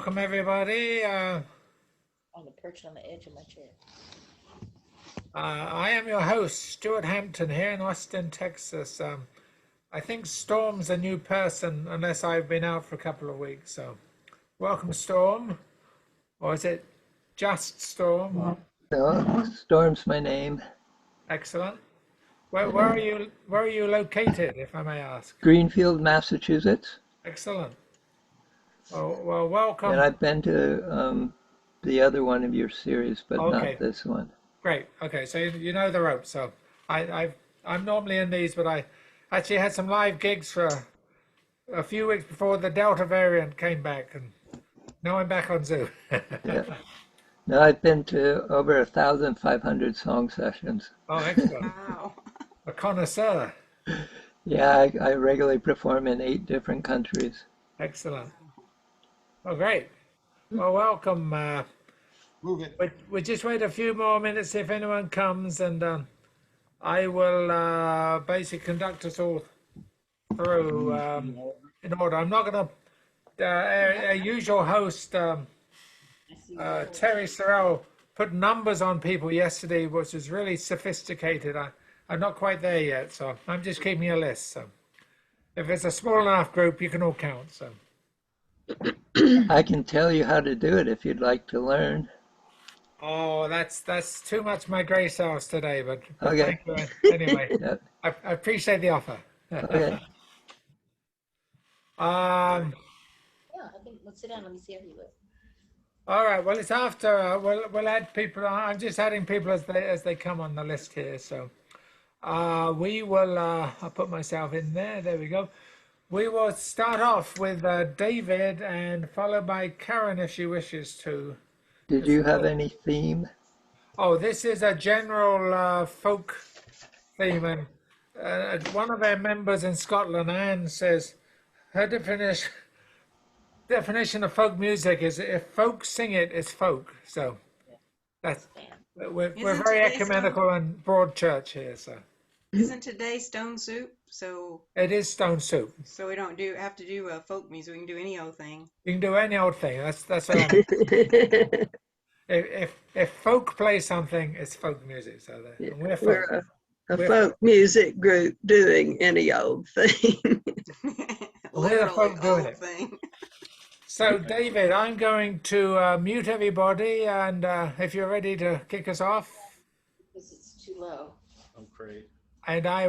Welcome everybody. On the perch on the edge of my chair. I am your host, Stuart Hampton, here in Austin, Texas. I think Storm's a new person, unless I've been out for a couple of weeks. So, welcome, Storm, or is it just Storm? No, Storm's my name. Excellent. Where are you? Where are you located, if I may ask? Greenfield, Massachusetts. Excellent. Well, And welcome. I've been to the other one of your series, but Okay, not this one. great. Okay, so you know the ropes. So I'm normally in these, but I actually had some live gigs for a few weeks before the Delta variant came back, and now I'm back on Zoom. Yeah. No, I've been to over 1,500 song sessions. Oh, excellent. Wow. A connoisseur. Yeah, I regularly perform in 8 different countries. Excellent. Oh, great. Well, welcome. Move it. We just wait a few more minutes if anyone comes, and I will basically conduct us all through in order. I'm not going to, our usual host, Terry Sorrell, put numbers on people yesterday, which was really sophisticated. I'm not quite there yet, so I'm just keeping a list. So if it's a small enough group, you can all count. So I can tell you how to do it if you'd like to learn. oh, that's too much my gray cells today, but Okay. thank you anyway. Yeah. I appreciate the offer. Okay. Yeah, I think let's sit down. Let me see how you look. All right. Well, it's after. We'll add people. I'm just adding people as they come on the list here. So we will. I'll put myself in there. There we go. We will start off with David and followed by Karen if she wishes to. Did you have any theme? Oh, this is a general folk theme, and one of our members in Scotland, Anne, says her definition of folk music is if folk sing it, it's folk. So that's we're Isn't very today ecumenical and broad church here. So Isn't today stone soup? So it is stone soup. so we don't have to do folk music. We can do any old thing. You can do any old thing. That's what I mean. If folk play something, it's folk music. So Yeah, and we're folk. we're a We're folk music group doing any old thing. We're the Literally folk doing old it. thing. So, David, I'm going to mute everybody, and if you're ready to kick us off, Because it's too low. Oh, great. and I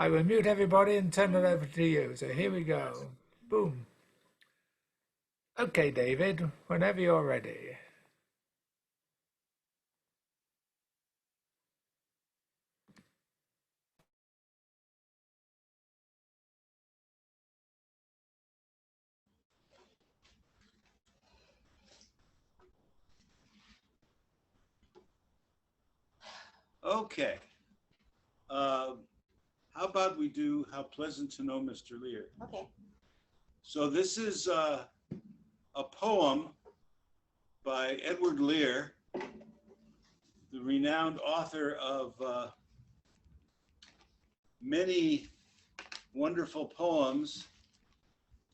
will mute everybody and turn it over to you. So here we go. Boom. Okay, David, whenever you're ready. Okay. How about we do How Pleasant to Know Mr. Lear? Okay. So this is a poem by Edward Lear, the renowned author of many wonderful poems,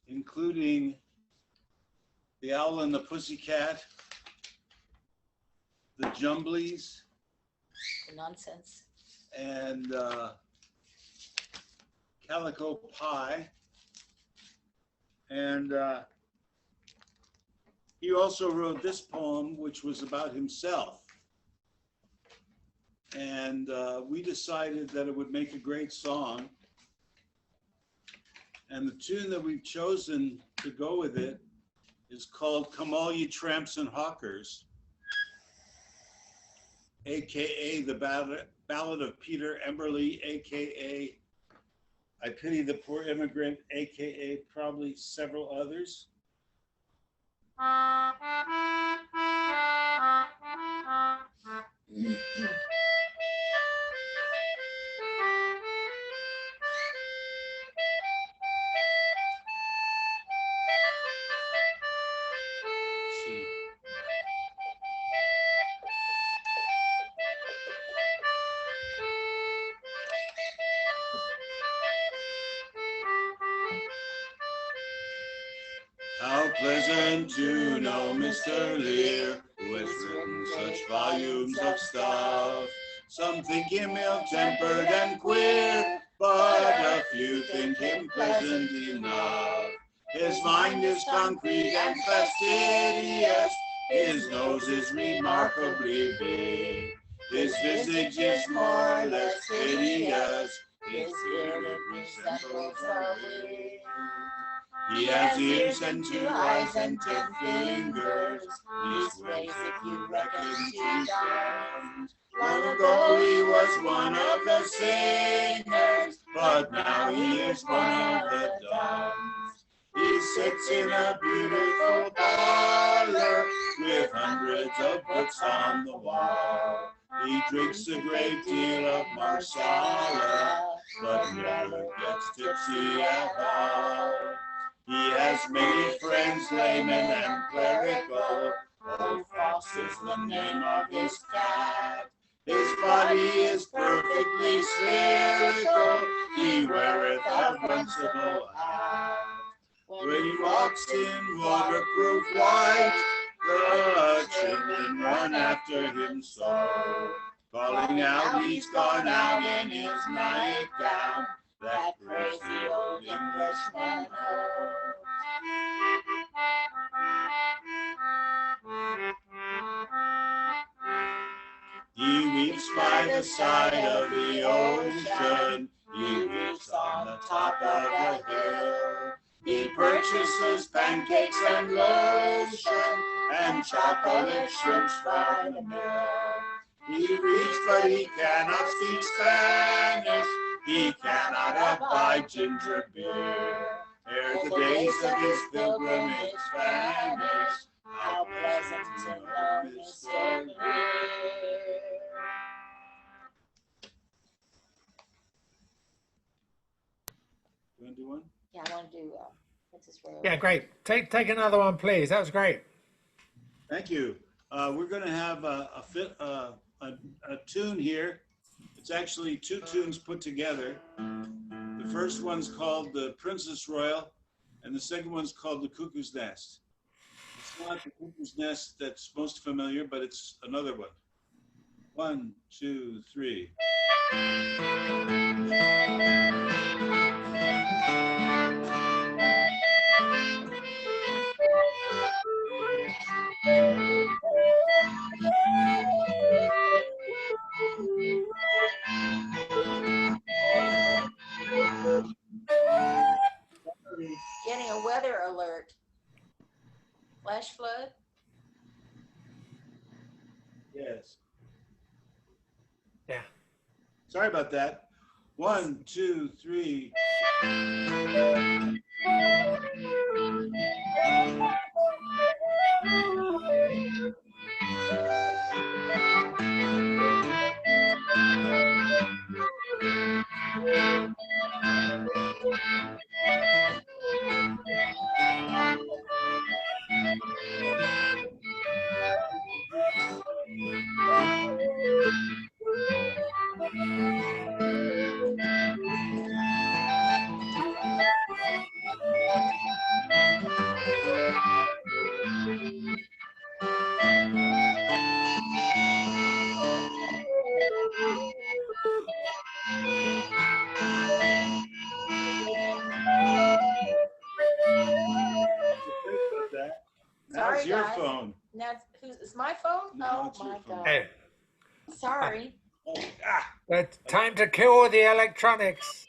including The Owl and the Pussycat, The Jumblies, The nonsense. and Calico Pie. And he also wrote this poem, which was about himself. And we decided that it would make a great song. And the tune that we've chosen to go with it is called Come All Ye Tramps and Hawkers, AKA the Ballad of Peter Emberley, AKA I Pity the Poor Immigrant, AKA probably several others. See. How pleasant to know Mr. Lear, who has written such volumes of stuff. Some think him ill-tempered and queer, but a few think him pleasant enough. His mind is concrete and fastidious, his nose is remarkably big. His visage is more or less hideous, his beard resembles a wig. He has ears and 2 eyes and 10 fingers. These ways, if you reckon 2 thumbs. Long ago he was one of the singers, but now he is one of the dumbs. He sits in a beautiful parlor with hundreds of books on the wall. He drinks a great deal of marsala, but never gets tipsy at all. He has many friends, laymen and clerical. Old Fox is the name of his cat. His body is perfectly spherical. He weareth a runcible hat. When he walks in waterproof white, the children run after him so, calling out he's gone out in his nightgown, that crazy old Englishman. He weeps by the side of the ocean, he weeps on the top of the hill. He purchases pancakes and lotion and chocolate shrimps from the mill. He reads, but he cannot speak Spanish. He cannot abide ginger beer. Ere the days of his pilgrimage vanish, how pleasant to know Mr. Lear. You want to do one? Yeah, I want to do Princess Royal. Yeah, great. Take another one, please. That was great. Thank you. We're going to have a tune here. It's actually 2 tunes put together. The first one's called the Princess Royal, and the second one's called the Cuckoo's Nest. It's not the Cuckoo's Nest that's most familiar, but it's another one. 1, 2, 3. Getting a weather alert. Flash flood. Yes. Yeah. Sorry about that. 1, 2, 3. Sorry, How's your guys. phone? Now, it's my phone? No, Oh it's your my phone. God. Hey, Sorry. Oh, it's time to kill the electronics.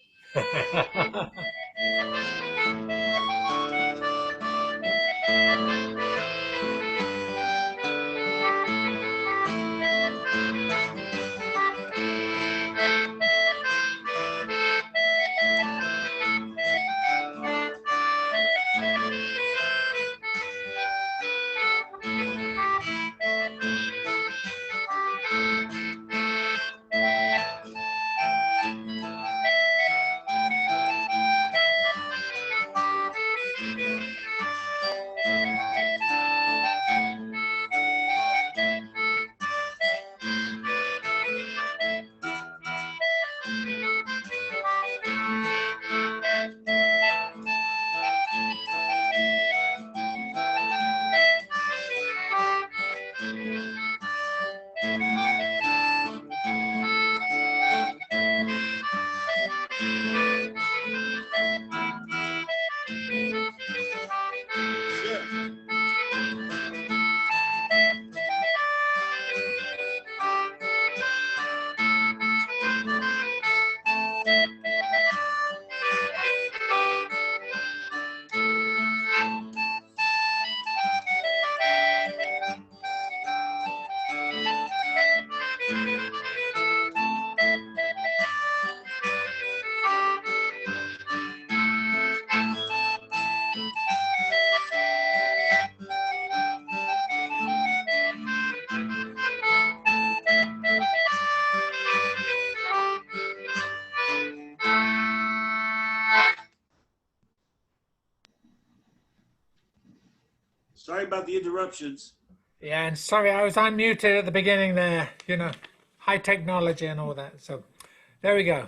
Sorry about the interruptions. Yeah, and sorry, I was unmuted at the beginning there, you know, high technology and all that. So there we go.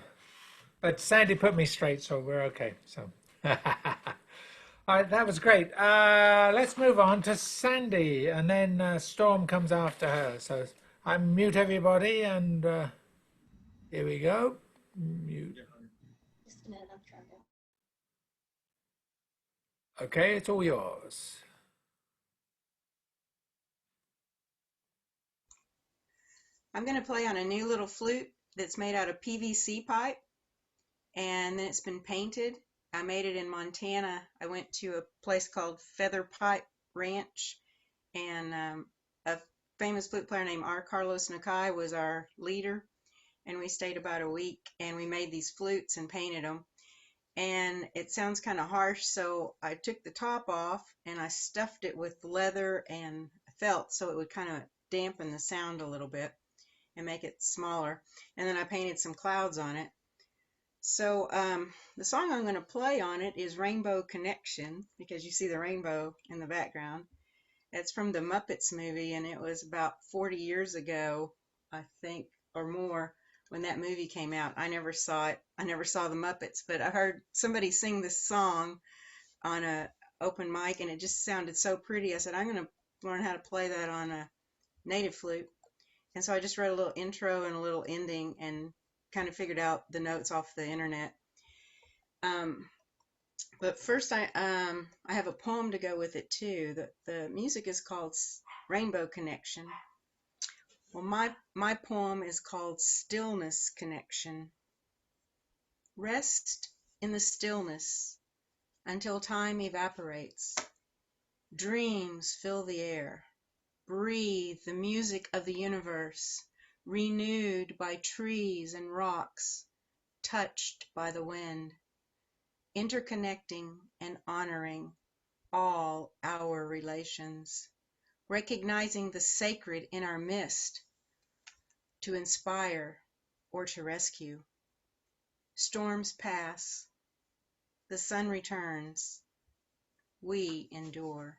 But Sandy put me straight, so we're okay. So, all right, that was great. Let's move on to Sandy, and then Storm comes after her. So I mute everybody, and here we go. Mute. Just a minute, I'm trying to. Okay, it's all yours. I'm going to play on a new little flute that's made out of PVC pipe, and then it's been painted. I made it in Montana. I went to a place called Feather Pipe Ranch, and a famous flute player named R. Carlos Nakai was our leader, and we stayed about a week, and we made these flutes and painted them. And it sounds kind of harsh, so I took the top off and I stuffed it with leather and felt so it would kind of dampen the sound a little bit and make it smaller. And then I painted some clouds on it. So the song I'm going to play on it is Rainbow Connection, because you see the rainbow in the background. It's from the Muppets movie, and it was about 40 years ago, I think, or more, when that movie came out. I never saw it. I never saw the Muppets, but I heard somebody sing this song on a open mic, and it just sounded so pretty. I said, I'm going to learn how to play that on a native flute. And so I just wrote a little intro and a little ending and kind of figured out the notes off the internet. But first, I have a poem to go with it too. The music is called Rainbow Connection. Well, my poem is called Stillness Connection. Rest in the stillness until time evaporates. Dreams fill the air. Breathe the music of the universe, renewed by trees and rocks, touched by the wind, interconnecting and honoring all our relations, recognizing the sacred in our midst to inspire or to rescue. Storms pass, the sun returns, we endure.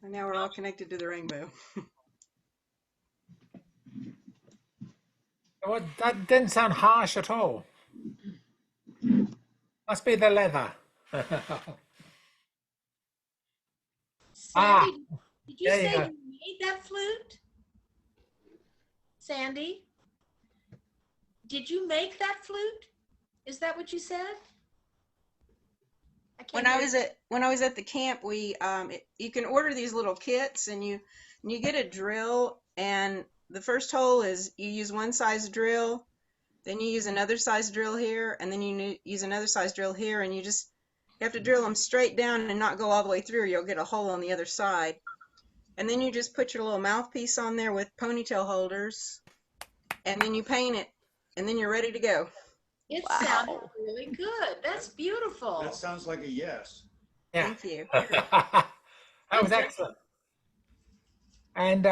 And now we're all connected to the rainbow. Well, that didn't sound harsh at all. Must be the leather. Ah, Sandy, did you there you say go. you made that flute? Sandy, did you make that flute? Is that what you said? I can't When I hear was at the camp, you can order these little kits, and you get a drill, and the first hole is you use one size drill, then you use another size drill here, and then you use another size drill here, and you have to drill them straight down and not go all the way through, or you'll get a hole on the other side. And then you just put your little mouthpiece on there with ponytail holders, and then you paint it, and then you're ready to go. It Wow. sounded really good. That's beautiful. That sounds like a yes. Yeah. Thank you. That was excellent. And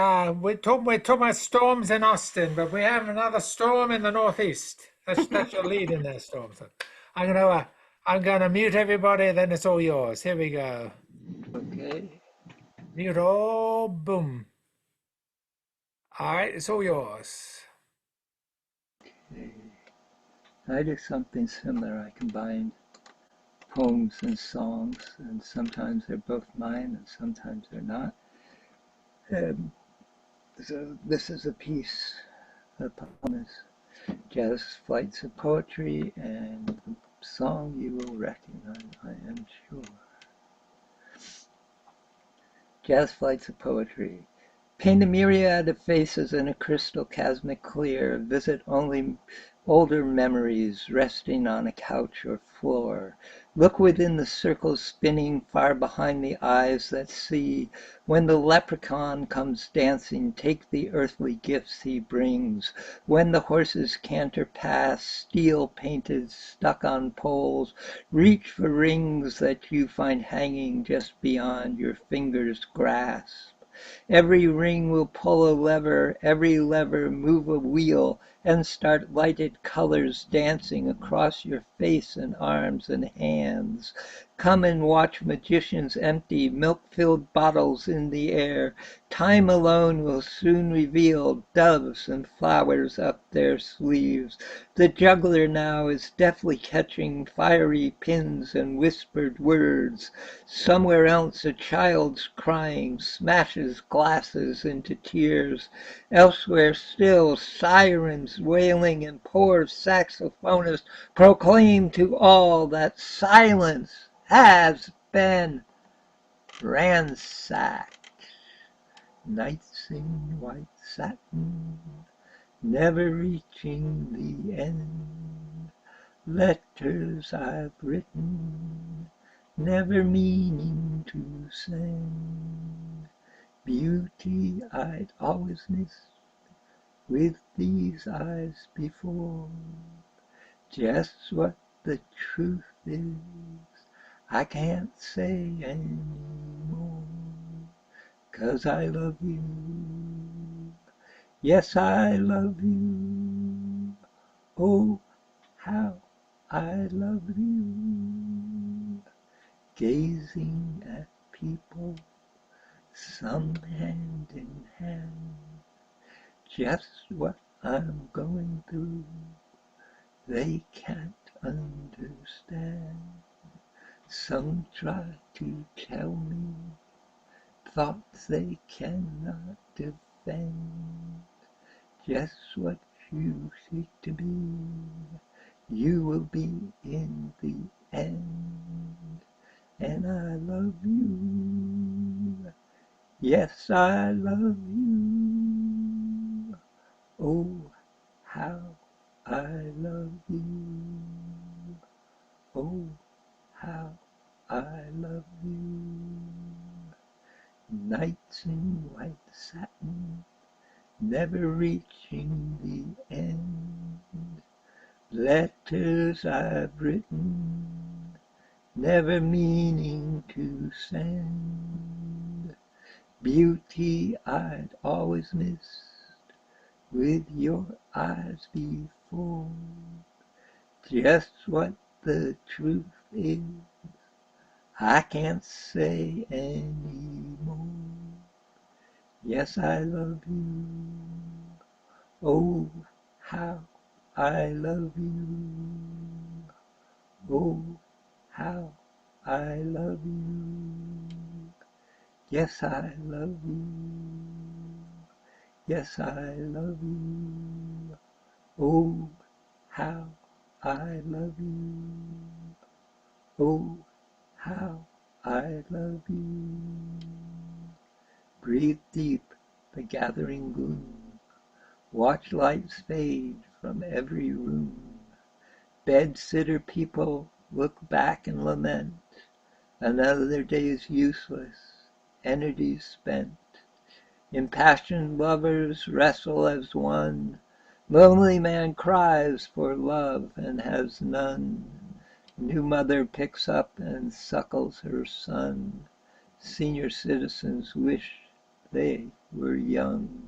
we're talking about storms in Austin, but we have another storm in the northeast. That's your lead in there, Storm. So I'm gonna mute everybody. Then it's all yours. Here we go. Okay. Mute all. Boom. All right, it's all yours. I do something similar. I combine poems and songs, and sometimes they're both mine, and sometimes they're not. So this is a piece. The poem is Jazz Flights of Poetry, and the song you will recognize, I am sure. Jazz Flights of Poetry. Paint a myriad of faces in a crystal chasmic clear. Visit only older memories resting on a couch or floor. Look within the circles spinning far behind the eyes that see. When the leprechaun comes dancing, take the earthly gifts he brings. When the horses canter past, steel painted, stuck on poles, reach for rings that you find hanging just beyond your fingers' grasp. Every ring will pull a lever, every lever move a wheel, and start lighted colors dancing across your face and arms and hands. Come and watch magicians empty milk-filled bottles in the air. Time alone will soon reveal doves and flowers up their sleeves. The juggler now is deftly catching fiery pins and whispered words. Somewhere else a child's crying smashes glasses into tears. Elsewhere still sirens wailing and poor saxophonists proclaim to all that silence has been ransacked. Nights in white satin, never reaching the end. Letters I've written, never meaning to send. Beauty I'd always missed with these eyes before. Just what the truth is, I can't say anymore. 'Cause I love you. Yes, I love you. Oh, how I love you. Gazing at people, some hand in hand. Just what I'm going through, they can't understand. Some try to tell me thoughts they cannot defend. Just what you seek to be, you will be in the end. And I love you. Yes, I love you. Oh, how I love you. Oh, how I love you. Nights in white satin, never reaching the end. Letters I've written, never meaning to send. Beauty I'd always missed with your eyes before. Just what the truth is, I can't say anymore. Yes, I love you. Oh, how I love you. Oh, how I love you. Yes, I love you. Yes, I love you. Oh, how I love you. Oh, how I love you. Breathe deep the gathering gloom. Watch lights fade from every room. Bed-sitter people look back and lament. Another day is useless, energy spent. Impassioned lovers wrestle as one. Lonely man cries for love and has none. New mother picks up and suckles her son. Senior citizens wish they were young.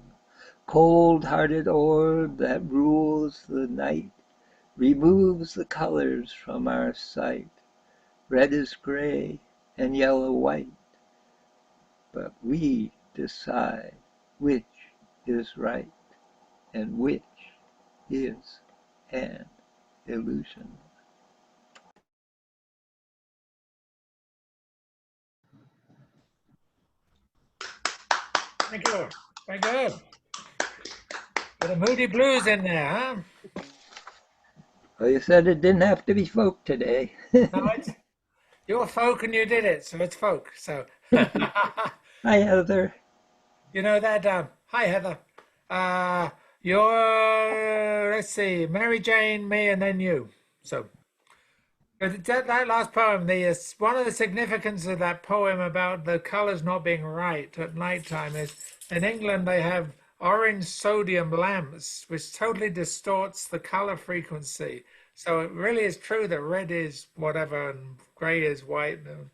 Cold-hearted orb that rules the night removes the colors from our sight. Red is gray and yellow white, but we decide which is right and which is an illusion. Thank you. Very good. Bit of Moody Blues in there, huh? Well, you said it didn't have to be folk today. No, you're folk and you did it, so it's folk. So, Hi, Heather. you know that. Hi, Heather. You're, let's see, Mary Jane, me, and then you. So, but that last poem, one of the significance of that poem about the colors not being right at nighttime is in England they have orange sodium lamps, which totally distorts the color frequency. So it really is true that red is whatever and gray is white, and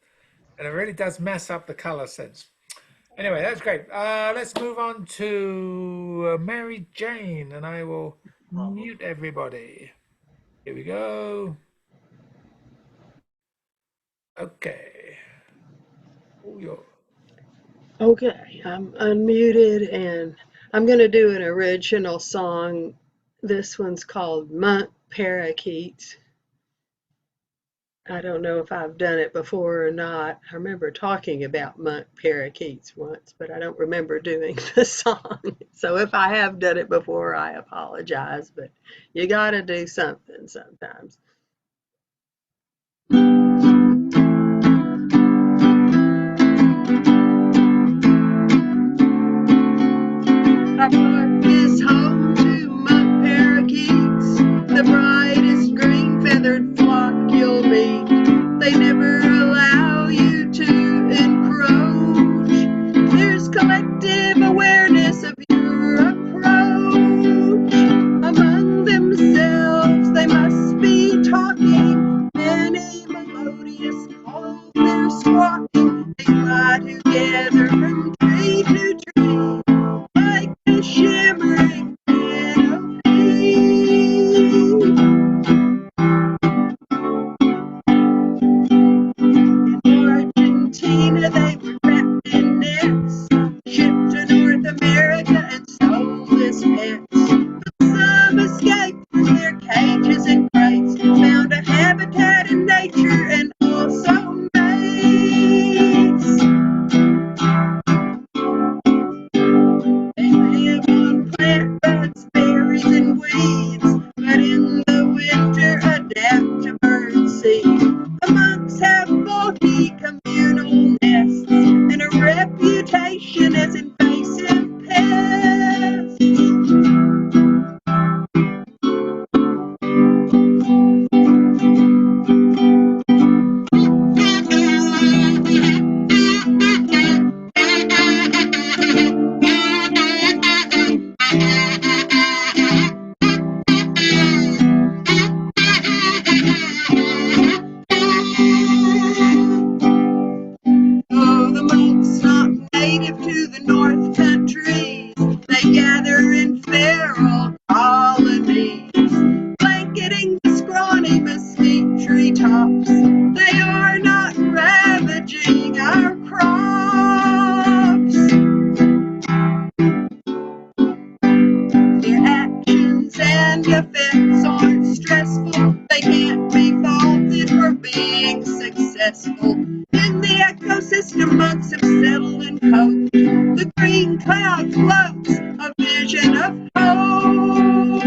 it really does mess up the color sense. Anyway, that's great. Let's move on to Mary Jane, and I will mute everybody. Here we go. Okay. Oh, Okay, I'm unmuted and I'm going to do an original song. This one's called Monk Parakeets. I don't know if I've done it before or not. I remember talking about monk parakeets once, but I don't remember doing the song. So if I have done it before, I apologize, but you got to do something sometimes. Our park is home to monk parakeets, the brightest green feathered flock you'll meet. They never allow you to encroach. There's collective awareness of your approach. Among themselves they must be talking, many melodious calls they're squawking. They fly together from tree to tree like a shimmering canopy. In Argentina they were trapped in nets, shipped to North America and sold as pets. But some escaped from their cages and crates, found a habitat in nature and also mates. They live on plant buds, berries, and weeds, but in the winter adapt to bird seed. The monks have bulky communal nests and a reputation as invasive pests. Oh, the monks not native to the North Countries, they gather in feral colonies, blanketing the scrawny mesquite treetops. They are not ravaging our crops. Their actions and effects aren't stressful. They can't be faulted for being successful. In the ecosystem, monks have settled and coped. The green cloud floats, a vision of hope.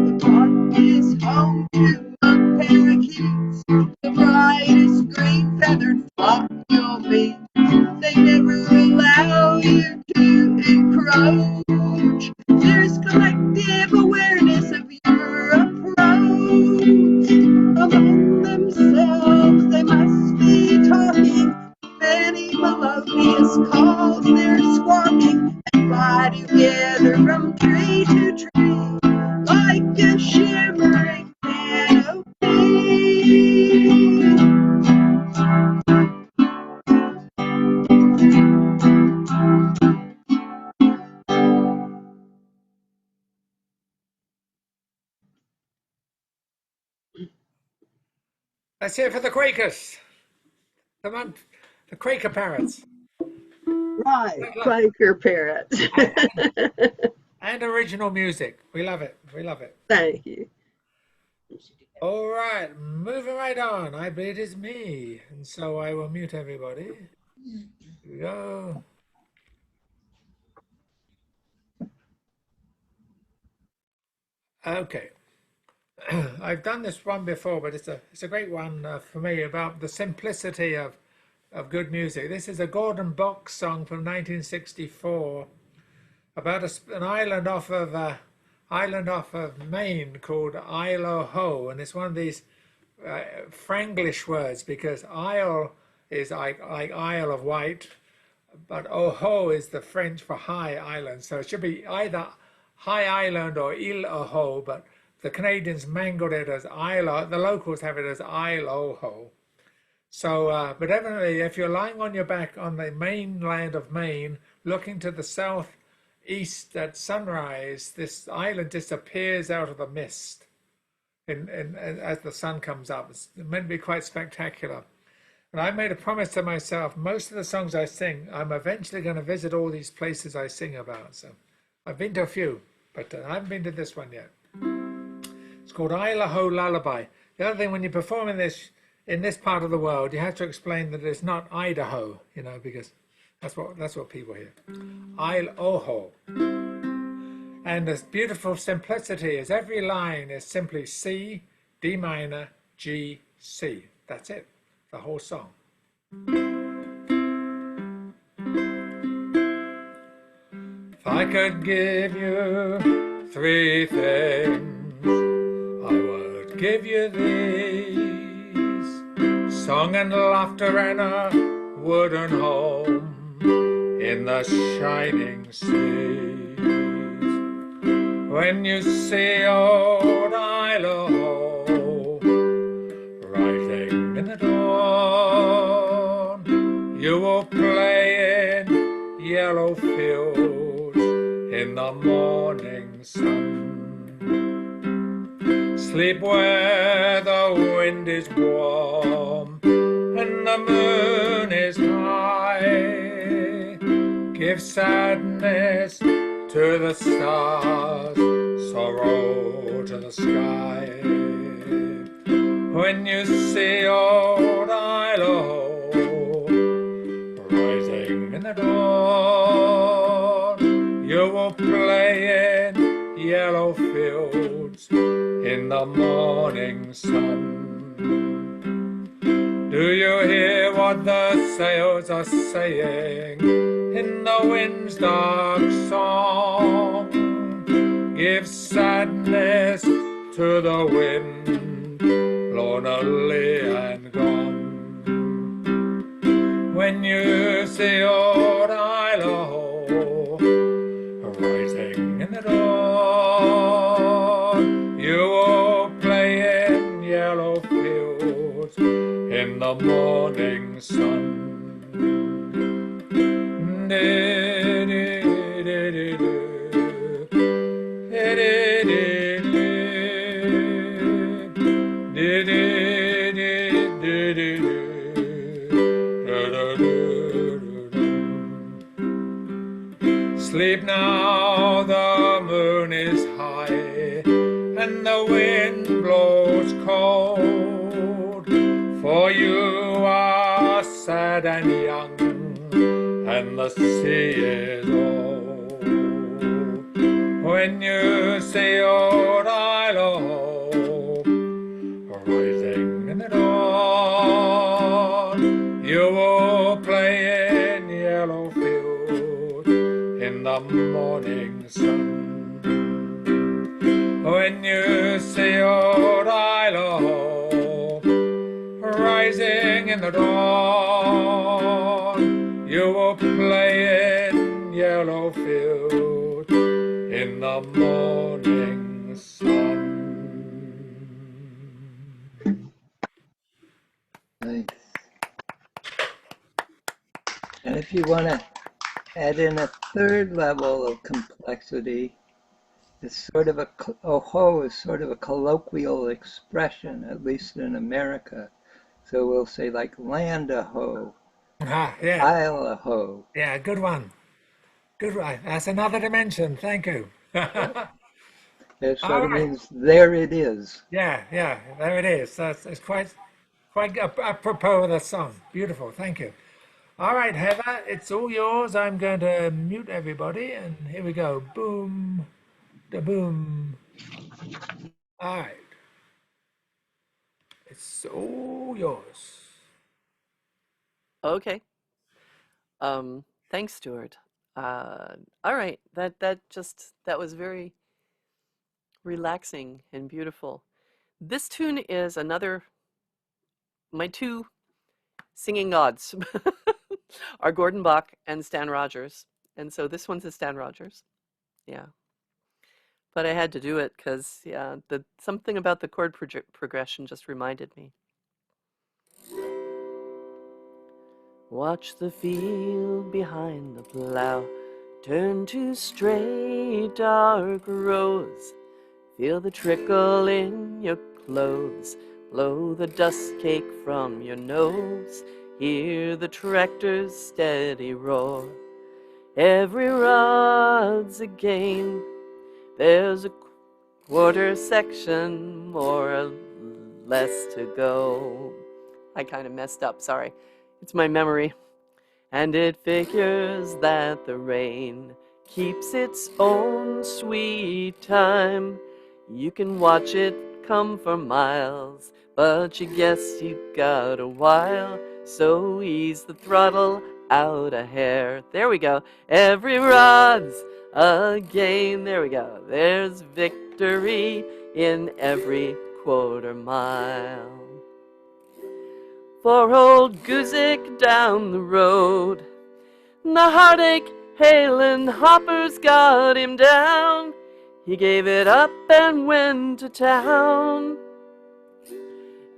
The park is home to monk parakeets, the brightest green feathered flock you'll meet. They never allow you to encroach. There's collective awareness of your approach. Among Let's hear it for the Quakers, the, the Quaker parrots. Right, Quaker parrots. And original music. We love it. We love it. Thank you. All right, moving right on. I believe it is me. And so I will mute everybody. Here we go. Okay. I've done this one before, but it's a great one for me about the simplicity of good music. This is a Gordon Bok song from 1964 about an island off of Maine called Isle Ho, and it's one of these Franglish words because Isle is like Isle of Wight, but Oho is the French for high island, so it should be either High Island or Ile Oho, but the Canadians mangled it as Isle. The locals have it as Isle Oho. So, but evidently, if you're lying on your back on the mainland of Maine, looking to the southeast at sunrise, this island disappears out of the mist as the sun comes up. It's meant to be quite spectacular. And I made a promise to myself, most of the songs I sing, I'm eventually going to visit all these places I sing about. So I've been to a few, but I haven't been to this one yet. It's called Isla Lullaby. The other thing, when you're performing this in this part of the world, you have to explain that it's not Idaho, you know, because that's what people hear. Isle Oho. And this beautiful simplicity is every line is simply C, D minor, G, C. That's it, the whole song. If I could give you three things, I would give you these: song and laughter and a wooden home in the shining seas. When you see old Isle rising in the dawn, you will play in yellow fields in the morning sun. Sleep where the wind is warm and the moon is high. Give sadness to the stars, sorrow to the sky. When you see old Isle rising in the dawn, you will play in yellow fields in the morning sun. Do you hear what the sails are saying in the wind's dark song? Give sadness to the wind, lonely and gone. When you see old Isle rising in the dawn, you will play in yellow fields in the morning sun. Sleep now, the moon is high and the wind blows cold, for you are sad and young and the sea is old. When you see old Isle rising in the dawn, you will play in yellow fields in the morning sun. When you see old Isle rising in the dawn, you will play in yellow fields in the morning sun. Nice. And if you want to add in a third level of complexity, it's sort of oh-ho is sort of a colloquial expression, at least in America. So we'll say like land-a-ho, Ah, yeah, Isle-a-ho. yeah, good one. Good one. That's another dimension. Thank you. Yep. It All sort of right. means there it is. Yeah, yeah, there it is. That's it's quite apropos of the song. Beautiful. Thank you. All right, Heather, it's all yours. I'm going to mute everybody, and here we go. Boom, da boom. All right, it's all yours. Okay. Thanks, Stuart. All right. That was very relaxing and beautiful. This tune is my two singing gods are Gordon Bach and Stan Rogers. And so this one's a Stan Rogers. Yeah. But I had to do it because, yeah, something about the chord progression just reminded me. Watch the field behind the plow turn to straight dark rows. Feel the trickle in your clothes. Blow the dust cake from your nose. Hear the tractor's steady roar. Every rod's a gain. There's a quarter section more or less to go. I kind of messed up, sorry. It's my memory. And it figures that the rain keeps its own sweet time. You can watch it come for miles, but you guess you got a while. So ease the throttle out a hair. There we go. Every rod's a gain. There we go. There's victory in every quarter mile. For old Guzik down the road, the heartache hailing hoppers got him down. He gave it up and went to town.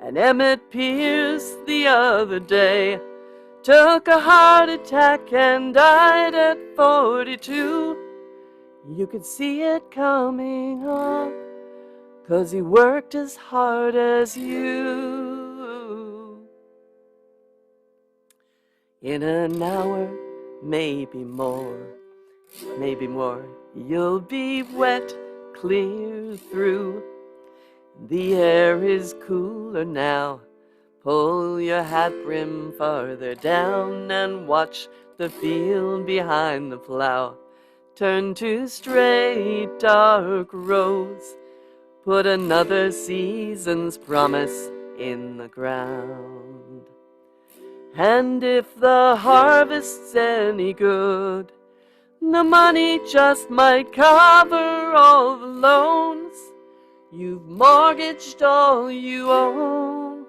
And Emmett Pierce the other day took a heart attack and died at 42. You could see it coming on, 'cause he worked as hard as you. In an hour, maybe more, you'll be wet clear through. The air is cooler now. Pull your hat brim farther down and watch the field behind the plow turn to straight dark rows. Put another season's promise in the ground. And if the harvest's any good, the money just might cover all the loans. You've mortgaged all you own.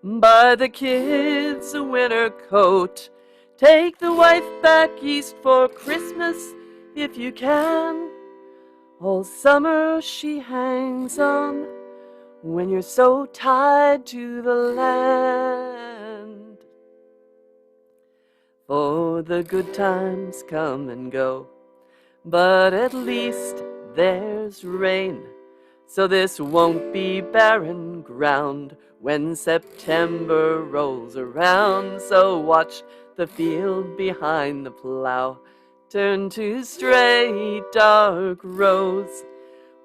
Buy the kids a winter coat. Take the wife back east for Christmas if you can. All summer she hangs on when you're so tied to the land. For the good times come and go, but at least there's rain. So this won't be barren ground when September rolls around. So watch the field behind the plow turn to straight dark rows.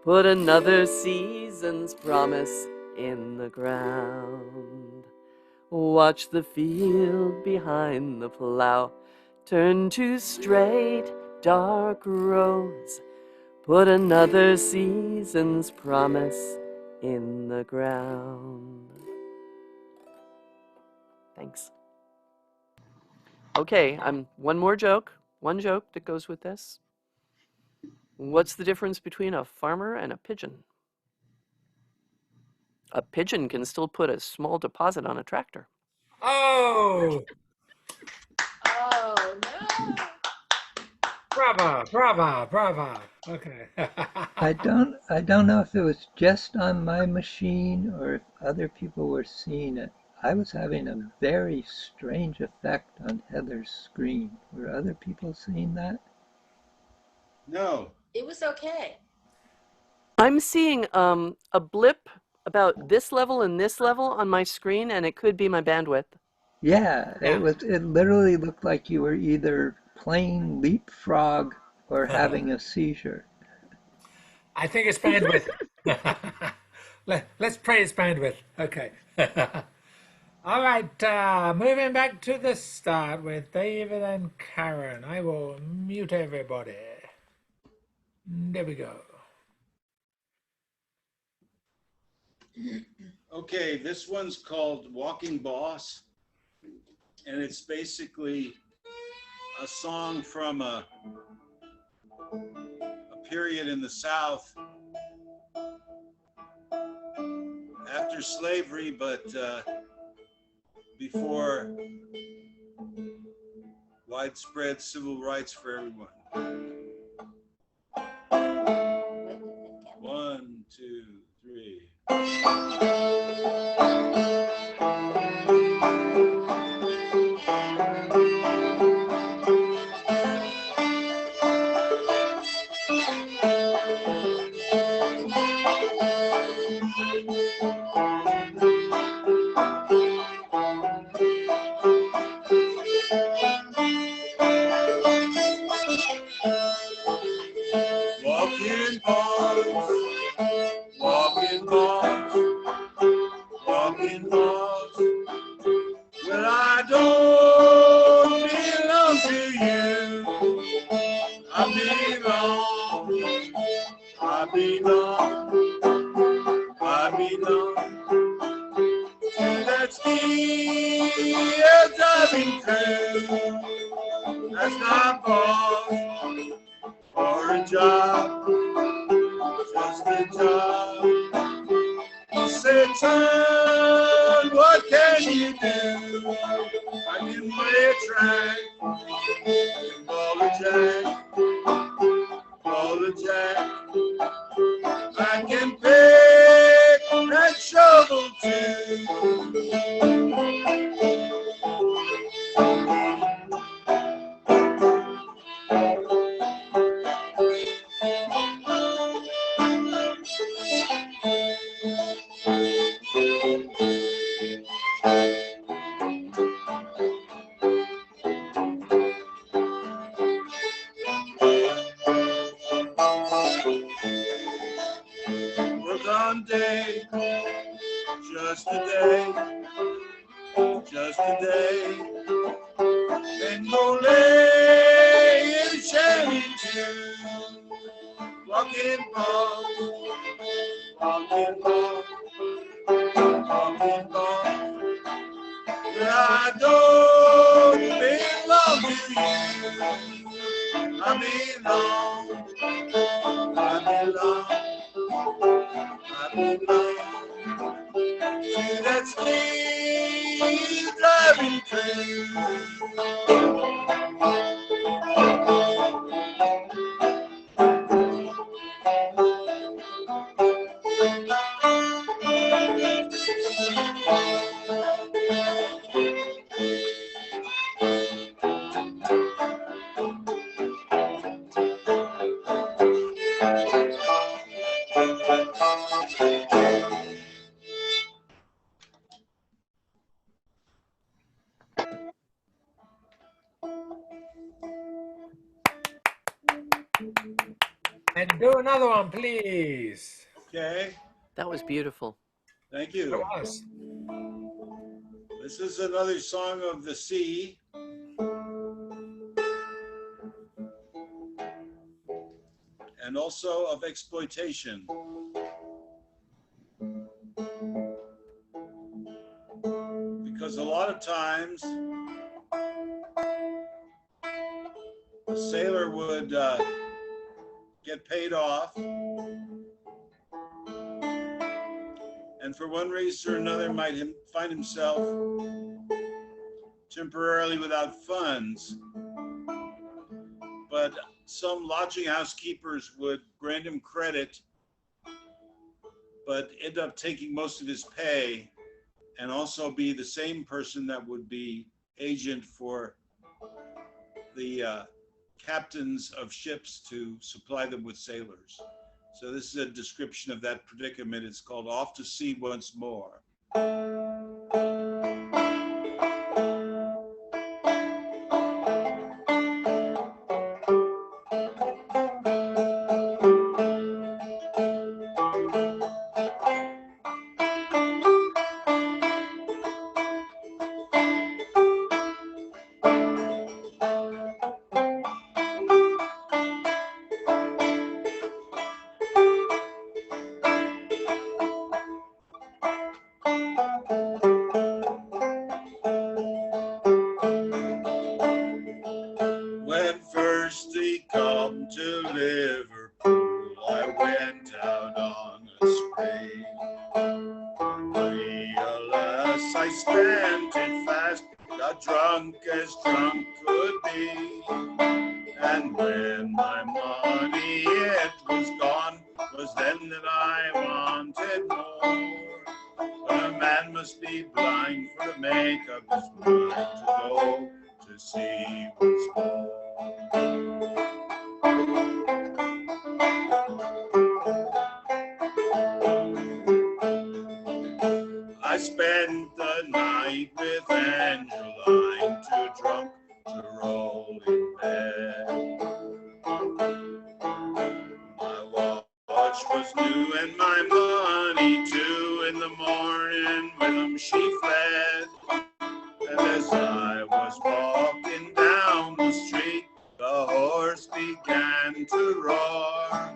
Put another season's promise in the ground. Watch the field behind the plow turn to straight dark rows. Put another season's promise in the ground. Thanks. Okay, one joke that goes with this. What's the difference between a farmer and a pigeon? A pigeon can still put a small deposit on a tractor. Oh, Oh, no. brava, brava, brava. Okay. I don't know if it was just on my machine or if other people were seeing it. I was having a very strange effect on Heather's screen. Were other people seeing that? No. It was okay. I'm seeing a blip about this level and this level on my screen, and it could be my bandwidth. Yeah, Yeah. it literally looked like you were either playing leapfrog or having a seizure. I think it's bandwidth. Let's pray it's bandwidth. Okay. All right, moving back to the start with David and Karen. I will mute everybody. There we go. Okay, this one's called Walking Boss, and it's basically a song from a period in the South after slavery, but before widespread civil rights for everyone. 1, 2, 3. Walking boss, walking boss, walking boss. Well, I don't belong to you. I belong to that steel driving crew. That's my boss for a job, just a job. He said, son, what can you do? I can play a track, ball a jack, ball a jack. I can pick and shovel too. Was on day, just a day, just a day. And go lay in a shanty too. Walking boss, walking boss, walking boss. But I don't belong to you. I belong, I belong. I belong to that steel driving crew. And do another one, please. Okay, That was beautiful. thank It you. was. This is another song of the sea. And also of exploitation. Because a lot of times a sailor would get paid off, and for one reason or another might find himself temporarily without funds. But some lodging house keepers would grant him credit, but end up taking most of his pay. and also be the same person that would be agent for the captains of ships to supply them with sailors. So this is a description of that predicament. It's called Off to Sea Once More. When first he come to Liverpool, I went out on a spree. Alas, I spent it fast, got drunk as drunk could be. And when my money it was gone, was then that I wanted more. But a man must be blind for to make up his mind to go to sea once more. I spent the night with Angeline, too drunk to roll in bed. My watch was new and my money too. In the morning with them she fled. And as I was walking down the street, the horse began to roar.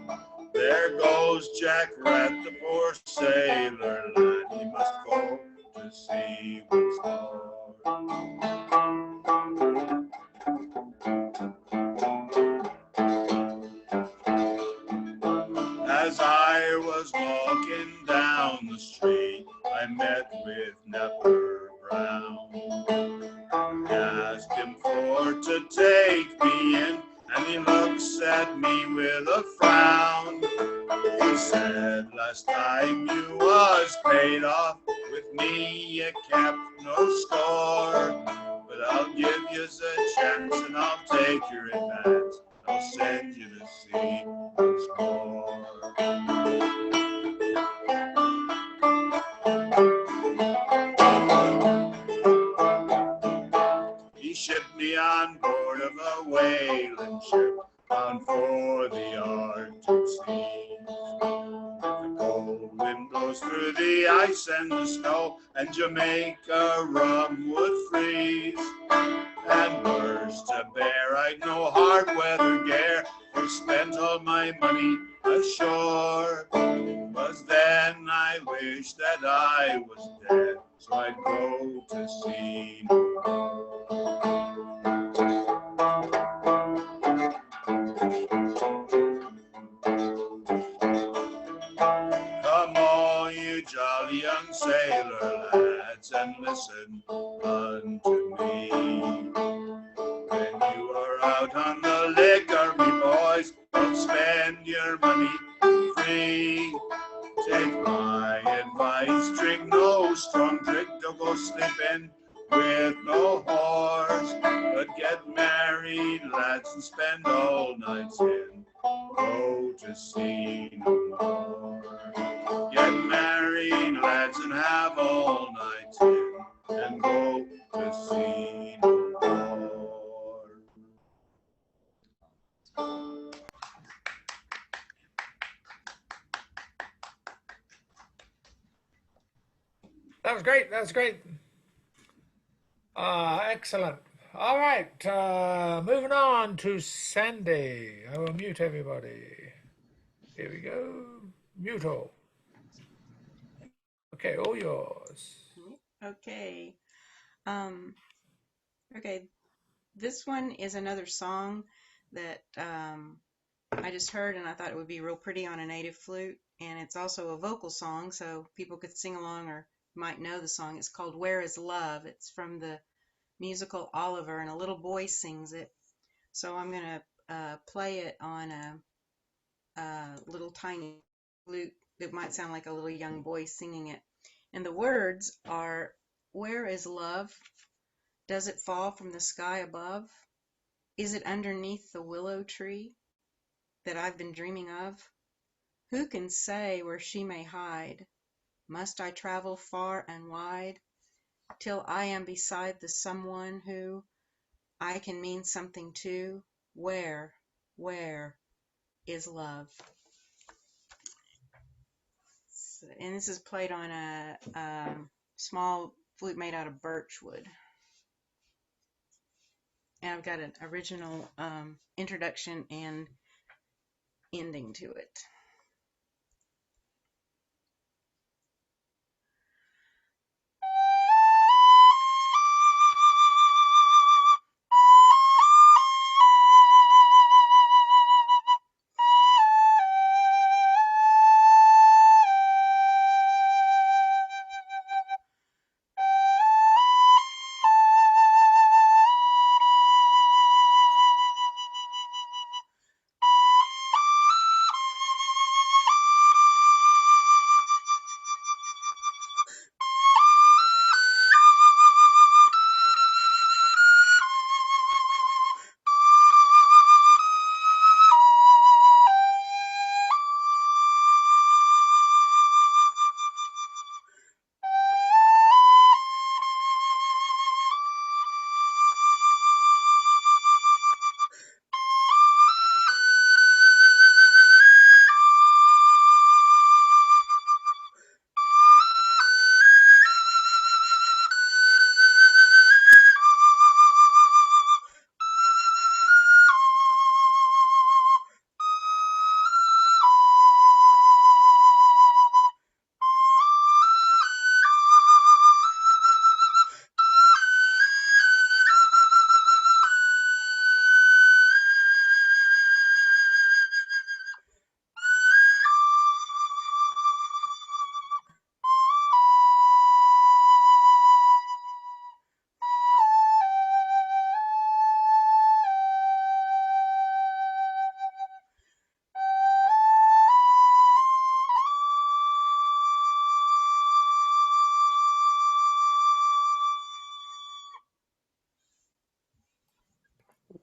There goes Jack Rat, the poor sailor lad, he must go to sea once more. As I was walking down the street, I met with Nepper Brown. I asked him for to take me in, and he looks at me with a frown. He said, last time you was paid off, with me you kept no score. But I'll give you a chance and I'll take your advance. I'll send you to sea once more. He shipped me on board of a whaling ship bound for the Arctic seas. The cold wind blows through the ice and the snow, and Jamaica rum would freeze. And worse to bear, I'd no hard weather gear, for spent all my money ashore. 'Twas then I wished that I was dead, so I'd go to sea no more. Come all you jolly young sailor lads, and listen unto me. When you are out on the liquor, me boys, don't spend your money free. Take my advice, drink no strong drink, don't go sleeping with no whores. But get married, lads, and spend all nights in. Go to sea no more. Get married, lads, and have all nights in, and go to sea no more. That was great. That was great. Excellent. All right. Moving on to Sandy. I will mute everybody. Here we go. Mute all. Okay, all yours. Okay. Okay. This one is another song that I just heard, and I thought it would be real pretty on a native flute. And it's also a vocal song, so people could sing along or might know the song. It's called Where Is Love? It's from the musical Oliver, and a little boy sings it. So I'm going to play it on a little tiny flute that might sound like a little young boy singing it. And the words are, where is love? Does it fall from the sky above? Is it underneath the willow tree that I've been dreaming of? Who can say where she may hide? Must I travel far and wide till I am beside the someone who I can mean something to? Where is love? And this is played on a small flute made out of birch wood. And I've got an original introduction and ending to it.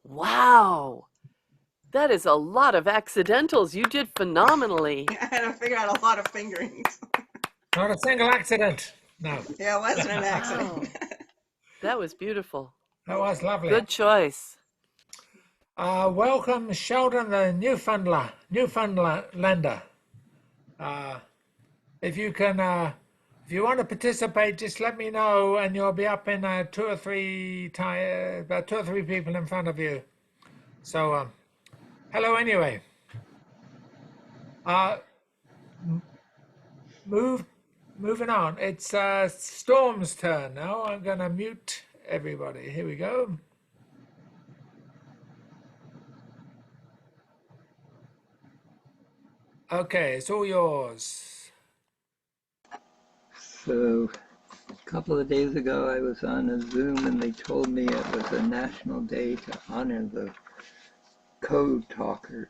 Wow, that is a lot of accidentals. You did phenomenally. I had to figure out a lot of fingerings. Not a single accident. No, Yeah, it wasn't an accident. Wow, that was beautiful. that was lovely. Good choice. Welcome, Sheldon, the Newfoundlander. If you can, if you want to participate, just let me know, and you'll be up in about two or three people in front of you. So, hello anyway. Uh, moving on. It's Storm's turn now. I'm gonna mute everybody. Here we go. Okay, it's all yours. So a couple of days ago, I was on a Zoom and they told me it was a national day to honor the code talkers.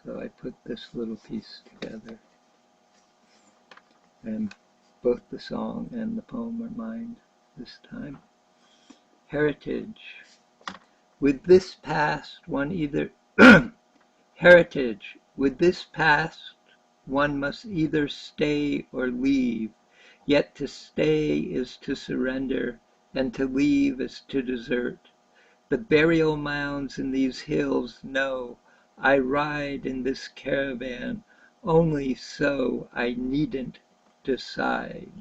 So I put this little piece together. And both the song and the poem are mine this time. Heritage. With this past, one either heritage. With this past, one must either stay or leave. Yet to stay is to surrender, and to leave is to desert. The burial mounds in these hills know I ride in this caravan only so I needn't decide.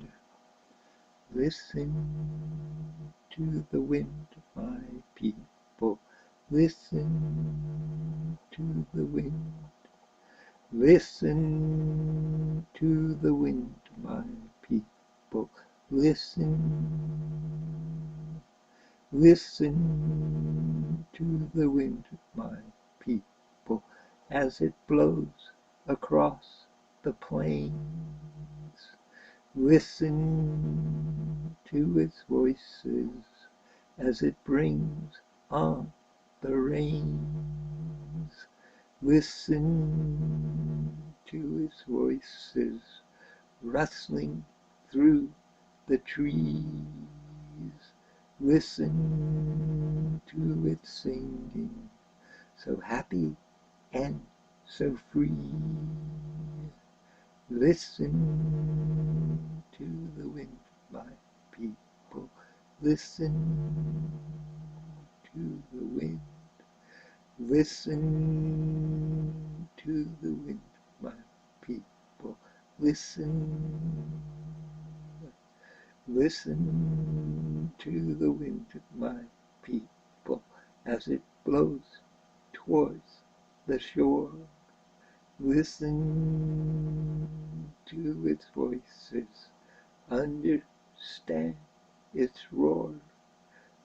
Listen to the wind, my people. Listen to the wind. Listen to the wind, my people. Listen. Listen to the wind, my people, as it blows across the plains. Listen to its voices as it brings on the rains. Listen to its voices rustling through the trees. Listen to it singing, so happy and so free. Listen to the wind, my people. Listen to the wind. Listen to the wind, my people. Listen. Listen to the wind, my people, as it blows towards the shore. Listen to its voices, understand its roar.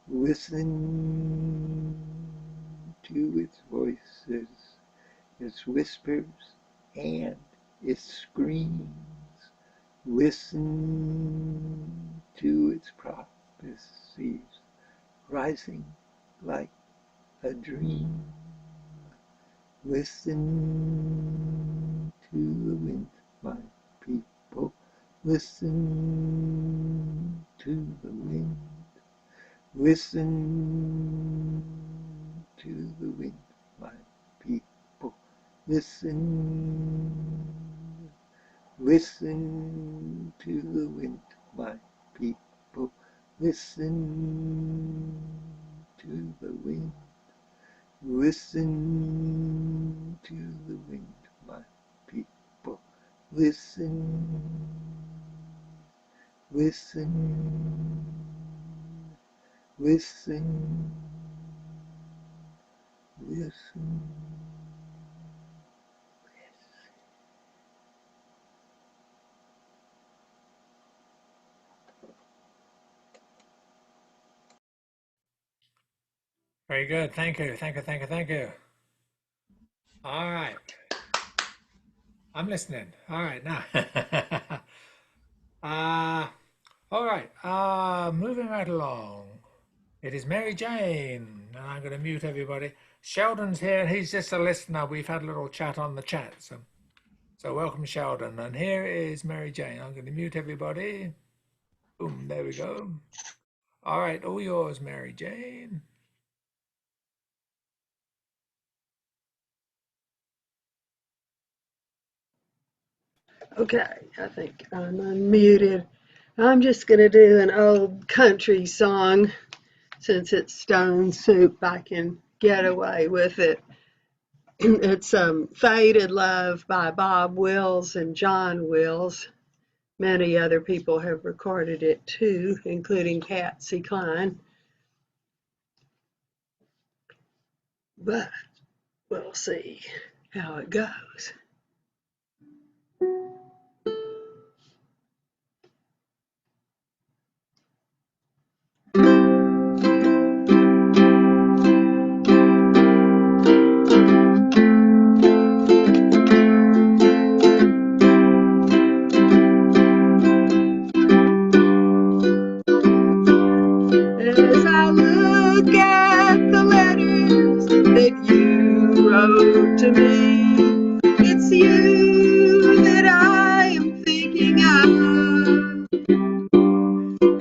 Listen to its voices, its whispers and its screams. Listen to its prophecies, rising like a dream. Listen to the wind, my people. Listen to the wind. Listen to the wind, my people. Listen. Listen to the wind, my people. Listen to the wind. Listen to the wind, my people. Listen. Listen. Listen. Listen. Very good. Thank you. Thank you. Thank you. Thank you. All right. I'm listening. All right. Now. All right. Moving right along. It is Mary Jane, and I'm going to mute everybody. Sheldon's here. He's just a listener. We've had a little chat on the chat. So welcome, Sheldon. And here is Mary Jane. I'm going to mute everybody. Boom. There we go. All right. All yours, Mary Jane. Okay, I think I'm unmuted. I'm just going to do an old country song. Since it's Stone Soup, I can get away with it. It's Faded Love by Bob Wills and John Wills. Many other people have recorded it too, including Patsy Cline. But we'll see how it goes. As I look at the letters that you wrote to me, it's you that I am thinking of.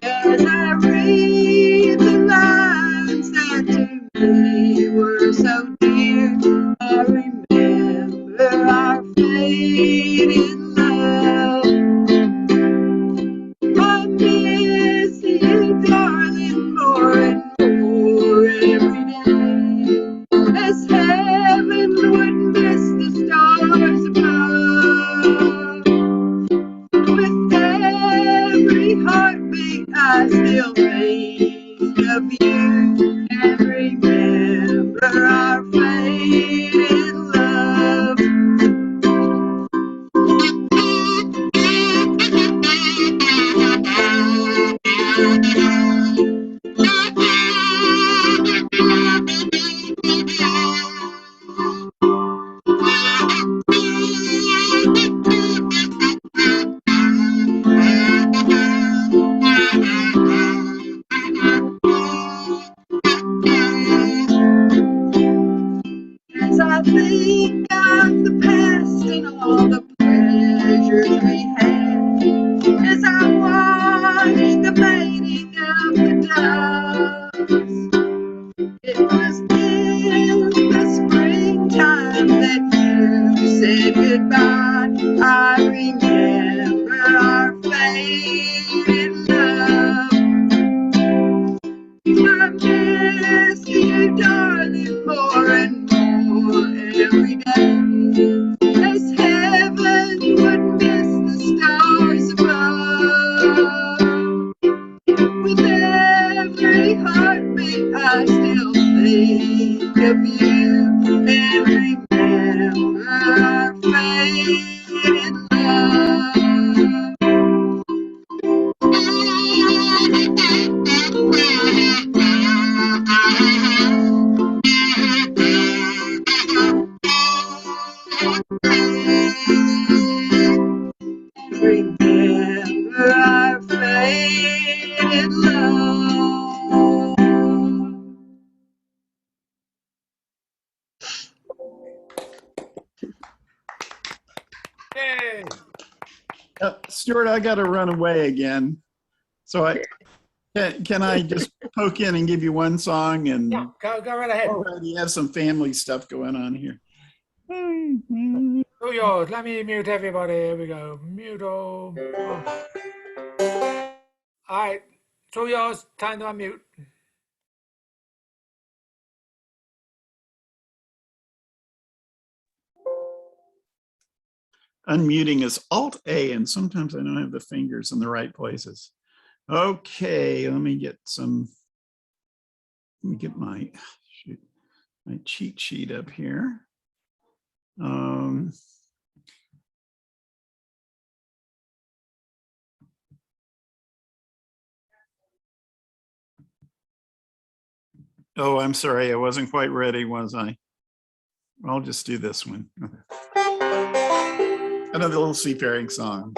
As I read the lines that to me were so dear, I remember our faded love. I miss you, darling, more and more every day, as heaven would miss the stars above. With every heartbeat, I still think of you and remember our faded love. As I think of the past and all the pleasures we had, as I watch every heartbeat I still think of you and remember our faded love. Remember our faded love. Yay! Stuart, I got to run away again. So can I just poke in and give you one song? And Yeah, go right ahead. already have some family stuff going on here. Do yours. Let me mute everybody. Here we go. Mute all. All right. Do yours. Time to unmute. Unmuting is Alt-A, and sometimes I don't have the fingers in the right places. Okay, let me get my cheat sheet up here. Oh, I'm sorry, I wasn't quite ready, was I? I'll just do this one. Another little seafaring song.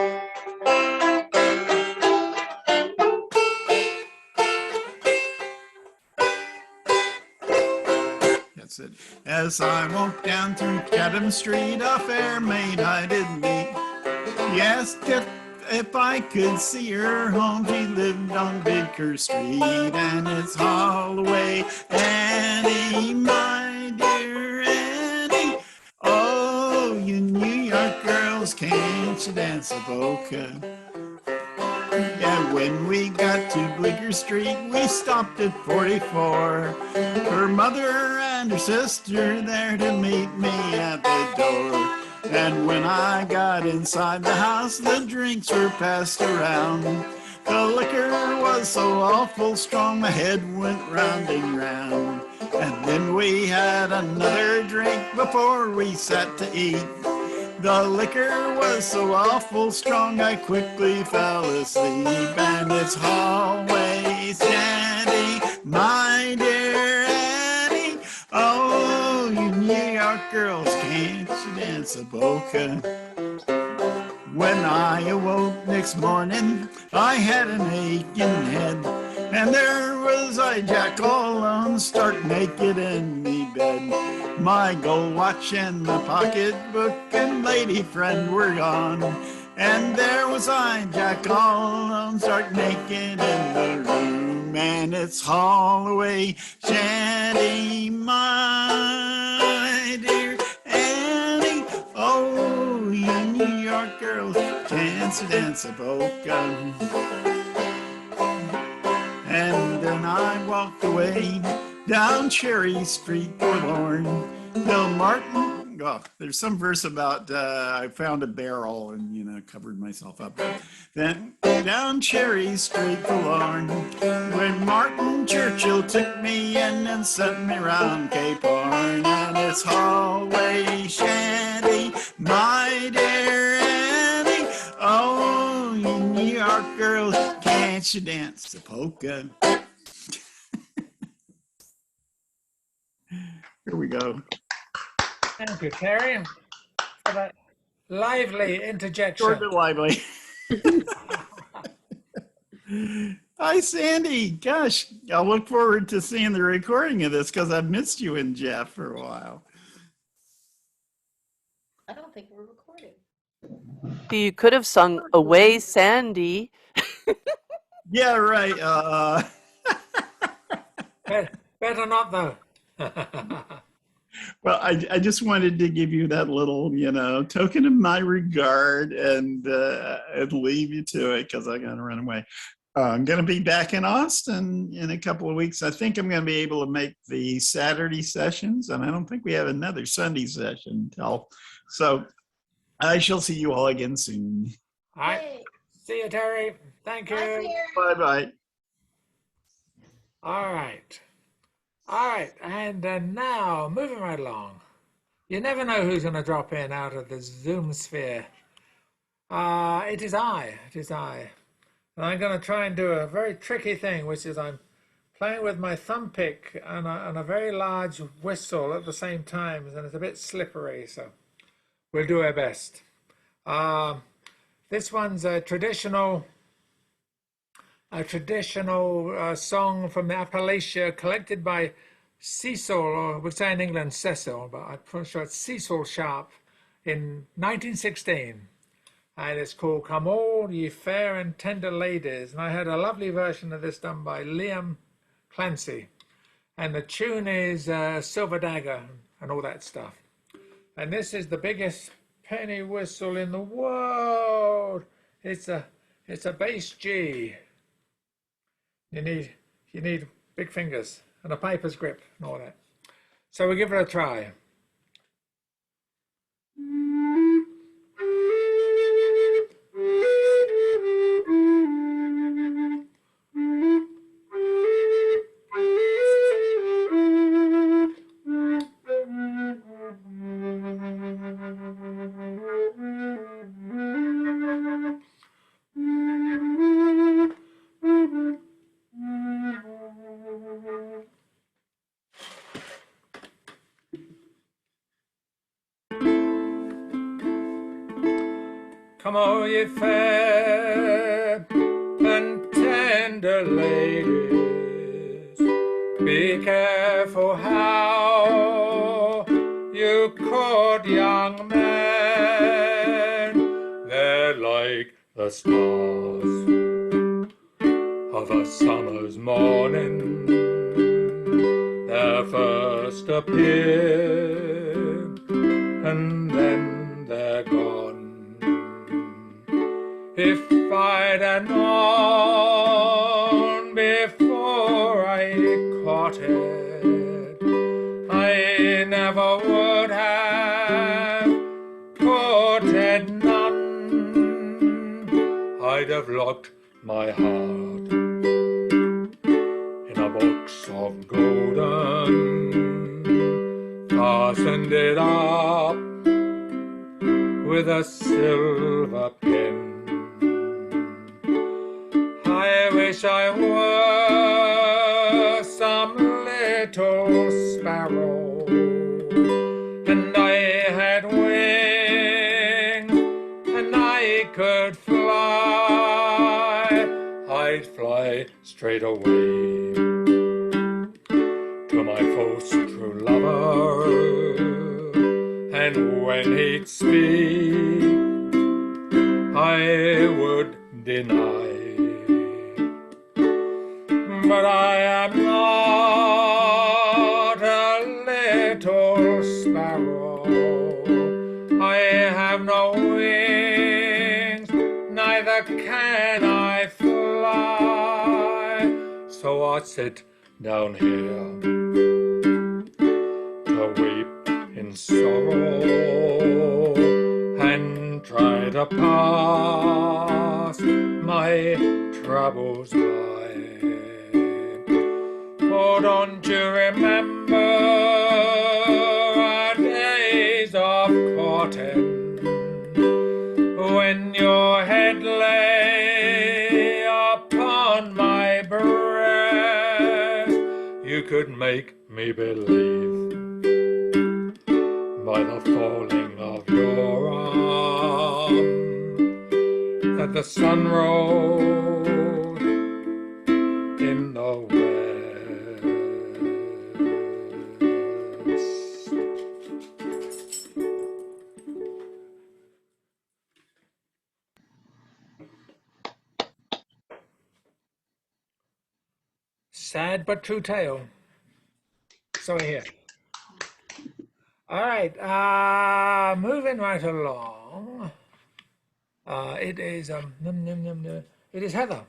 That's it. As I walked down through Chatham Street, a fair maid I did meet. She asked if I could see her home. She lived on Vicker Street, and it's Holloway. Annie, my dear Annie. Oh, you New York girls, can't you dance a polka? Yeah, when we got to Bleecker Street, we stopped at 44. Her mother and her sister there to meet me at the door. And when I got inside the house, the drinks were passed around. The liquor was so awful strong, my head went round and round. And then we had another drink before we sat to eat. The liquor was so awful strong, I quickly fell asleep. And it's always Annie, my dear Annie. Oh, you New York girls, can't you dance a polka? When I awoke next morning, I had an aching head, and there was I, Jack, all alone, stark naked in me bed. My gold watch and my pocketbook and lady friend were gone, and there was I, Jack, all alone, stark naked in the room. And it's Holloway Shanty, my dear Annie. Oh, you New York girls, dance a polka. And then I walked away down Cherry Street forlorn till Martin. Oh, there's some verse about I found a barrel and covered myself up. Then down Cherry Street forlorn when Martin Churchill took me in and sent me round Cape Horn. And it's Holloway Shanty, my dear Annie. Oh, you New York girls, can't you dance the polka? Here we go. Thank you, Terry, for that lively interjection. Short but lively. Hi, Sandy. Gosh, I'll look forward to seeing the recording of this because I've missed you and Jeff for a while. I don't think we're recording. You could have sung Away Sandy. Yeah, right. Better not, though. Well, I just wanted to give you that little, token of my regard and leave you to it because I got to run away. I'm going to be back in Austin in a couple of weeks. I think I'm going to be able to make the Saturday sessions, and I don't think we have another Sunday session until. So I shall see you all again soon. All right. Hey, See you, Terry. Thank you. bye, Claire. Bye-bye. All right. All right. And now, moving right along. You never know who's going to drop in out of the Zoom sphere. It is I. It is I. And I'm going to try and do a very tricky thing, which is I'm playing with my thumb pick and a very large whistle at the same time, and it's a bit slippery, so we'll do our best. This one's a traditional song from the Appalachia collected by Cecil, or we say in England Cecil, but I'm pretty sure it's Cecil Sharp in 1916. And it's called Come All Ye Fair and Tender Ladies. And I had a lovely version of this done by Liam Clancy. And the tune is Silver Dagger and all that stuff. And this is the biggest penny whistle in the world. It's a bass G. You need big fingers and a piper's grip and all that. So we'll give it a try. Come all ye fair and tender ladies, be careful how you court young men. They're like the stars of a summer's morning, their first appear, and then they're gone. If I'd have known before I caught it, I never would have courted none. I'd have locked my heart in a box of golden, fastened it up with a silver pin. I wish I were some little sparrow, and I had wings, and I could fly. I'd fly straight away to my false true lover, and when he'd speak, I would deny. But I am not a little sparrow. I have no wings, neither can I fly. So I sit down here to weep in sorrow and try to pass my troubles by. Oh, don't you remember our days of courting, when your head lay upon my breast? You could make me believe by the falling of your arm that the sun rose in the west. Sad but true tale. So here. All right, moving right along. It is it is Heather.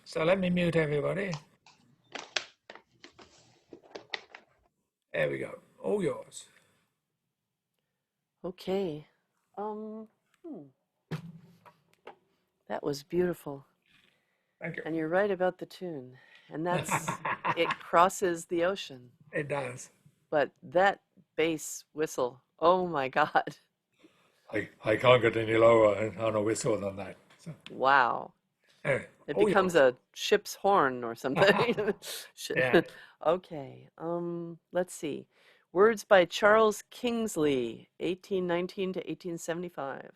So let me mute everybody. There we go. All yours. Okay. That was beautiful. Thank you. And you're right about the tune. And that's it crosses the ocean. It does. But that bass whistle, oh my God. I can't get any lower on a whistle than that. So, Wow. anyway, It all becomes yours. a ship's horn or something. Yeah. Okay. Let's see. Words by Charles Kingsley, 1819 to 1875.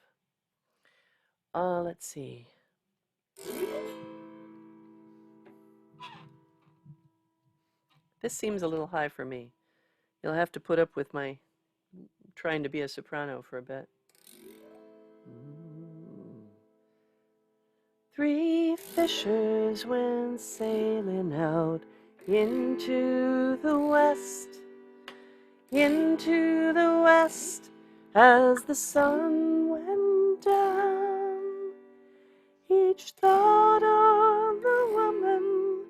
Let's see. This seems a little high for me. You'll have to put up with my trying to be a soprano for a bit. Three fishers went sailing out into the west, as the sun went down. Each thought of the woman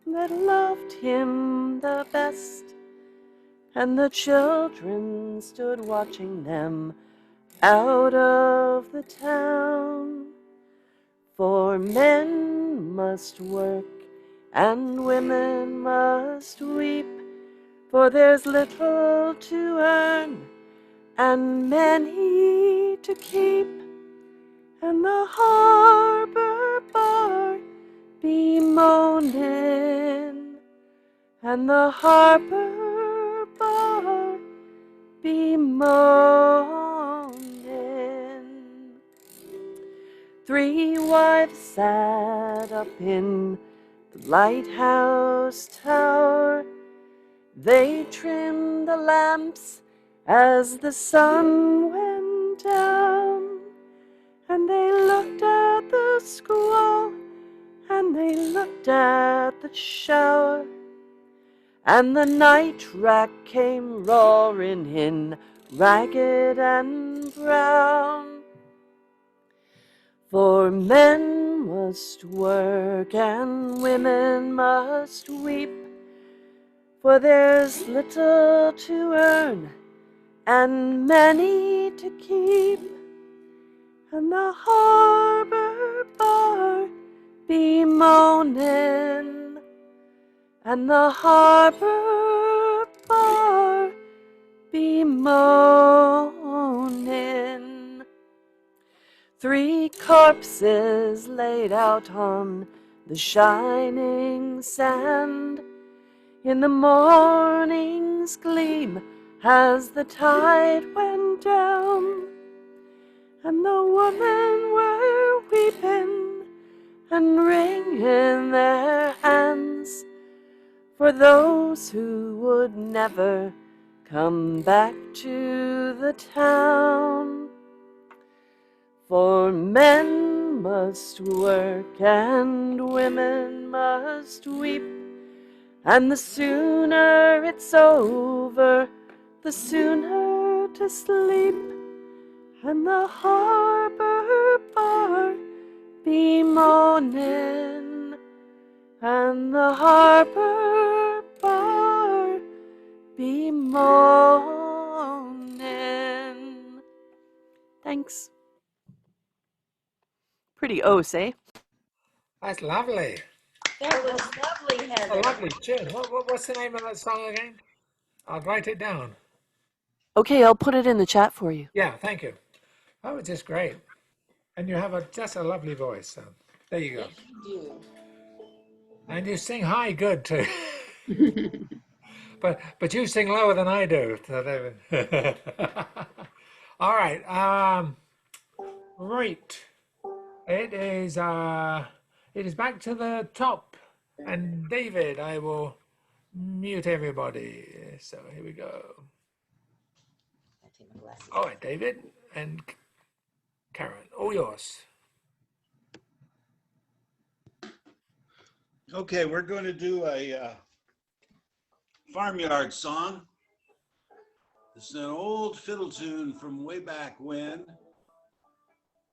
that loved him the best, and the children stood watching them out of the town. For men must work and women must weep, for there's little to earn and many to keep. And the harbor bar bemoaning, and the harbor bar bemoaning. Three wives sat up in the lighthouse tower. They trimmed the lamps as the sun went down, and they looked at the squall, and they looked at the shower, and the night rack came roaring in, ragged and brown. For men must work and women must weep, for there's little to earn and many to keep. And the harbor bar bemoaning, and the harbor bar bemoaning. Three corpses laid out on the shining sand, in the morning's gleam as the tide went down. And the women were weeping and wringing their hands for those who would never come back to the town. For men must work and women must weep, and the sooner it's over, the sooner to sleep. And the harbor bar bemoaning, and the harbor bar bemoaning. Thanks. Pretty eh? That's lovely. That was lovely, A Heather. lovely tune. What's the name of that song again? I'll write it down. Okay, I'll put it in the chat for you. Yeah, thank you. That was just great. And you have just a lovely voice. So there you go. Yes, you do. And you sing high good too. But you sing lower than I do. All right. Right. It is back to the top. And David, I will mute everybody. So here we go. All right, David and Karen, all yours. Okay, we're going to do a farmyard song. It's an old fiddle tune from way back when.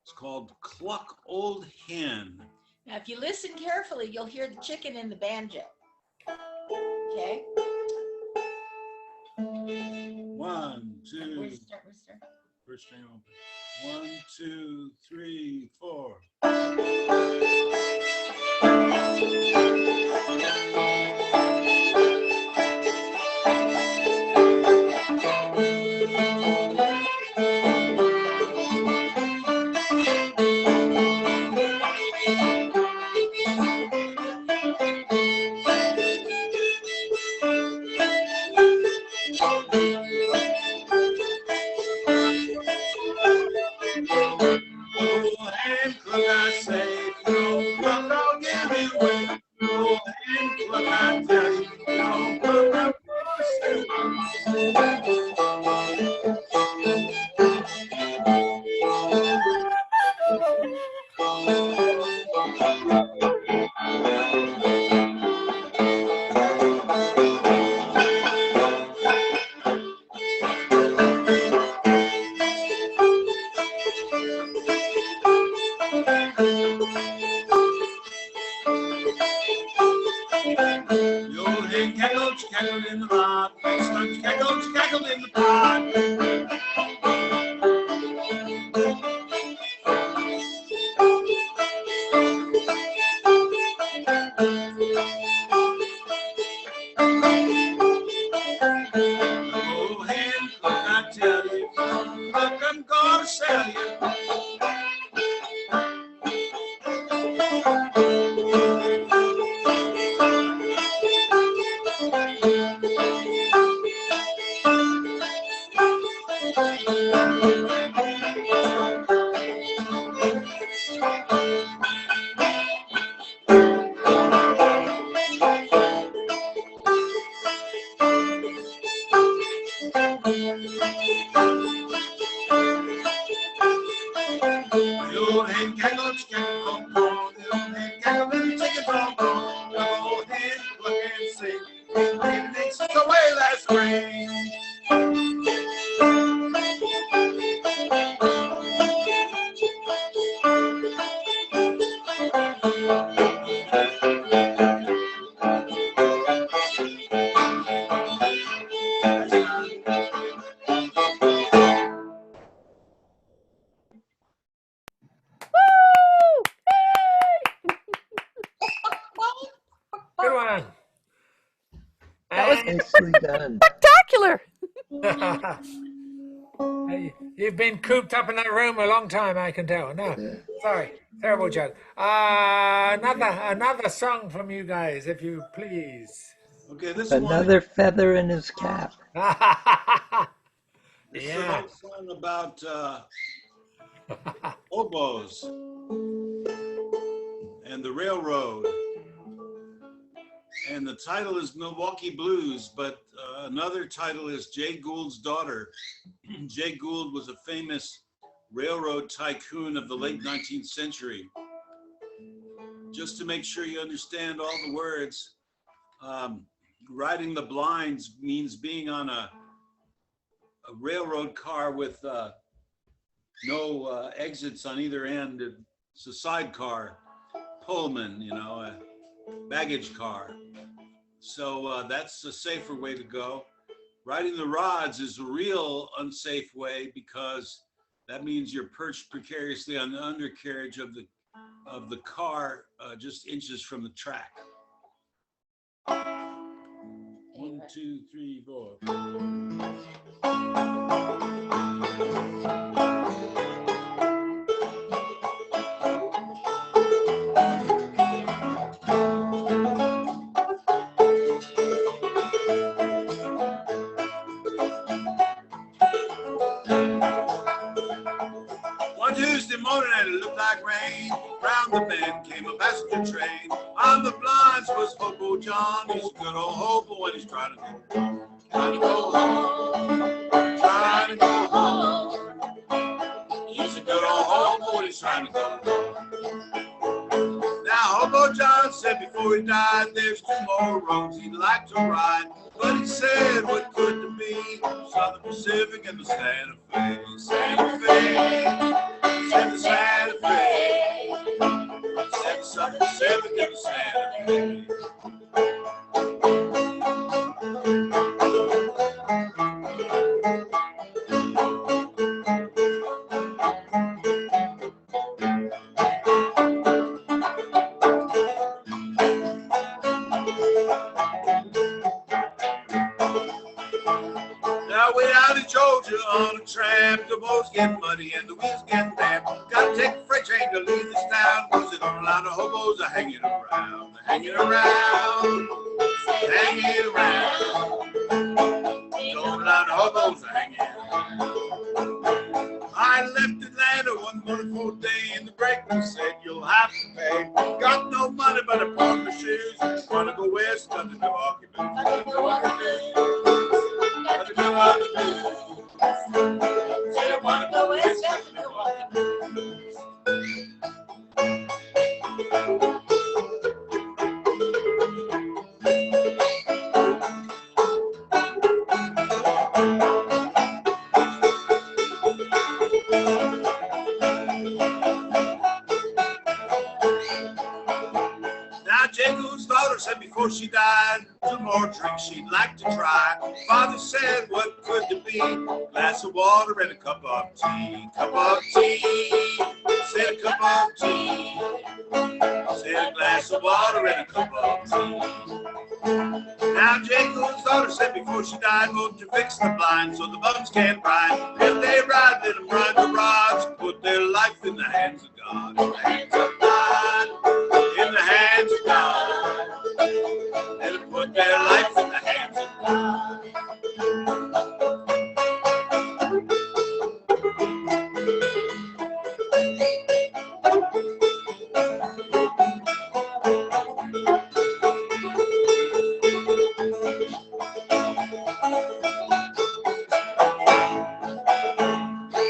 It's called Cluck Old Hen. Now, if you listen carefully, you'll hear the chicken in the banjo. Okay? 1, 2. Where's the start? First string open. 1, 2, 3, 4. hen cackled, she cackled in the pot. Next time she cackled in the pot. Oh, hen, look, I tell you, look, I'm gonna sell you. The old hen cackled, she cackled, the old hen cackled, and the chickens all gone. The old hen, look and see, baby thinks it's away last spring. Good one. That was Nicely done. spectacular. Hey, you've been cooped up in that room a long time, I can tell. No, Yeah. sorry, terrible joke. Another song from you guys, if you please. Okay, this Another feather in his cap. This is an Yeah. old song about hobos and the railroad. And the title is Milwaukee Blues, but another title is Jay Gould's Daughter. Jay Gould was a famous railroad tycoon of the late 19th century. Just to make sure you understand all the words, riding the blinds means being on a railroad car with no exits on either end. It's a sidecar, Pullman, you know, a baggage car. So that's a safer way to go. Riding the rods is a real unsafe way because that means you're perched precariously on the undercarriage of the car, just inches from the track. 1, 2, 3, 4. One Tuesday morning and it looked like rain. Round the bend came a passenger train. On the blinds was Hobo John. He's a good old hobo when he's trying to go home. Trying to go home. He's a good old hobo when he's trying to go home. Now Hobo John said before he died, there's 2 more roads he'd like to ride. But he said, what could it be? Southern Pacific and the Santa Fe. Santa Fe, said the Santa Fe. Said the Southern Pacific and the Santa Fe. Now way out in Georgia on a tramp, the boats get muddy and the wheels get damp. Gotta take a freight train to leave this town, cause there's a lot of hobos are hanging around. They're hanging around, hanging around. A lot of hobos are hanging around. I left Atlanta one wonderful day and the brakeman said you'll have to pay. Got no money but I bought my shoes. Wanna go west, got the Milwaukee Blues. Got the Milwaukee Blues. Got the Milwaukee Blues. Said I wanna go west, got the Milwaukee Blues. Now Jay Gould's daughter said before she died, Two more drinks she'd like to try. Father said, what could it be? Glass of water and a cup of tea. Cup of tea. Said a cup of tea. Said a glass of water and a cup of tea. Now Jacob's daughter said before she died, won't you fix the blinds so the bugs can't ride? If they ride, let them ride the rods. Put their life in the hands of God. In the hands of God. In the hands of God. Let them put their life in the hands of God.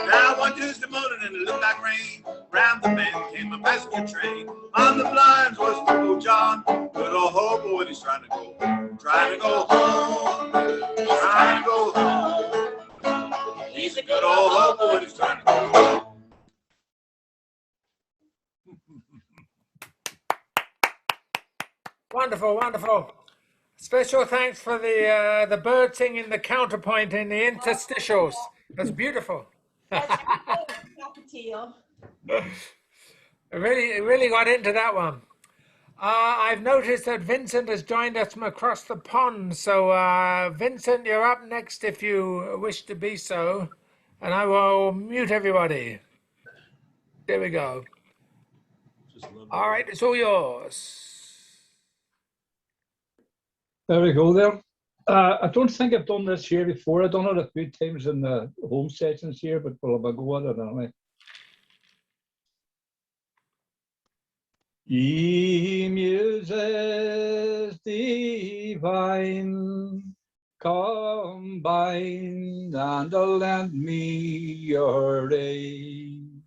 Now one Tuesday morning and it looked like rain. Round the bend came a passenger train. On the blinds was Uncle John. Good old hobo and he's trying to go home. Trying to go home. Trying to go home. He's a good old hobo and he's trying to go home. Wonderful, wonderful. Special thanks for the bird singing, the counterpoint in the interstitials. That's beautiful. That's cockatiel. It really got into that one. I've noticed that Vincent has joined us from across the pond. So, Vincent, you're up next if you wish to be so. And I will mute everybody. There we go. All right, it's all yours. There we go there. I don't think I've done this here before. I've done it a few times in the home sessions here, but we'll have a go at it anyway. Ye muses divine, combine and lend me your aid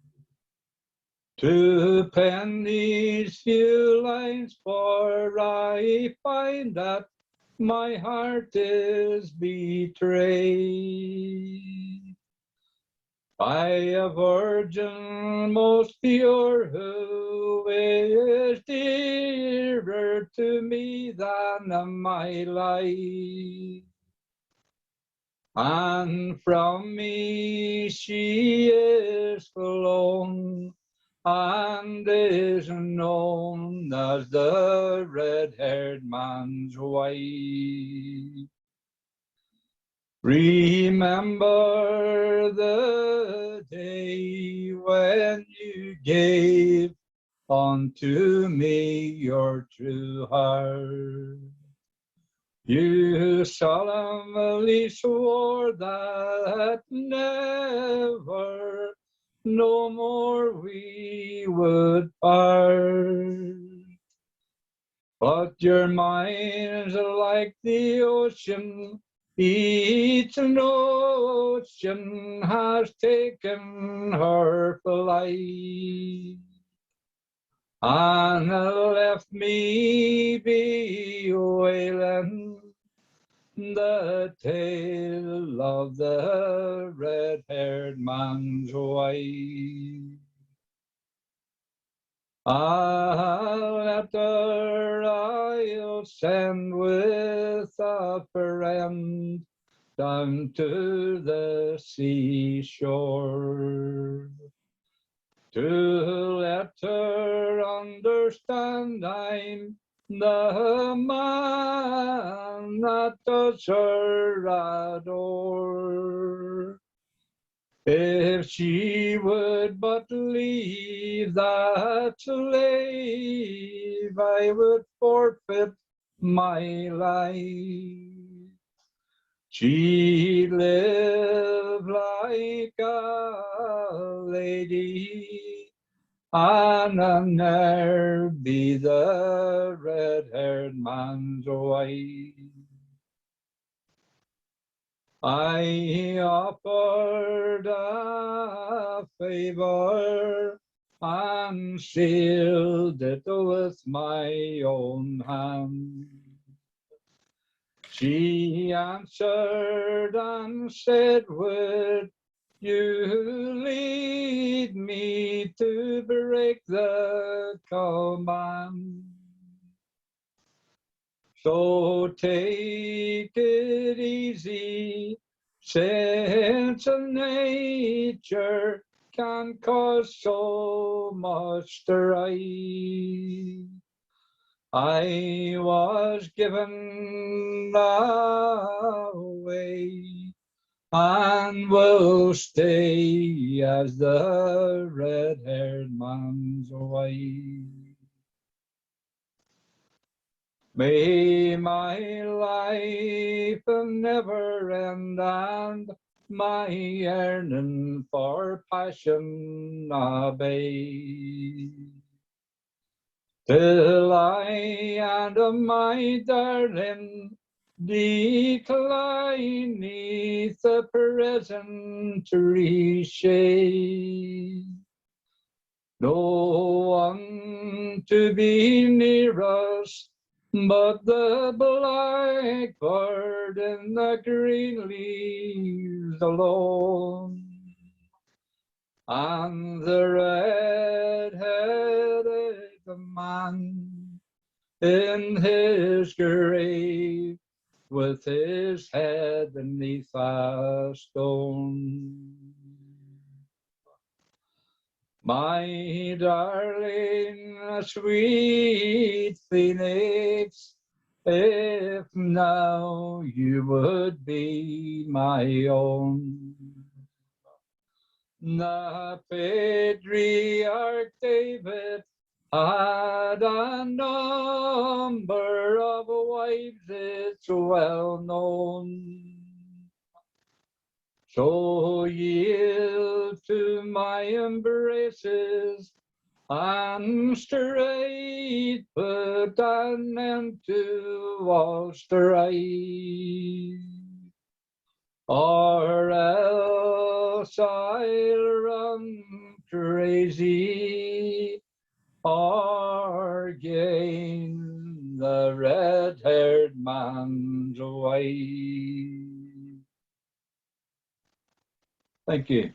to pen these few lines, for I find that my heart is betrayed by a virgin most pure, who is dearer to me than my life. And from me she is flown, and is known as the red-haired man's wife. Remember the day when you gave unto me your true heart. You solemnly swore that never no more we would part. But your mind's like the ocean, each ocean has taken her flight, and left me bewailing the tale of the red-haired man's wife. A letter I'll send with a friend down to the seashore, to let her understand I'm the man that does her adore. If she would but leave that slave, I would forfeit my life. She lived like a lady, and I'll ne'er be the red-haired man's wife. I offered a favor and sealed it with my own hand. She answered and said, would you lead me to break the command? So take it easy, sense of nature can cause so much strife. I was given away and will stay as the red-haired man's wife. May my life never end and my yearning for passion abate. Till I and my darling decline neath the present tree shade. No one to be near us but the blackbird in the green leaves alone. And the red-headed man in his grave with his head beneath a stone. My darling, sweet Phoenix, if now you would be my own. The patriarch David had a number of wives, it's well known. So yield to my embraces and straight put an end to all strife. Or else I'll run crazy or gain the red-haired man's wife. Thank you.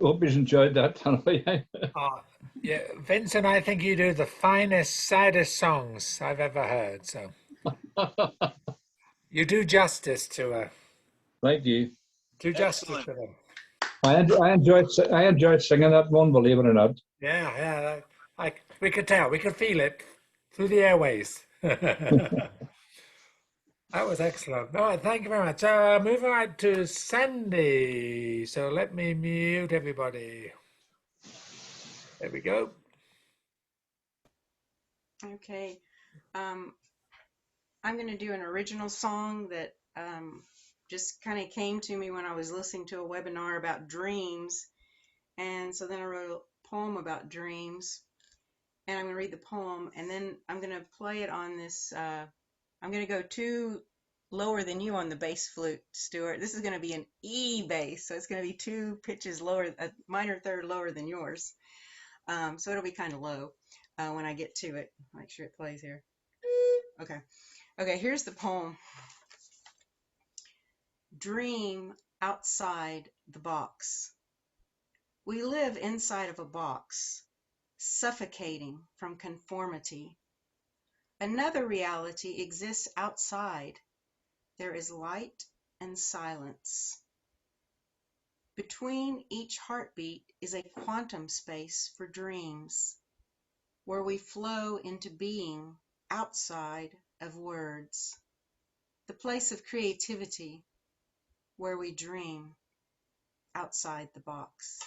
Hope you've enjoyed that. Oh, yeah, Vincent, I think you do the finest, saddest songs I've ever heard. So you do justice to Thank you. justice Excellent. to them. I enjoyed singing that one, believe it or not. Yeah, yeah. We could tell, we could feel it through the airways. That was excellent. All right, thank you very much. Moving on to Sandy. So let me mute everybody. There we go. Okay. I'm going to do an original song that just kind of came to me when I was listening to a webinar about dreams. And so then I wrote a poem about dreams. And I'm going to read the poem. And then I'm going to play it on this. I'm going to go two lower than you on the bass flute, Stuart. This is going to be an E bass. So it's going to be two pitches lower, a minor third lower than yours. So it'll be kind of low when I get to it. Make sure it plays here. Okay. Okay, here's the poem. Dream outside the box. We live inside of a box, suffocating from conformity. Another reality exists outside. There is light and silence. Between each heartbeat is a quantum space for dreams, where we flow into being outside of words. The place of creativity, where we dream outside the box.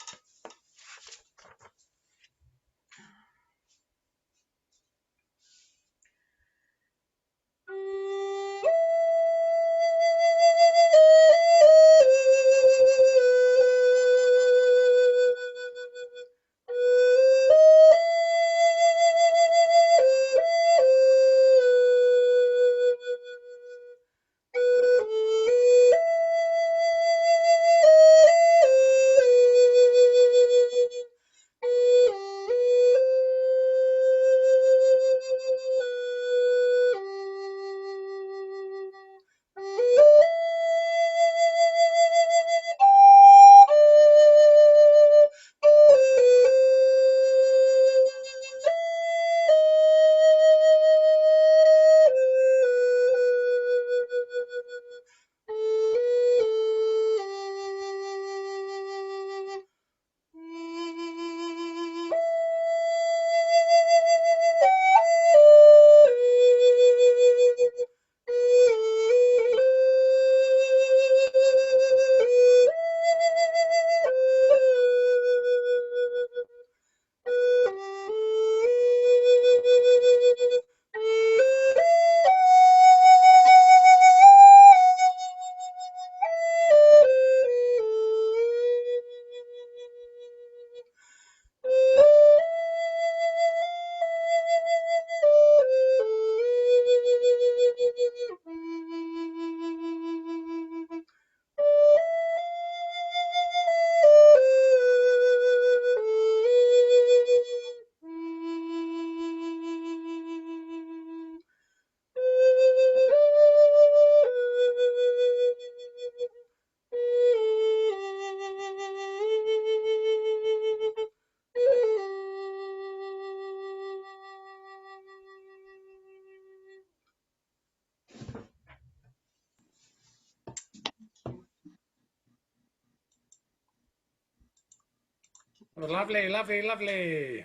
Oh, lovely, lovely, lovely.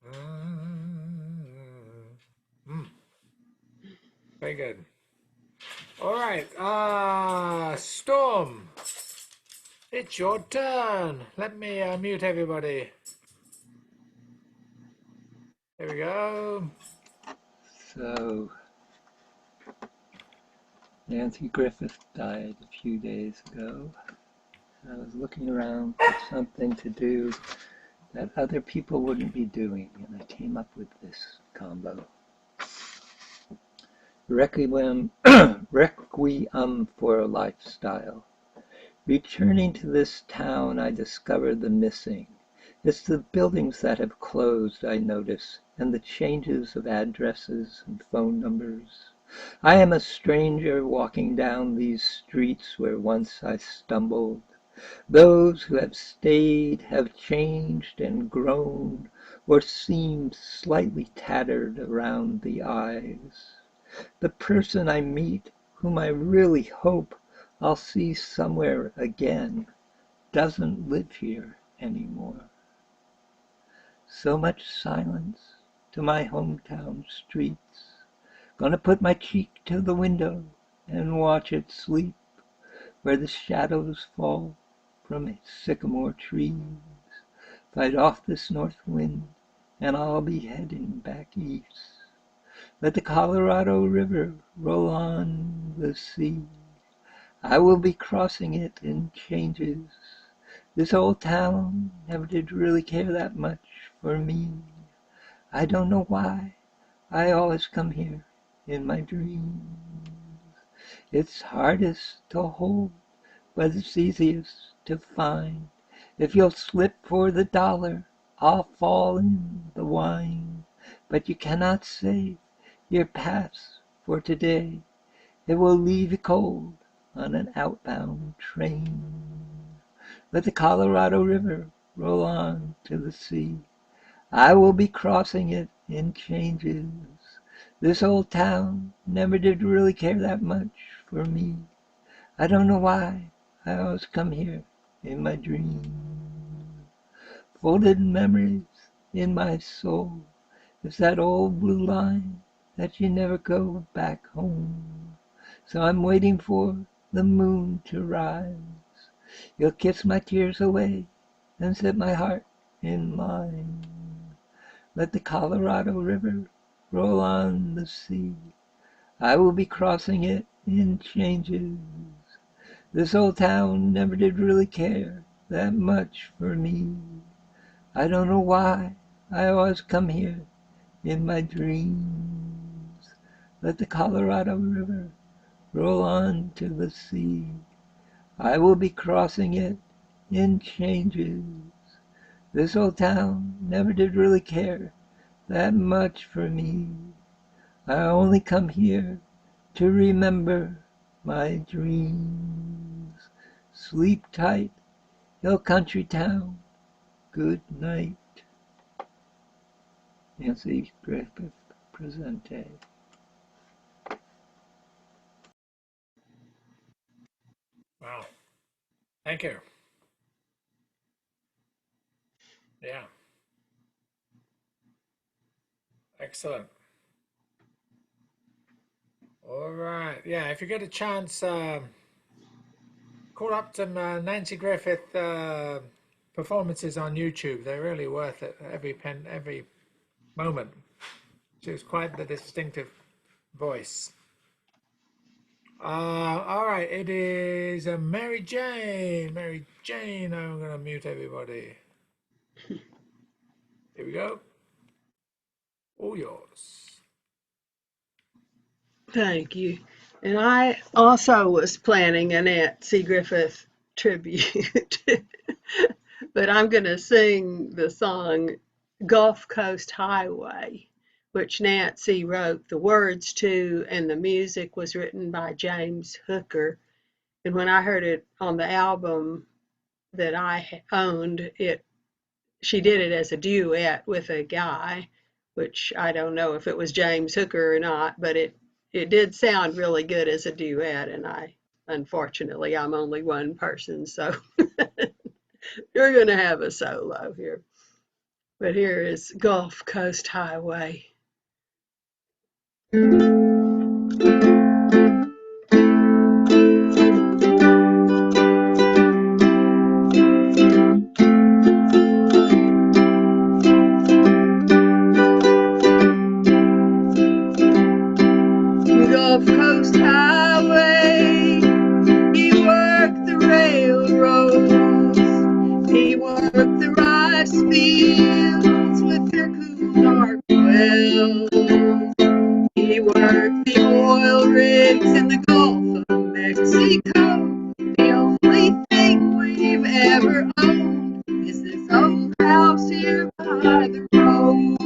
Mm. Mm. Very good. All right, Storm, it's your turn. Let me mute everybody. There we go. So Nancy Griffith died a few days ago. I was looking around for something to do that other people wouldn't be doing, and I came up with this combo. Requiem, Requiem for a Lifestyle. Returning to this town, I discover the missing. It's the buildings that have closed, I notice, and the changes of addresses and phone numbers. I am a stranger walking down these streets where once I stumbled. Those who have stayed have changed and grown, or seem slightly tattered around the eyes. The person I meet, whom I really hope I'll see somewhere again, doesn't live here anymore. So much silence to my hometown streets. Gonna put my cheek to the window and watch it sleep where the shadows fall from sycamore trees. Fight off this north wind and I'll be heading back east. Let the Colorado River roll on the sea. I will be crossing it in changes. This old town never did really care that much for me. I don't know why I always come here in my dreams. It's hardest to hold, but it's easiest to find. If you'll slip for the dollar, I'll fall in the wine. But you cannot save your pass for today. It will leave you cold on an outbound train. Let the Colorado River roll on to the sea. I will be crossing it in changes. This old town never did really care that much for me. I don't know why I always come here in my dreams. Folded memories in my soul. It's that old blue line that you never go back home. So I'm waiting for the moon to rise. You'll kiss my tears away and set my heart in line. Let the Colorado River roll on the sea. I will be crossing it in changes. This old town never did really care that much for me. I don't know why I always come here in my dreams. Let the Colorado River roll on to the sea. I will be crossing it in changes. This old town never did really care that much for me. I only come here to remember my dreams. Sleep tight, Hill Country Town. Good night. Nancy Griffith Presente. Wow. Thank you. Yeah. Excellent. All right. Yeah. If you get a chance, call up some Nancy Griffith performances on YouTube. They're really worth it. Every moment. She was quite the distinctive voice. All right. It is Mary Jane. Mary Jane. I'm gonna mute everybody. Here we go. All yours. Thank you. And I also was planning a Nancy Griffith tribute, but I'm going to sing the song Gulf Coast Highway, which Nancy wrote the words to, and the music was written by James Hooker. And when I heard it on the album that I owned, she did it as a duet with a guy, which I don't know if it was James Hooker or not, but it did sound really good as a duet. And unfortunately, I'm only one person, so You're going to have a solo here. But here is Gulf Coast Highway. Gulf Coast Highway, he worked the railroads, he worked the rice fields with their cool dark wells, he worked the oil rigs in the Gulf of Mexico. The only thing we've ever owned is this old house here by the road.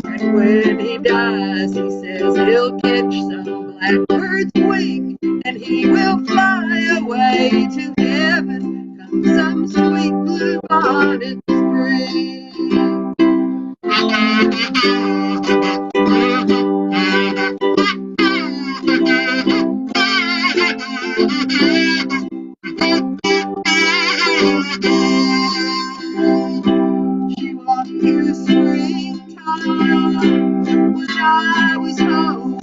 And when he dies, he says he'll catch some blackbird's wing, and he will fly away to heaven come some sweet blue bonnet spring. She walked through springtime when I was home.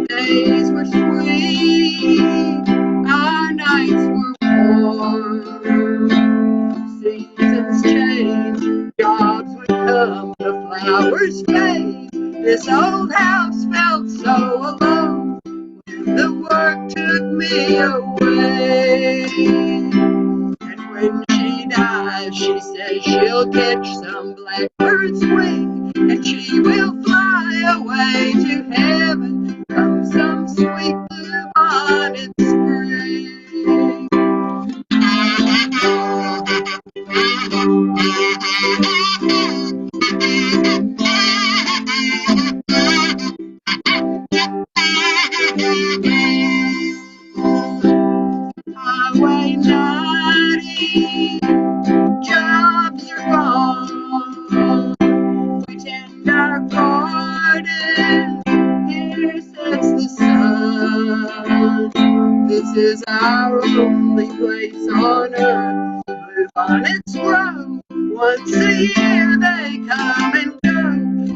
Days were sweet, our nights were warm. Seasons change, jobs would come, the flowers fade. This old house felt so alone when the work took me away. And when she dies, she says she'll catch some blackbird's wing, and she will fly away to heaven from some sweet blue bonnet spring. Highway 90, jobs are gone. We tend our garden, here sets the sun. This is our only place on earth. Blue bonnets grow, once a year they come and go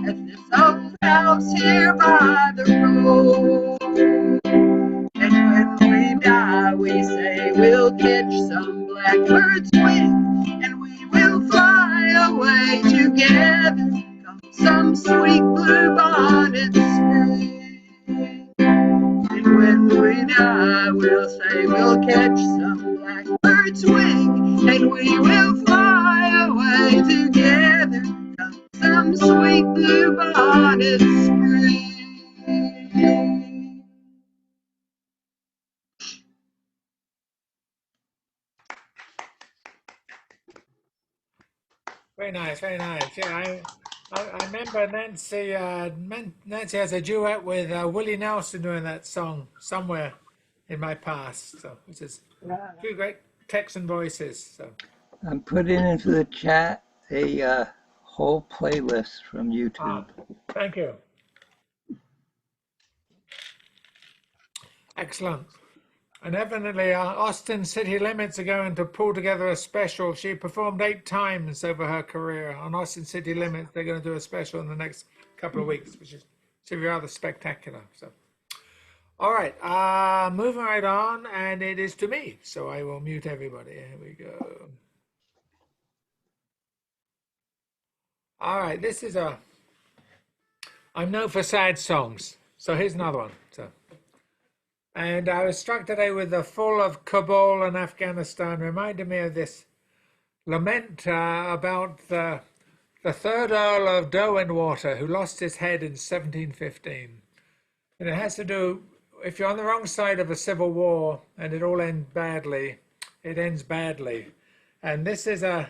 at this old house here by the road. And when we die, we say we'll catch some blackbird's wing, and we will fly away together come some sweet blue bonnet spring. And when we die, we'll say we'll catch some blackbird's wing, and we will fly away together come some sweet blue bonnet spring. Very nice, very nice. Yeah, I remember Nancy. Nancy has a duet with Willie Nelson doing that song somewhere in my past. So, which is two great Texan voices. So, I'm putting into the chat a whole playlist from YouTube. Thank you. Excellent. And evidently, Austin City Limits are going to pull together a special. She performed 8 times over her career on Austin City Limits. They're going to do a special in the next couple of weeks, which is should be rather spectacular. So, all right, moving right on, and it is to me. So I will mute everybody. Here we go. All right, this is I'm known for sad songs. So here's another one. And I was struck today with the fall of Kabul and Afghanistan. Reminded me of this lament about the third Earl of Derwentwater, who lost his head in 1715. And it has to do, if you're on the wrong side of a civil war and it all ends badly, it ends badly. And this is a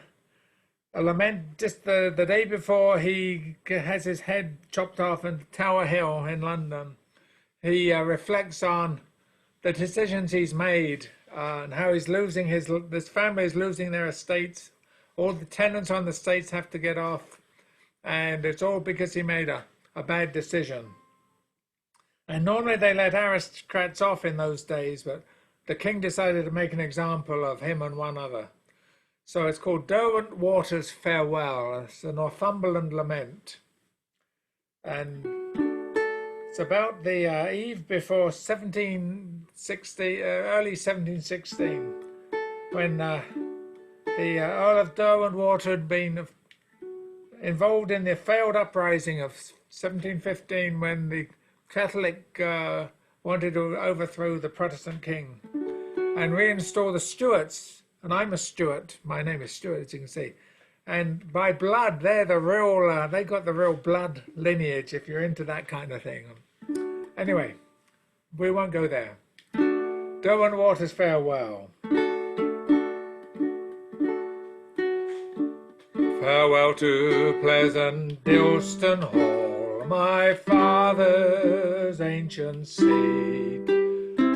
lament just the day before he has his head chopped off in Tower Hill in London. He reflects on the decisions he's made and how he's losing this family is losing their estates. All the tenants on the estates have to get off, and it's all because he made a bad decision. And normally they let aristocrats off in those days, but the king decided to make an example of him and one other. So it's called Derwent Water's Farewell. It's a Northumberland lament. And it's about the eve before 1760, early 1716, when the Earl of Derwentwater had been involved in the failed uprising of 1715, when the Catholic wanted to overthrow the Protestant king and reinstall the Stuarts. And I'm a Stuart. My name is Stuart, as you can see. And by blood, they're the real, they got the real blood lineage, if you're into that kind of thing. Anyway, we won't go there. Derwentwater's Farewell. Farewell to pleasant Dilston Hall, my father's ancient seat.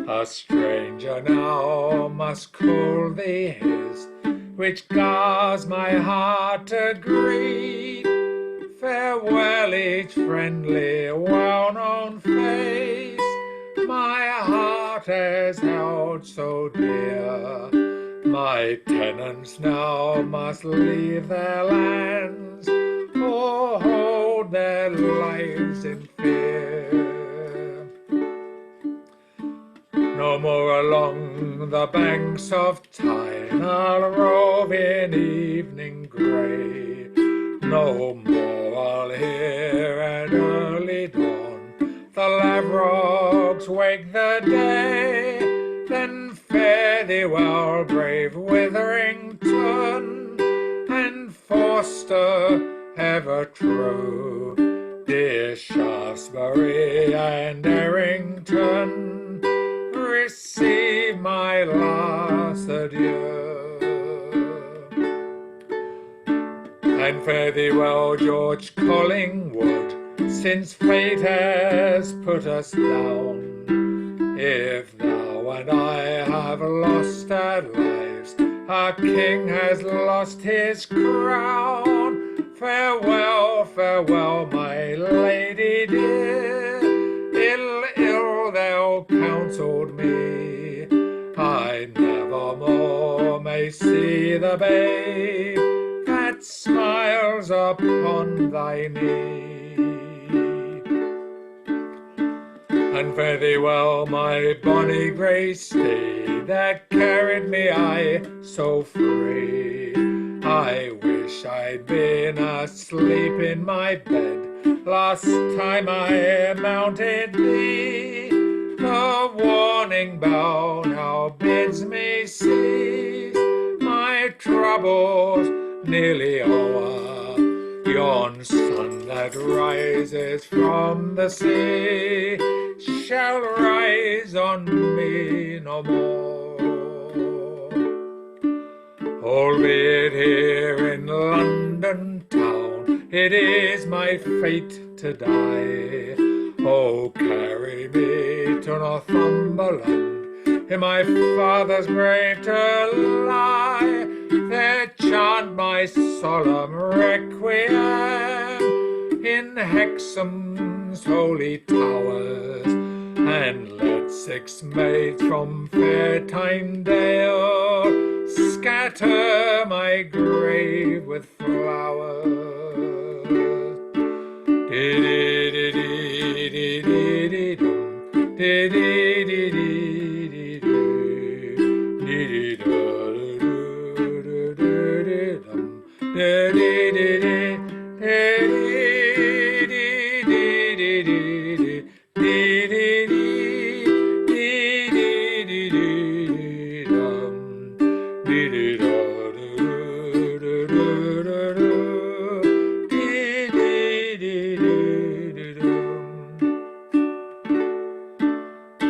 A stranger now must call thee his, which gars my heart to greet. Farewell each friendly, well-known face, my heart has held so dear. My tenants now must leave their lands, or hold their lives in fear. No more along the banks of Tyne I'll rove in evening grey. No more I'll hear at early dawn the lavrogs wake the day. Then fare thee well, brave Witherington, and Forster ever true, dear Shaftesbury and Errington. Receive my last adieu. And fare thee well, George Collingwood, since fate has put us down. If thou and I have lost our lives, our king has lost his crown. Farewell, farewell, my lady dear. Ill thou counselled me, I never more may see the babe that smiles upon thy knee. And fare thee well, my bonny grey steed, that carried me aye so free. I wish I'd been asleep in my bed last time I mounted thee. The warning bell now bids me cease, my troubles nearly o'er. Yon sun that rises from the sea shall rise on me no more. Albeit here in London town it is my fate to die. Oh, carry me to Northumberland, in my father's grave to lie. There chant my solemn requiem in Hexham's holy towers, and let 6 maids from fair Tynedale scatter my grave with flowers.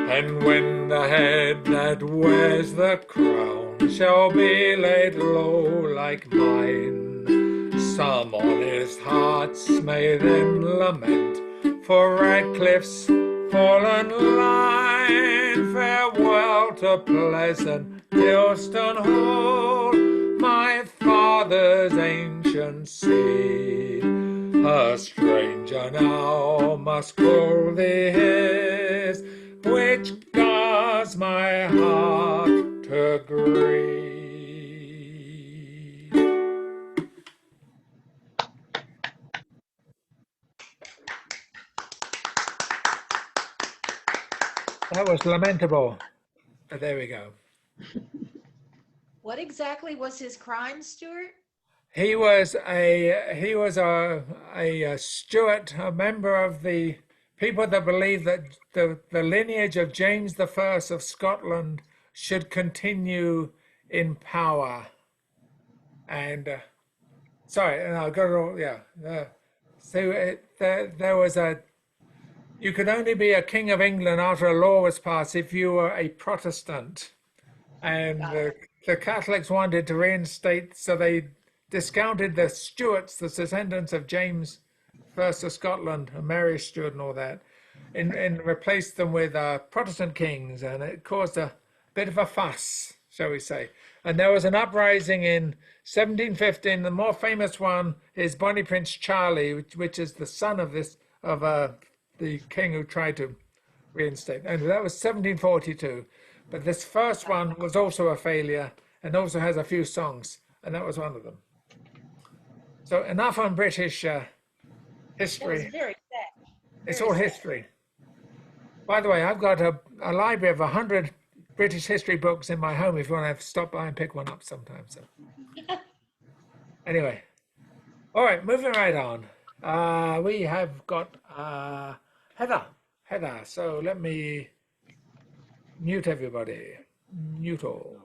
And when the head that wears the crown shall be laid low like mine, some honest hearts may then lament for Radcliffe's fallen line. Farewell to pleasant Dilston Hall, my father's ancient seat. A stranger now must call thee his, which gars does my heart agree. That was lamentable, but there we go. What exactly was his crime, Stuart? He was a Stuart, a member of the people that believed that the lineage of James the First of Scotland should continue in power. And sorry, and I got it all. Yeah, there was a. You could only be a king of England after a law was passed if you were a Protestant. And the Catholics wanted to reinstate, so they discounted the Stuarts, the descendants of James First of Scotland and Mary Stuart and all that, and replaced them with Protestant kings, and it caused a bit of a fuss, shall we say. And there was an uprising in 1715. The more famous one is Bonnie Prince Charlie, which is the son of the king who tried to reinstate, and that was 1742. But this first one was also a failure and also has a few songs, and that was one of them. So enough on British That was history. very sad. It's Very all sad. history. By the way, I've got a library of 100 British history books in my home if you want to stop by and pick one up sometime. So anyway, all right, moving right on. We have got Heather. So let me mute everybody. Mute all.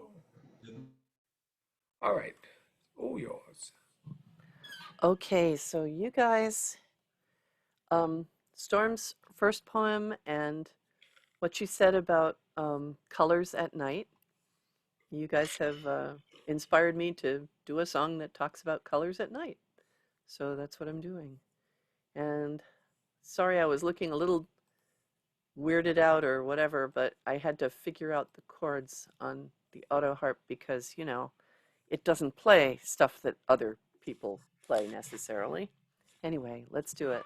All right. All yours. Okay, so you guys, Storm's first poem and what you said about colors at night, you guys have inspired me to do a song that talks about colors at night. So that's what I'm doing. And sorry, I was looking a little weirded out or whatever, but I had to figure out the chords on the auto harp because, you know, it doesn't play stuff that other people play necessarily. Anyway, let's do it.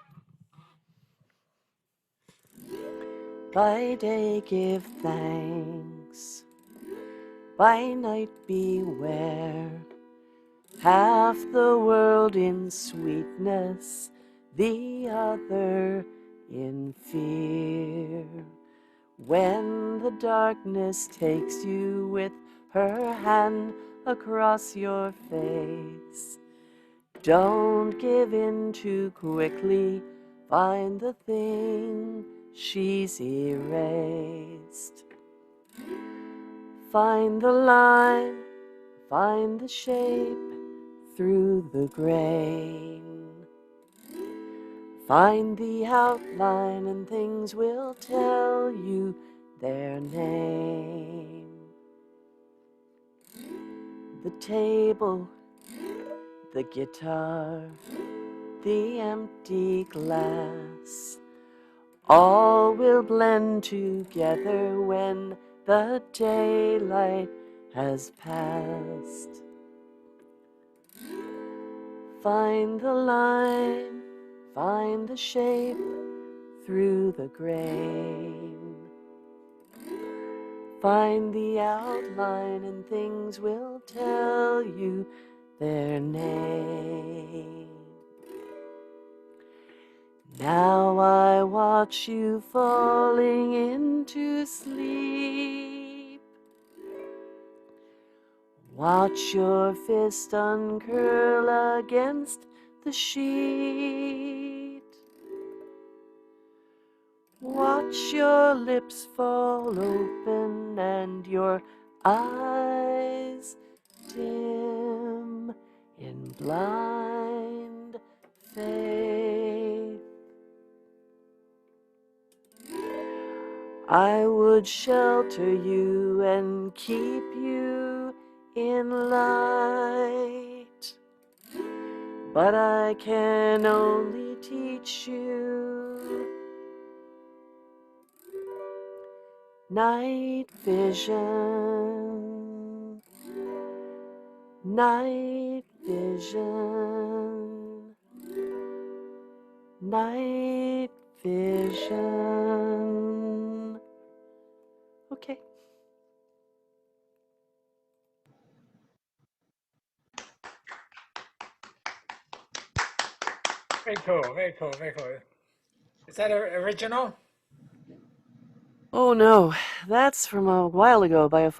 By day give thanks, by night beware. Half the world in sweetness, the other in fear. When the darkness takes you with her hand across your face, don't give in too quickly, find the thing she's erased. Find the line, find the shape through the grain. Find the outline and things will tell you their name. The table, the guitar, the empty glass, all will blend together when the daylight has passed. Find the line, find the shape through the grain. Find the outline and things will tell you their name. Now I watch you falling into sleep. Watch your fist uncurl against the sheet. Watch your lips fall open and your eyes dim in blind faith. I would shelter you and keep you in light, but I can only teach you night vision, night vision, night vision. Okay. Very cool, very cool, very cool. Is that original? Oh no, that's from a while ago by a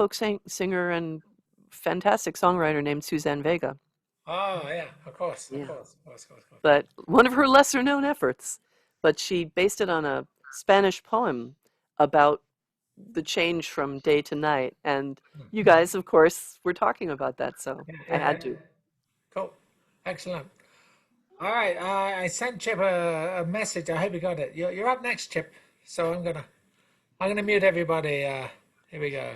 singer and fantastic songwriter named Suzanne Vega. Oh, yeah, of course, of Yeah. course, of course, of course. Of course. But one of her lesser known efforts. But she based it on a Spanish poem about the change from day to night. And you guys, of course, were talking about that, so Yeah, I yeah, had yeah. to. Cool. Excellent. All right, I sent Chip a message. I hope you got it. You're up next, Chip. So I'm gonna mute everybody. Here we go.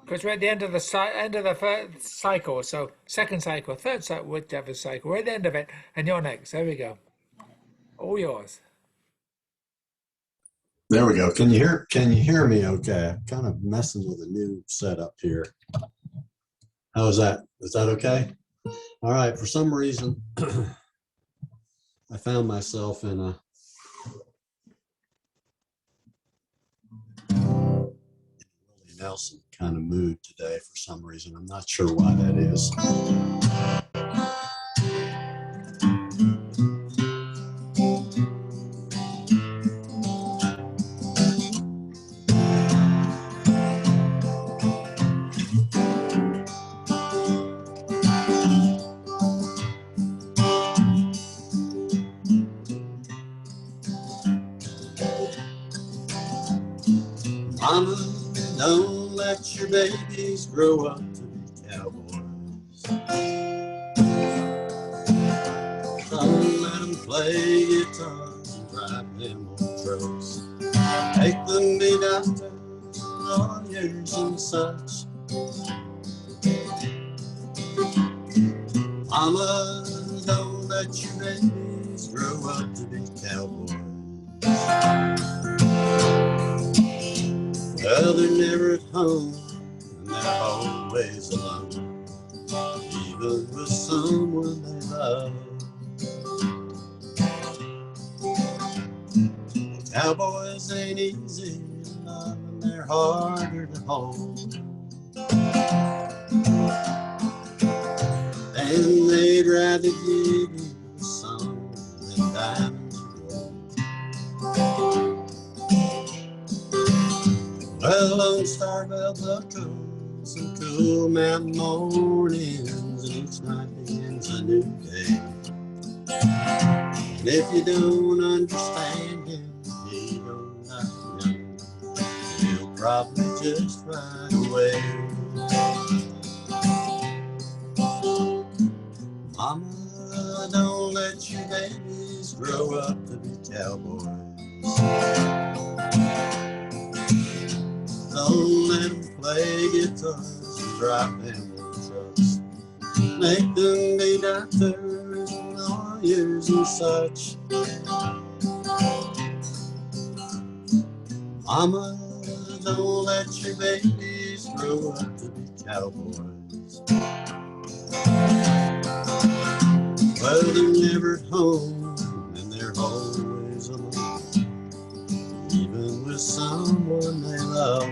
Because we're at the end of the end of the first cycle. So second cycle, third cycle, whichever cycle. We're at the end of it, and you're next. There we go. All yours. There we go. Can you hear me okay? I'm kind of messing with a new setup here. How is that? Is that okay? All right. For some reason, I found myself in a Willie Nelson kind of mood today for some reason. I'm not sure why that is. Mama, don't let your babies grow up to be cowboys. Don't let them play guitars and drive them old trucks. Make them be doctors, lawyers, and such. Mama, don't let your babies grow up to be cowboys. Well, they're never at home, and they're always alone, even with someone they love. Cowboys ain't easy to love, and they're harder to hold. And they'd rather give you a song than diamonds and gold. Well, Lone Star Bell buckles and cool mountain mornings, and each night begins a new day. And if you don't understand him, he don't like you. He'll probably just ride away. Mama, don't let your babies grow up to be cowboys. Don't let them play guitars and drive them old trucks. Make them be doctors and lawyers and such. Mama, don't let your babies grow up to be cowboys. Well, they're never at home, and they're always alone, even with someone they love.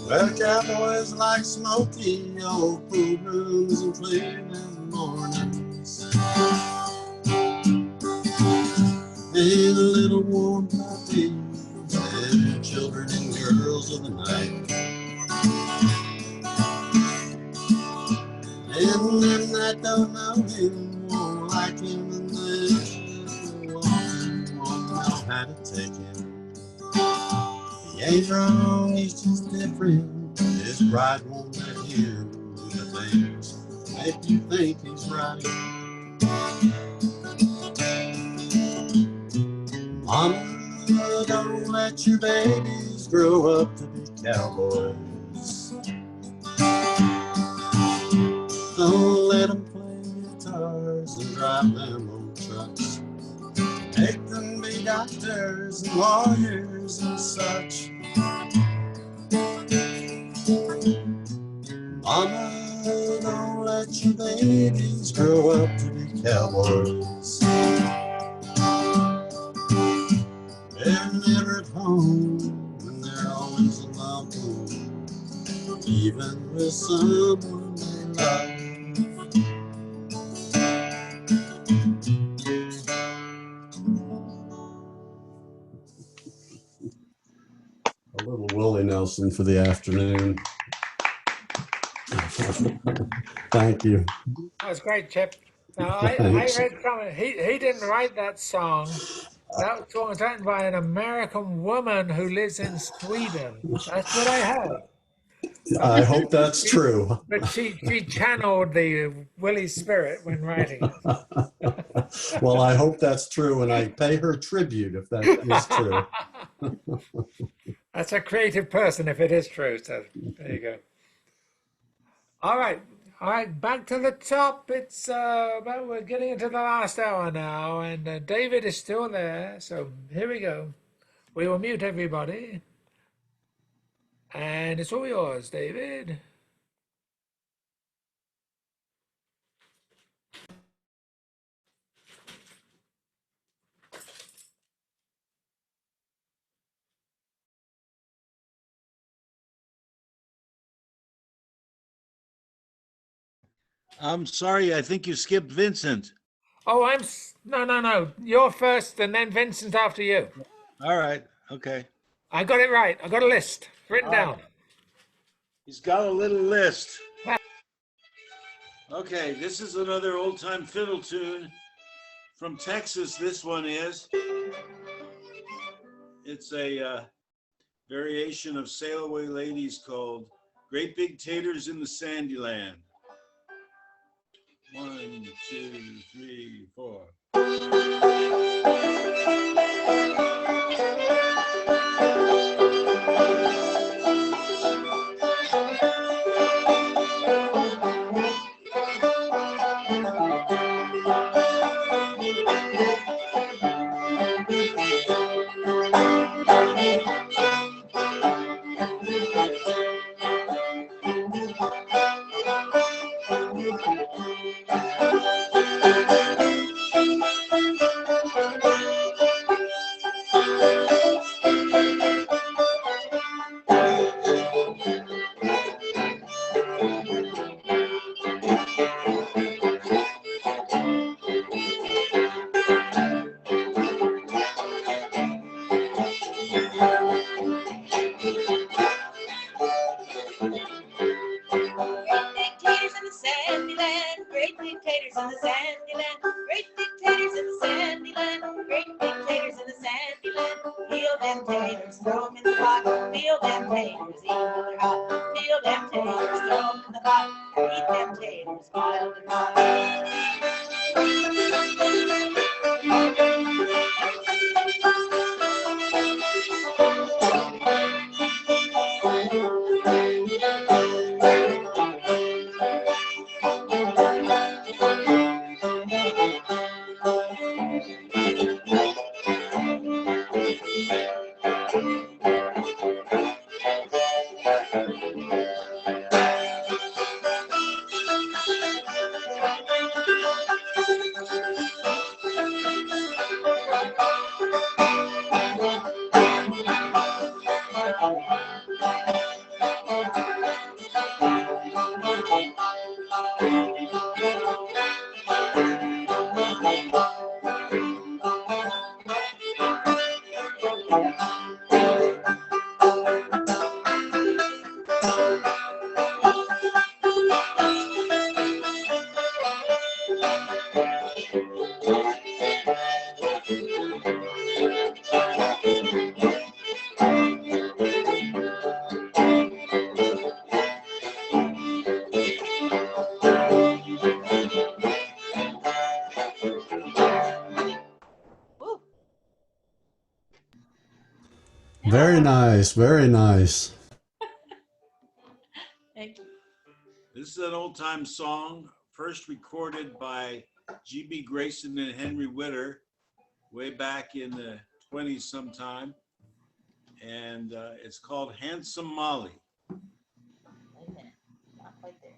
Well, cowboys like smoky old pool rooms and clear them mornings, and little warm puppies and children and girls of the night. And them that don't know him won't like him, and them that want him won't know how to take him. He ain't wrong, he's just different. His pride won't let him do the things make you think he's right. Mama, don't let your babies grow up to be cowboys. Don't let them play guitars and drive them old trucks. Make them be doctors and lawyers and such. Mama, don't let your babies grow up to be cowboys. They're never at home, and they're always alone, even with someone they love. A little Willie Nelson for the afternoon. Thank you. That was great, Chip. Now, I Thanks. read something. He didn't write that song. That song was written by an American woman who lives in Sweden. That's what I heard. I But hope that's she, true. but she channeled the Willie spirit when writing Well, I hope that's true, and I pay her tribute if that is true. it. That's a creative person if it is true. So there you go. All right. All right, back to the top. It's well, we're getting into the last hour now, and David is still there. So here we go. We will mute everybody, and it's all yours, David. I'm sorry, I think you skipped Vincent. Oh, no. You're first, and then Vincent after you. All right, okay. I got it right. I got a list written All right. down. He's got a little list. Okay, this is another old-time fiddle tune from Texas. This one is. It's a variation of Sail Away Ladies called Great Big Taters in the Sandy Land. 1, 2, 3, 4. Very nice, very nice. Thank you. This is an old-time song, first recorded by G.B. Grayson and Henry Witter way back in the 20s sometime. And it's called Handsome Molly. Wait a minute. Not quite there.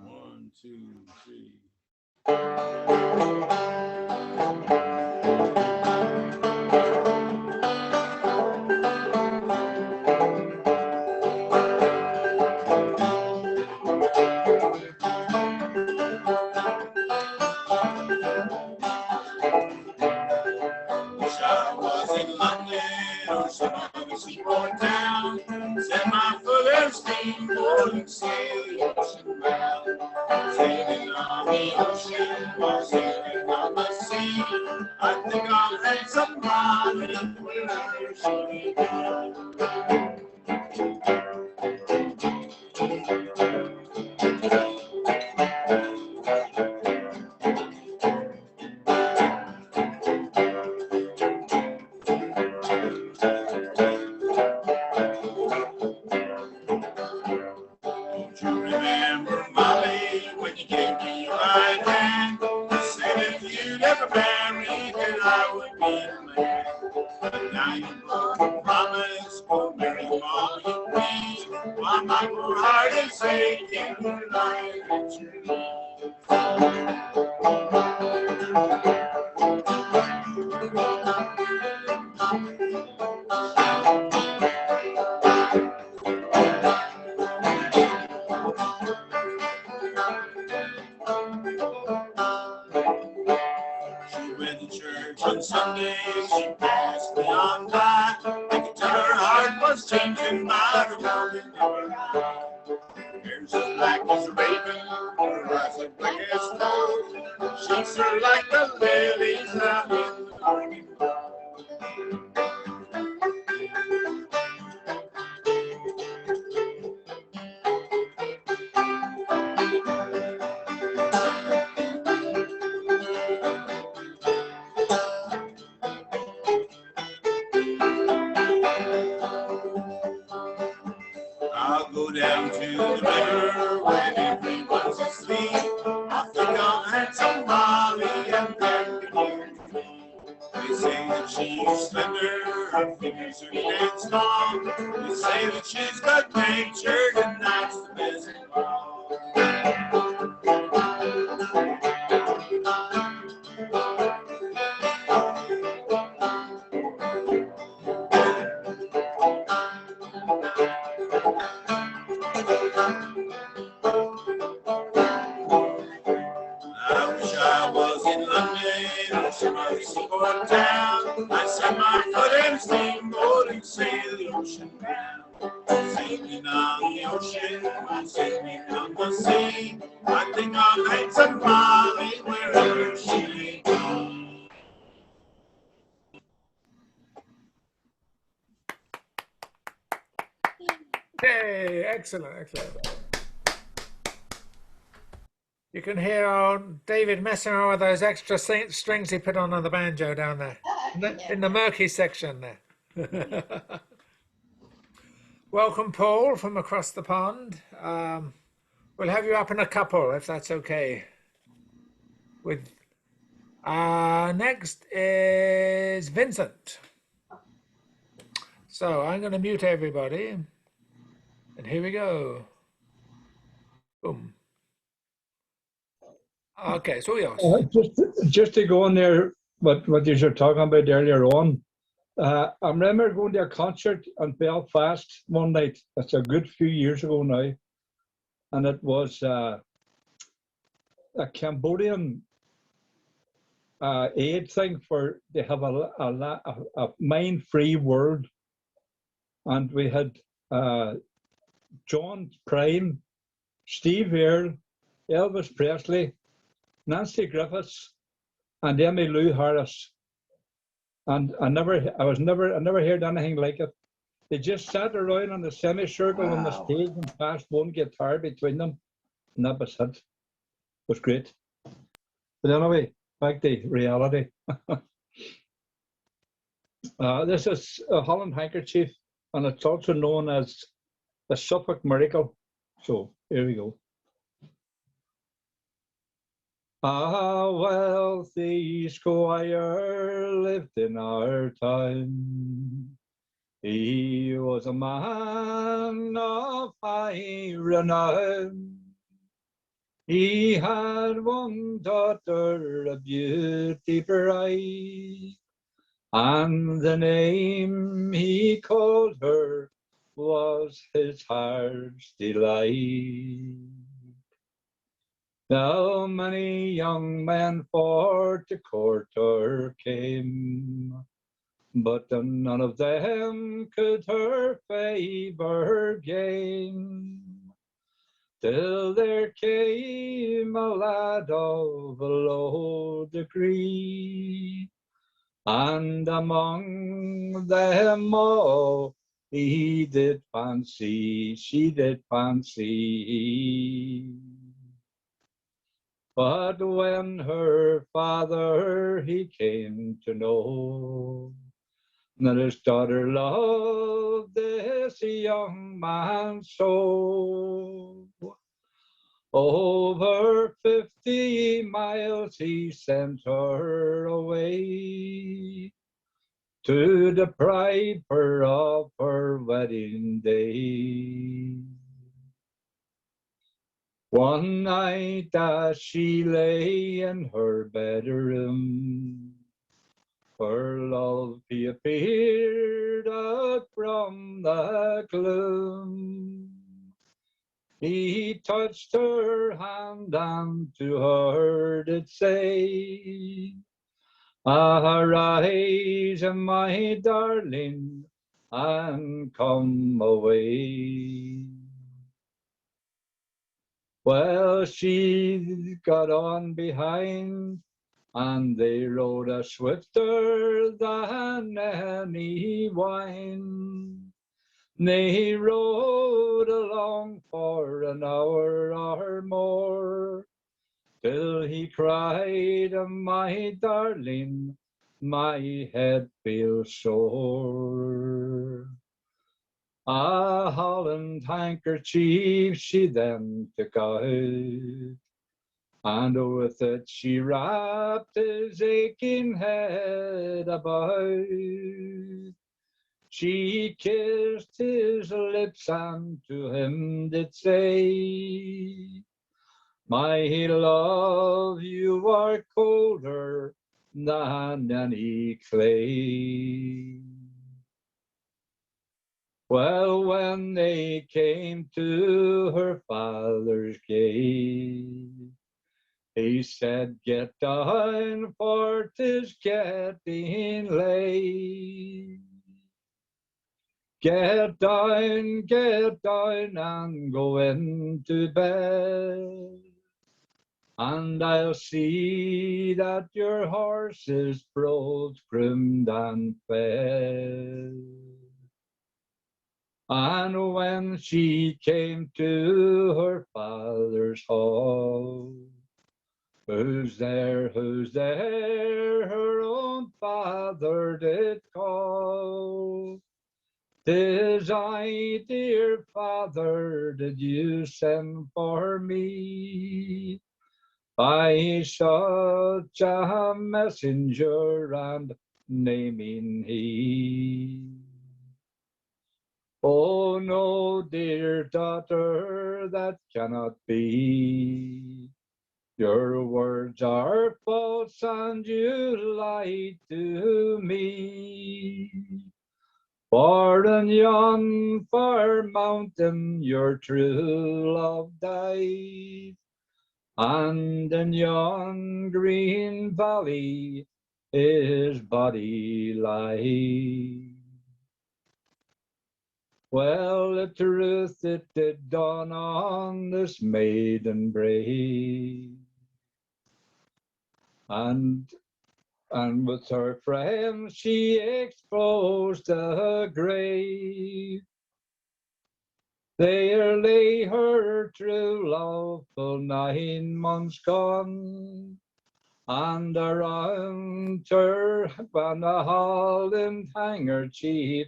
One, two, three. I think I'll have somebody wherever she Don't you remember, Molly, when you gave me your right hand? You said if you'd ever marry, then I would be a man. But now you broke a promise, go marry all you please. While my poor heart is aching, you're lying at your knees. She went to church on Sunday, she passed me on by. I could tell her heart was changing by the woman in her eye. Hair's as black as a raven, her eyes as black as snow. Cheeks are like the lilies out in the morning glow. I'll go down to the river when everyone's asleep. I think I'll have some Molly and then begin to dream. They say that she's slender, her fingers are dead strong. They say that she's got nature, and that's the best of all. I wish I was in London or some other seaport town. I'd set my foot in a steamboat and sail the ocean down. Sailing on the ocean, sailing on the sea. I think I'll make some Molly wherever she be. Yay, excellent, excellent. You can hear old David messing around with those extra strings he put on the banjo down there, in the murky section there. Welcome, Paul, from across the pond. We'll have you up in a couple, if that's okay. With next is Vincent. So I'm going to mute everybody, and here we go. Boom. Okay, so yours. Just to go on there, what you were talking about earlier on. I remember going to a concert in Belfast one night. That's a good few years ago now, and it was a Cambodian aid thing for they have a mine-free world, and we had John Prine, Steve Earle, Elvis Presley, Nancy Griffiths, and Emmylou Harris. And I never heard anything like it. They just sat around in a semicircle on the stage and passed one guitar between them, and that was it. It was great. But anyway, back to reality. This is a Holland handkerchief, and it's also known as the Suffolk Miracle. So here we go. A wealthy squire lived in our town. He was a man of high renown. He had one daughter, a beauty bright, and the name he called her was his heart's delight. Now many young men for to court her came, but none of them could her favour gain. till there came a lad of a low degree, and among them all she did fancy. But when her father he came to know that his daughter loved this young man so, over 50 miles he sent her away to deprive her of her wedding day. One night as she lay in her bedroom, her love he appeared out from the gloom. He touched her hand and to her did say, arise, my darling, and come away. Well, she got on behind, and they rode a swifter than any wind. They rode along for an hour or more, till he cried, my darling, my head feels sore. A holland handkerchief she then took out, and with it she wrapped his aching head about. She kissed his lips and to him did say, my love, you are colder than any clay. Well, when they came to her father's gate, he said, get down, for 'tis getting late. Get down, and go into bed, and I'll see that your horse is broke, groomed, and fed. And when she came to her father's hall, who's there, her own father did call. 'Tis I, dear father, did you send for me? By such a messenger and naming he. Oh no, dear daughter, that cannot be. Your words are false and you lie to me. For in yon far mountain your true love died, and in yon green valley his body lies. Well, the truth it did dawn on this maiden brave, and with her friends she exposed the grave. There lay her true love full 9 months gone, and around her van a holland handkerchief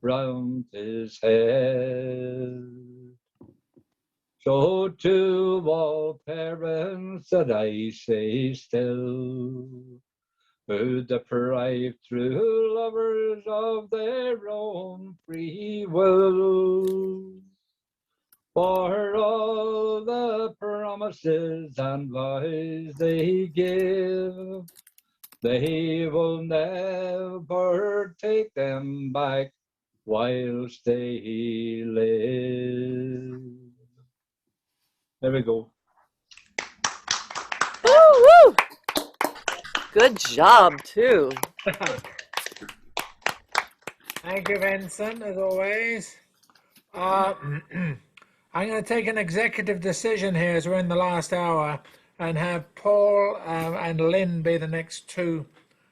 round his head. So to all parents that I say still, who deprive true lovers of their own free will, for all the promises and vows they give, they will never take them back whilst they live. There we go. Woo, woo. Good job, too. Thank you, Vincent, as always. I'm going to take an executive decision here as we're in the last hour and have Paul and Lynn be the next two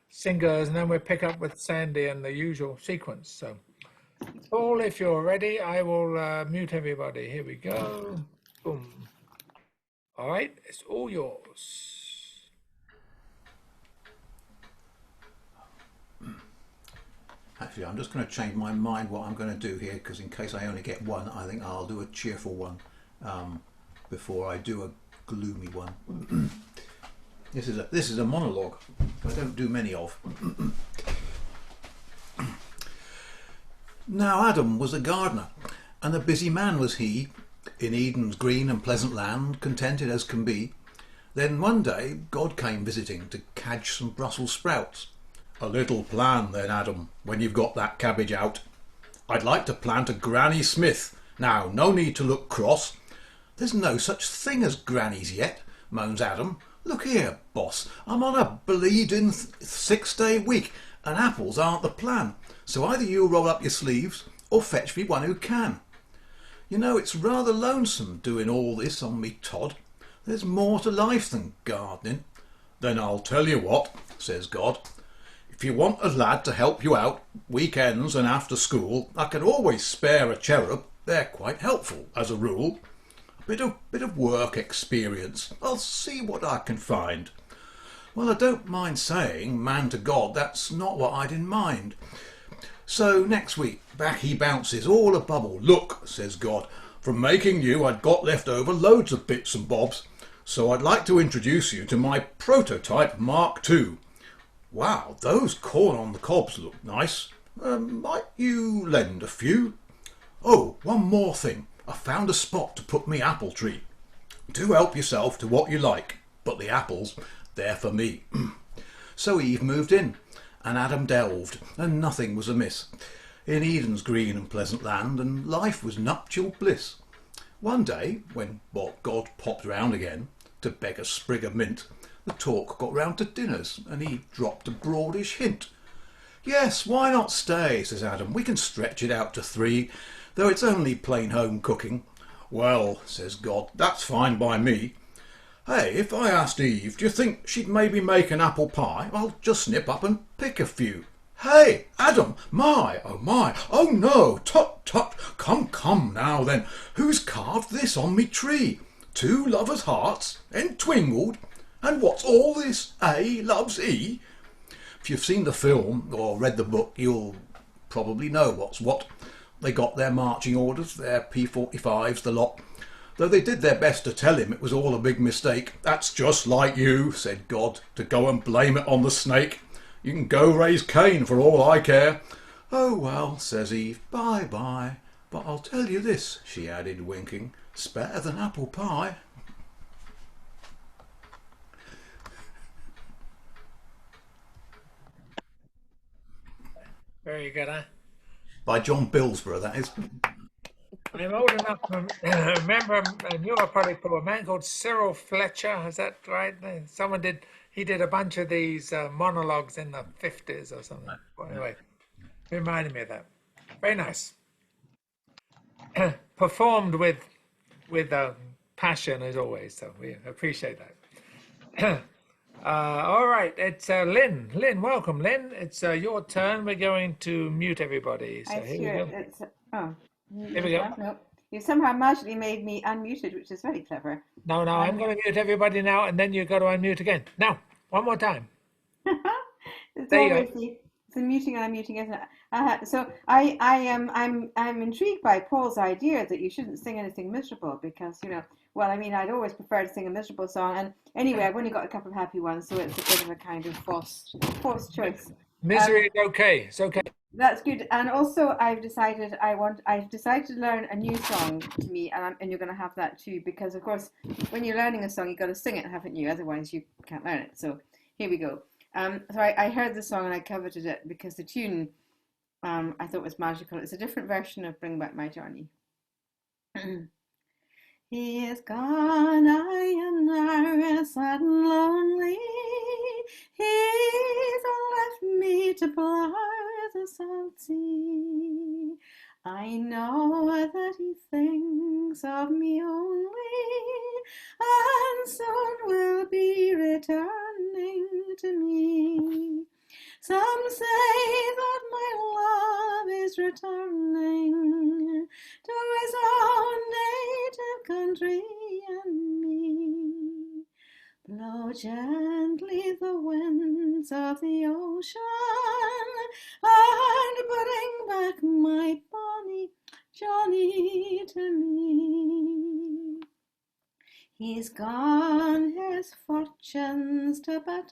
singers, and then we'll pick up with Sandy and the usual sequence. So, Paul, if you're ready, I will mute everybody. Here we go. Boom. All right, it's all yours. Actually, I'm just going to change my mind what I'm going to do here, because in case I only get one, I think I'll do a cheerful one before I do a gloomy one. This is a monologue I don't do many of. Now Adam was a gardener, and a busy man was he, in Eden's green and pleasant land, contented as can be. Then one day God came visiting to cadge some Brussels sprouts. A little plan then, Adam, when you've got that cabbage out. I'd like to plant a Granny Smith. Now, no need to look cross. There's no such thing as grannies yet, moans Adam. Look here, boss, I'm on a bleeding 6-day week, and apples aren't the plan. So either you roll up your sleeves, or fetch me one who can. You know, it's rather lonesome doing all this on me Tod. There's more to life than gardening. Then I'll tell you what, says God. If you want a lad to help you out, weekends and after school, I can always spare a cherub. They're quite helpful, as a rule. A bit of work experience. I'll see what I can find. Well, I don't mind saying, man to God, that's not what I'd in mind. So next week, back he bounces, all a bubble. Look, says God, from making you I'd got left over loads of bits and bobs. So I'd like to introduce you to my prototype Mark II. Wow, those corn on the cobs look nice. Might you lend a few? Oh, one more thing. I found a spot to put me apple tree. Do help yourself to what you like, but the apples, they're for me. So Eve moved in, and Adam delved, and nothing was amiss. In Eden's green and pleasant land, and life was nuptial bliss. One day, when God popped round again, to beg a sprig of mint, the talk got round to dinners, and he dropped a broadish hint. Yes, why not stay, says Adam. We can stretch it out to 3, though it's only plain home cooking. Well, says God, that's fine by me. Hey, if I asked Eve, do you think she'd maybe make an apple pie? I'll just snip up and pick a few. Hey, Adam, my, oh no, tut, tut, come now then, who's carved this on me tree? 2 lovers' hearts, entwingled, and what's all this? A loves E? If you've seen the film or read the book, you'll probably know what's what. They got their marching orders, their P45s, the lot. Though they did their best to tell him it was all a big mistake. That's just like you, said God, to go and blame it on the snake. You can go raise Cain for all I care. Oh well, says Eve, bye-bye. But I'll tell you this, she added, winking, it's better than apple pie. Very good, huh? By John Billsborough, that is. I'm old enough to remember, and you're probably poor, a man called Cyril Fletcher, is that right? He did a bunch of these monologues in the 50s or something. Well, anyway, reminded me of that. Very nice. Performed with passion as always, so we appreciate that. All right, it's Lynn. Lynn, welcome, Lynn. It's your turn. We're going to mute everybody. So here we go. It's, oh, Here we go. no. You somehow magically made me unmuted, which is very clever. No, I'm going to mute everybody now, and then you've got to unmute again. Now, one more time. It's There you always go. the muting and unmuting, isn't it? So I'm intrigued by Paul's idea that you shouldn't sing anything miserable because well, I mean, I'd always prefer to sing a miserable song, and anyway, I've only got a couple of happy ones, so it's a bit of a kind of forced choice. Misery is okay. It's okay. That's good. And also, I've decided to learn a new song to me, and you're going to have that too, because of course, when you're learning a song, you've got to sing it, haven't you? Otherwise, you can't learn it. So here we go. So I heard the song and I coveted it because the tune I thought was magical. It's a different version of "Bring Back My Johnny." He is gone, I am now sad and lonely. He's left me to plough the salt sea. I know that he thinks of me only, and soon will be returning to me. Some say that my love is returning to his own native country and me. Blow gently the winds of the ocean and bring back my bonny Johnny to me. He's gone his fortunes to better.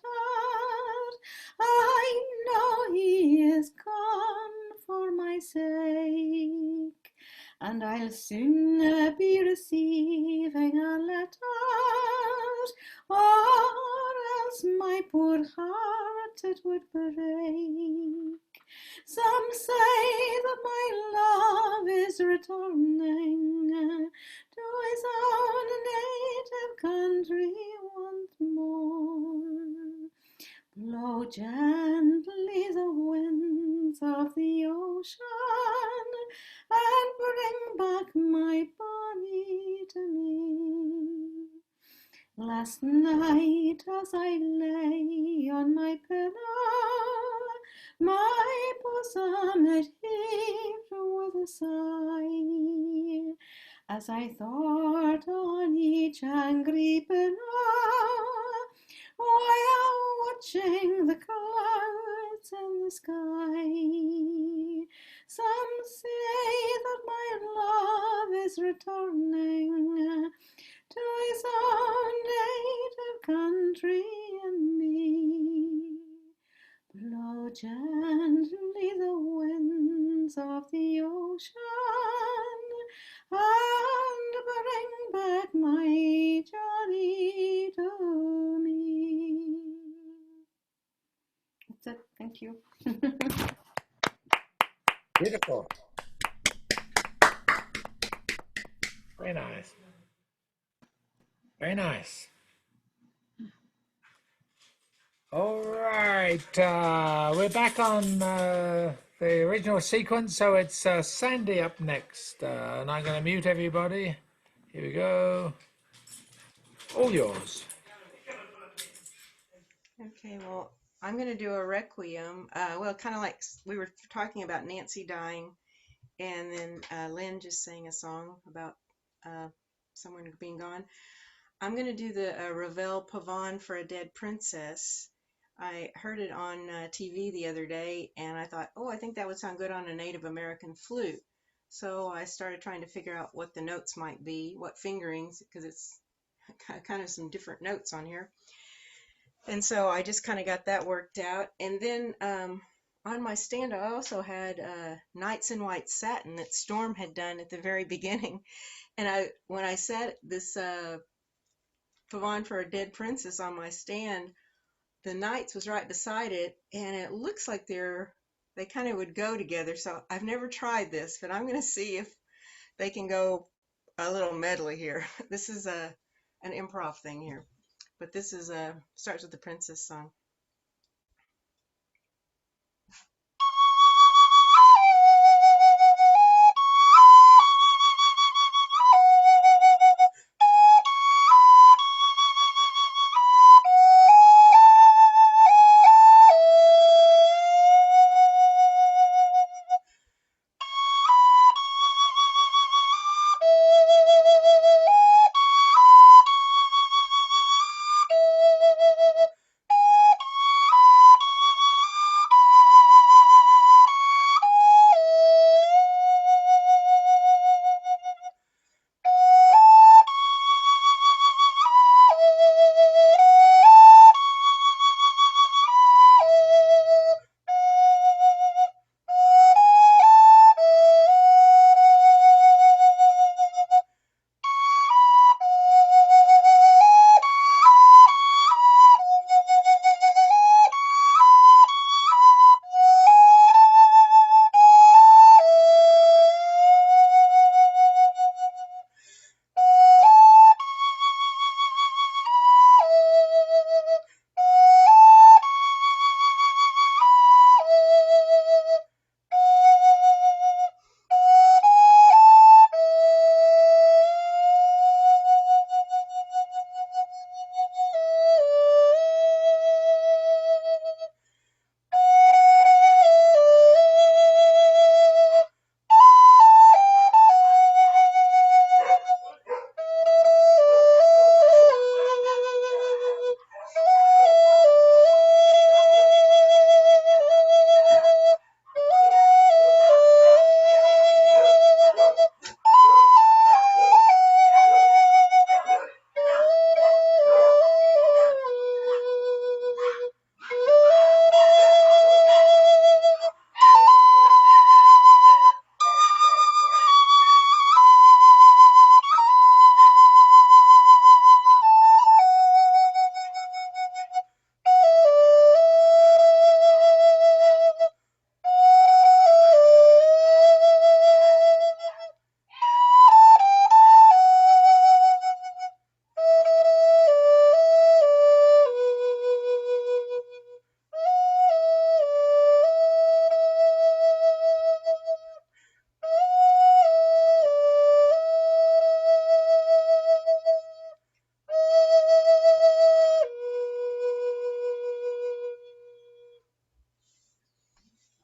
I know he is gone for my sake, and I'll soon be receiving a letter, or else my poor heart it would break. Some say that my love is returning to his own native country once more. Blow gently the winds of the ocean and bring back my bonny to me. Last night as I lay on my pillow, my bosom it heaved with a sigh, as I thought on each angry billow, while watching the clouds in the sky. Some say that my love is returning to his own native country and me. Blow gently the winds of the ocean and bring back my Johnny to me. That's it. Thank you. Beautiful. Very nice. Very nice. All right, we're back on the original sequence, so it's Sandy up next, and I'm going to mute everybody. Here we go. All yours. Okay, well, I'm going to do a requiem. Well, kind of like we were talking about Nancy dying, and then Lynn just sang a song about someone being gone. I'm going to do the Ravel Pavane for a Dead Princess. I heard it on TV the other day, and I thought, oh, I think that would sound good on a Native American flute. So I started trying to figure out what the notes might be, what fingerings, because it's kind of some different notes on here. And so I just kind of got that worked out. And then on my stand, I also had Nights in White Satin that Storm had done at the very beginning. And when I set this Pavane for a Dead Princess on my stand, the Knights was right beside it, and it looks like they kind of would go together. So I've never tried this, but I'm going to see if they can go a little medley here. This is an improv thing here, but this is starts with the Princess song.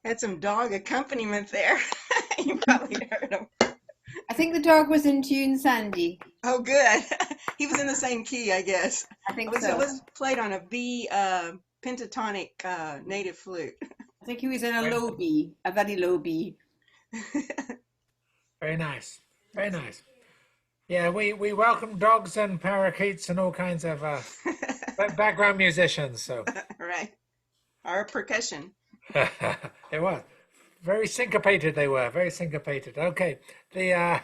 Had some dog accompaniment there. You probably heard him. I think the dog was in tune, Sandy. Oh, good. He was in the same key, I guess. I think It so. was played on a B pentatonic native flute. I think he was in a low B, a very low B. Very nice. Very nice. Yeah, we welcome dogs and parakeets and all kinds of background musicians. So Right. Our percussion. it was very syncopated. They were very syncopated. Okay, the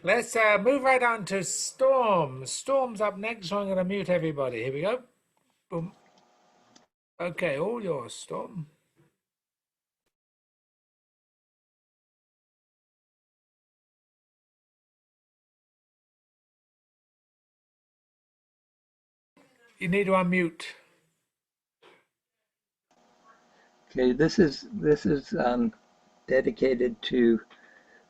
let's move right on to Storm. Storm's up next, so I'm going to mute everybody. Here we go. Boom. Okay, all yours, Storm. You need to unmute. Okay, this is dedicated to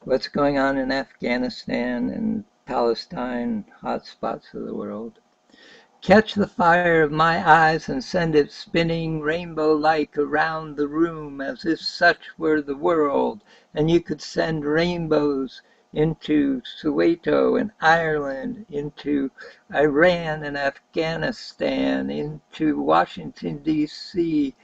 what's going on in Afghanistan and Palestine, hot spots of the world. Catch the fire of my eyes and send it spinning rainbow-like around the room as if such were the world, and you could send rainbows into Soweto and Ireland, into Iran and Afghanistan, into Washington, D.C.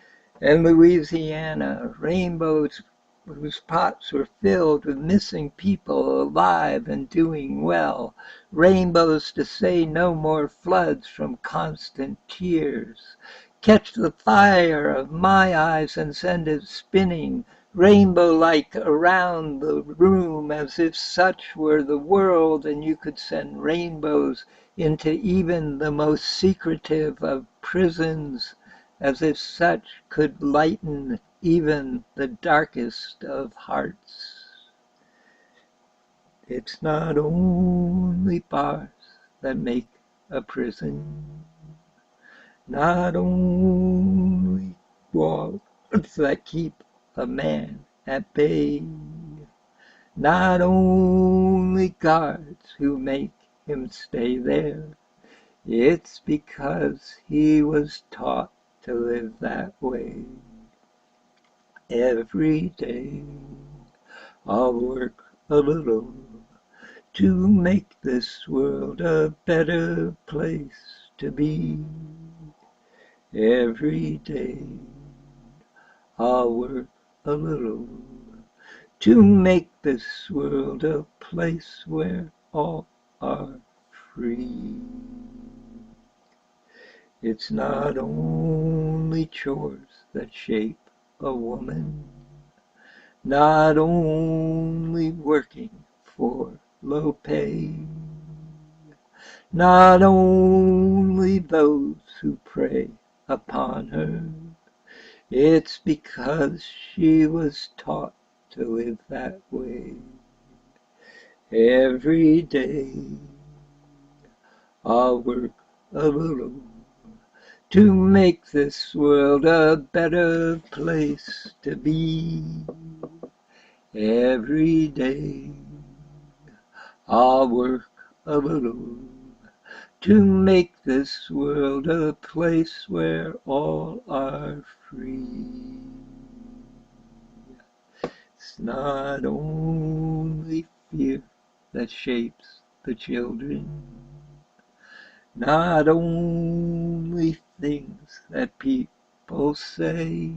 and Louisiana, rainbows whose pots were filled with missing people alive and doing well, rainbows to say no more floods from constant tears. Catch the fire of my eyes and send it spinning, rainbow-like around the room as if such were the world, and you could send rainbows into even the most secretive of prisons, as if such could lighten even the darkest of hearts. It's not only bars that make a prison, not only walls that keep a man at bay, not only guards who make him stay there. It's because he was taught to live that way. Every day I'll work a little to make this world a better place to be. Every day I'll work a little to make this world a place where all are free. It's not only chores that shape a woman, not only working for low pay, not only those who prey upon her. It's because she was taught to live that way. Every day I'll work a little to make this world a better place to be. Every day I'll work a little to make this world a place where all are free. It's not only fear that shapes the children, not only things that people say,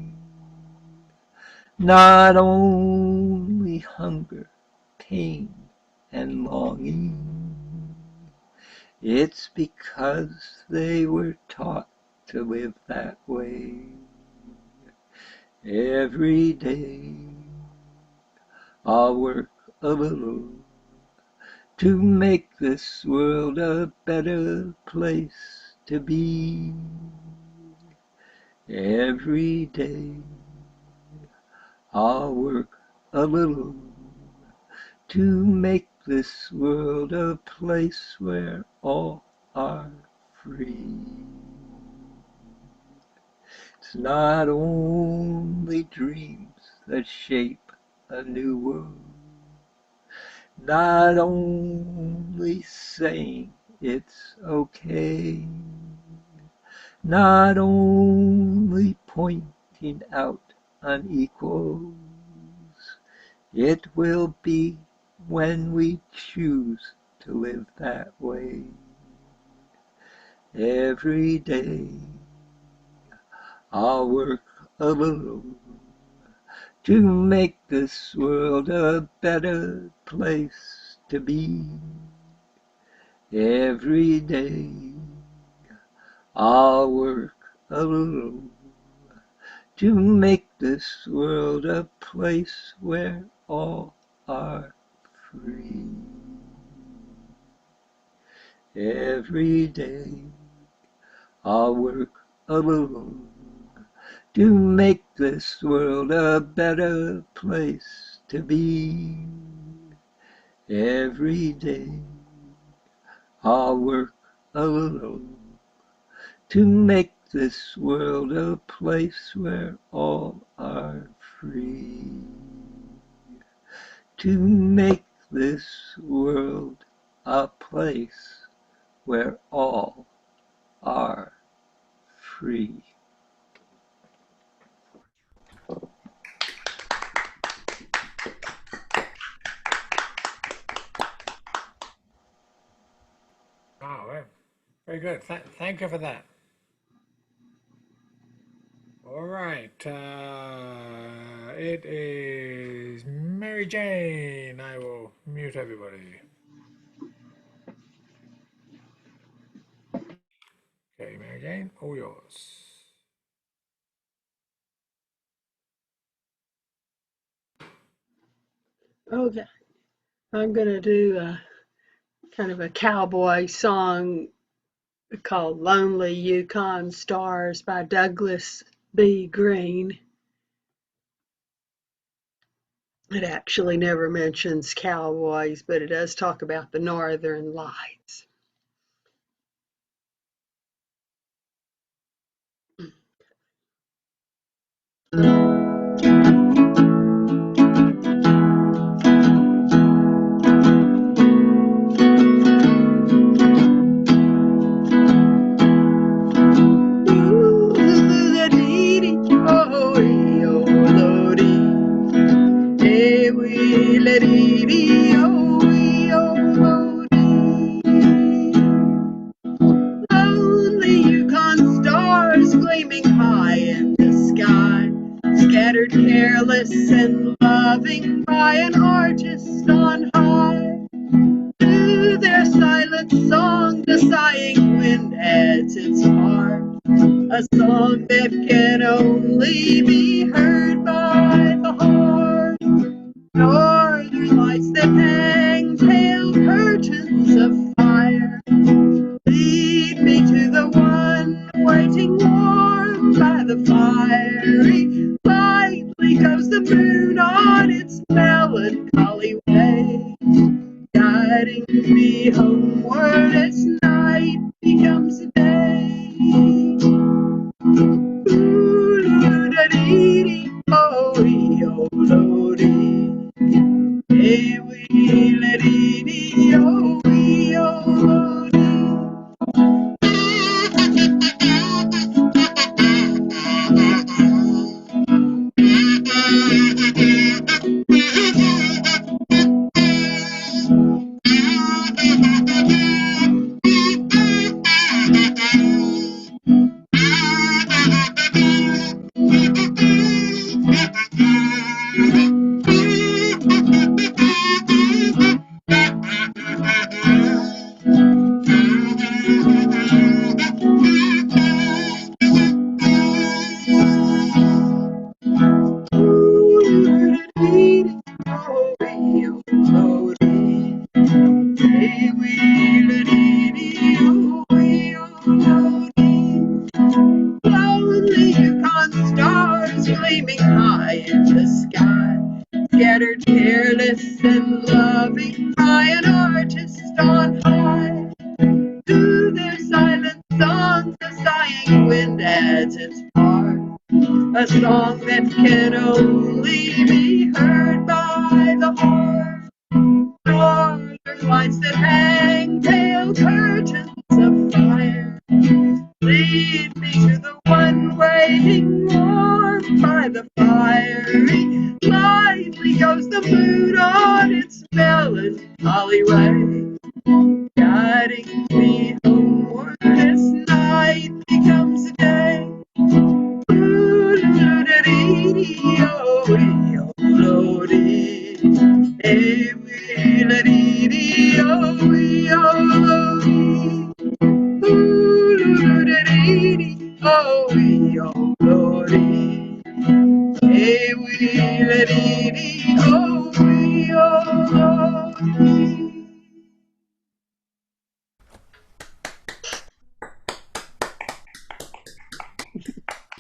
not only hunger, pain, and longing. It's because they were taught to live that way. Every day I'll work a little to make this world a better place to be. Every day I'll work a little to make this world a place where all are free. It's not only dreams that shape a new world, not only saying it's okay, not only pointing out unequals. It will be when we choose to live that way. Every day I'll work a little to make this world a better place to be. Every day I'll work a little to make this world a place where all are free. Every day I'll work a little to make this world a better place to be. Every day I'll work a little to make this world a place where all are free. To make this world a place where all are free. Wow, very good. Thank you for that. All right, it is Mary Jane. I will mute everybody. Okay, Mary Jane, all yours. Okay, I'm gonna do a kind of a cowboy song called Lonely Yukon Stars by Douglas B. Green. It actually never mentions cowboys, but it does talk about the northern lights. Lonely Yukon stars gleaming high in the sky, scattered careless and loving by an artist on high. To their silent song the sighing wind adds its heart, a song that can only be heard by the heart. Northern lights that hang pale curtains of fire lead me to the one waiting warm by the fiery. Lightly goes the moon on its melancholy way, guiding me homeward as night becomes day. Ooh-da-dee-dee, oh-ee-oh-lo-dee. Hey-wee-la-dee-dee, oh-ee-oh-lo-dee. Lonely Yukon stars gleaming high in the sky, scattered careless and loving by an artist on high. To their silent songs the sighing wind adds its part, a song that can only be heard by the heart. Northern lights that hang pale curtains of fire lead me to the one waiting warm by the the fiery. Lively goes the mood on its melancholy way, guiding me homeward as night becomes day.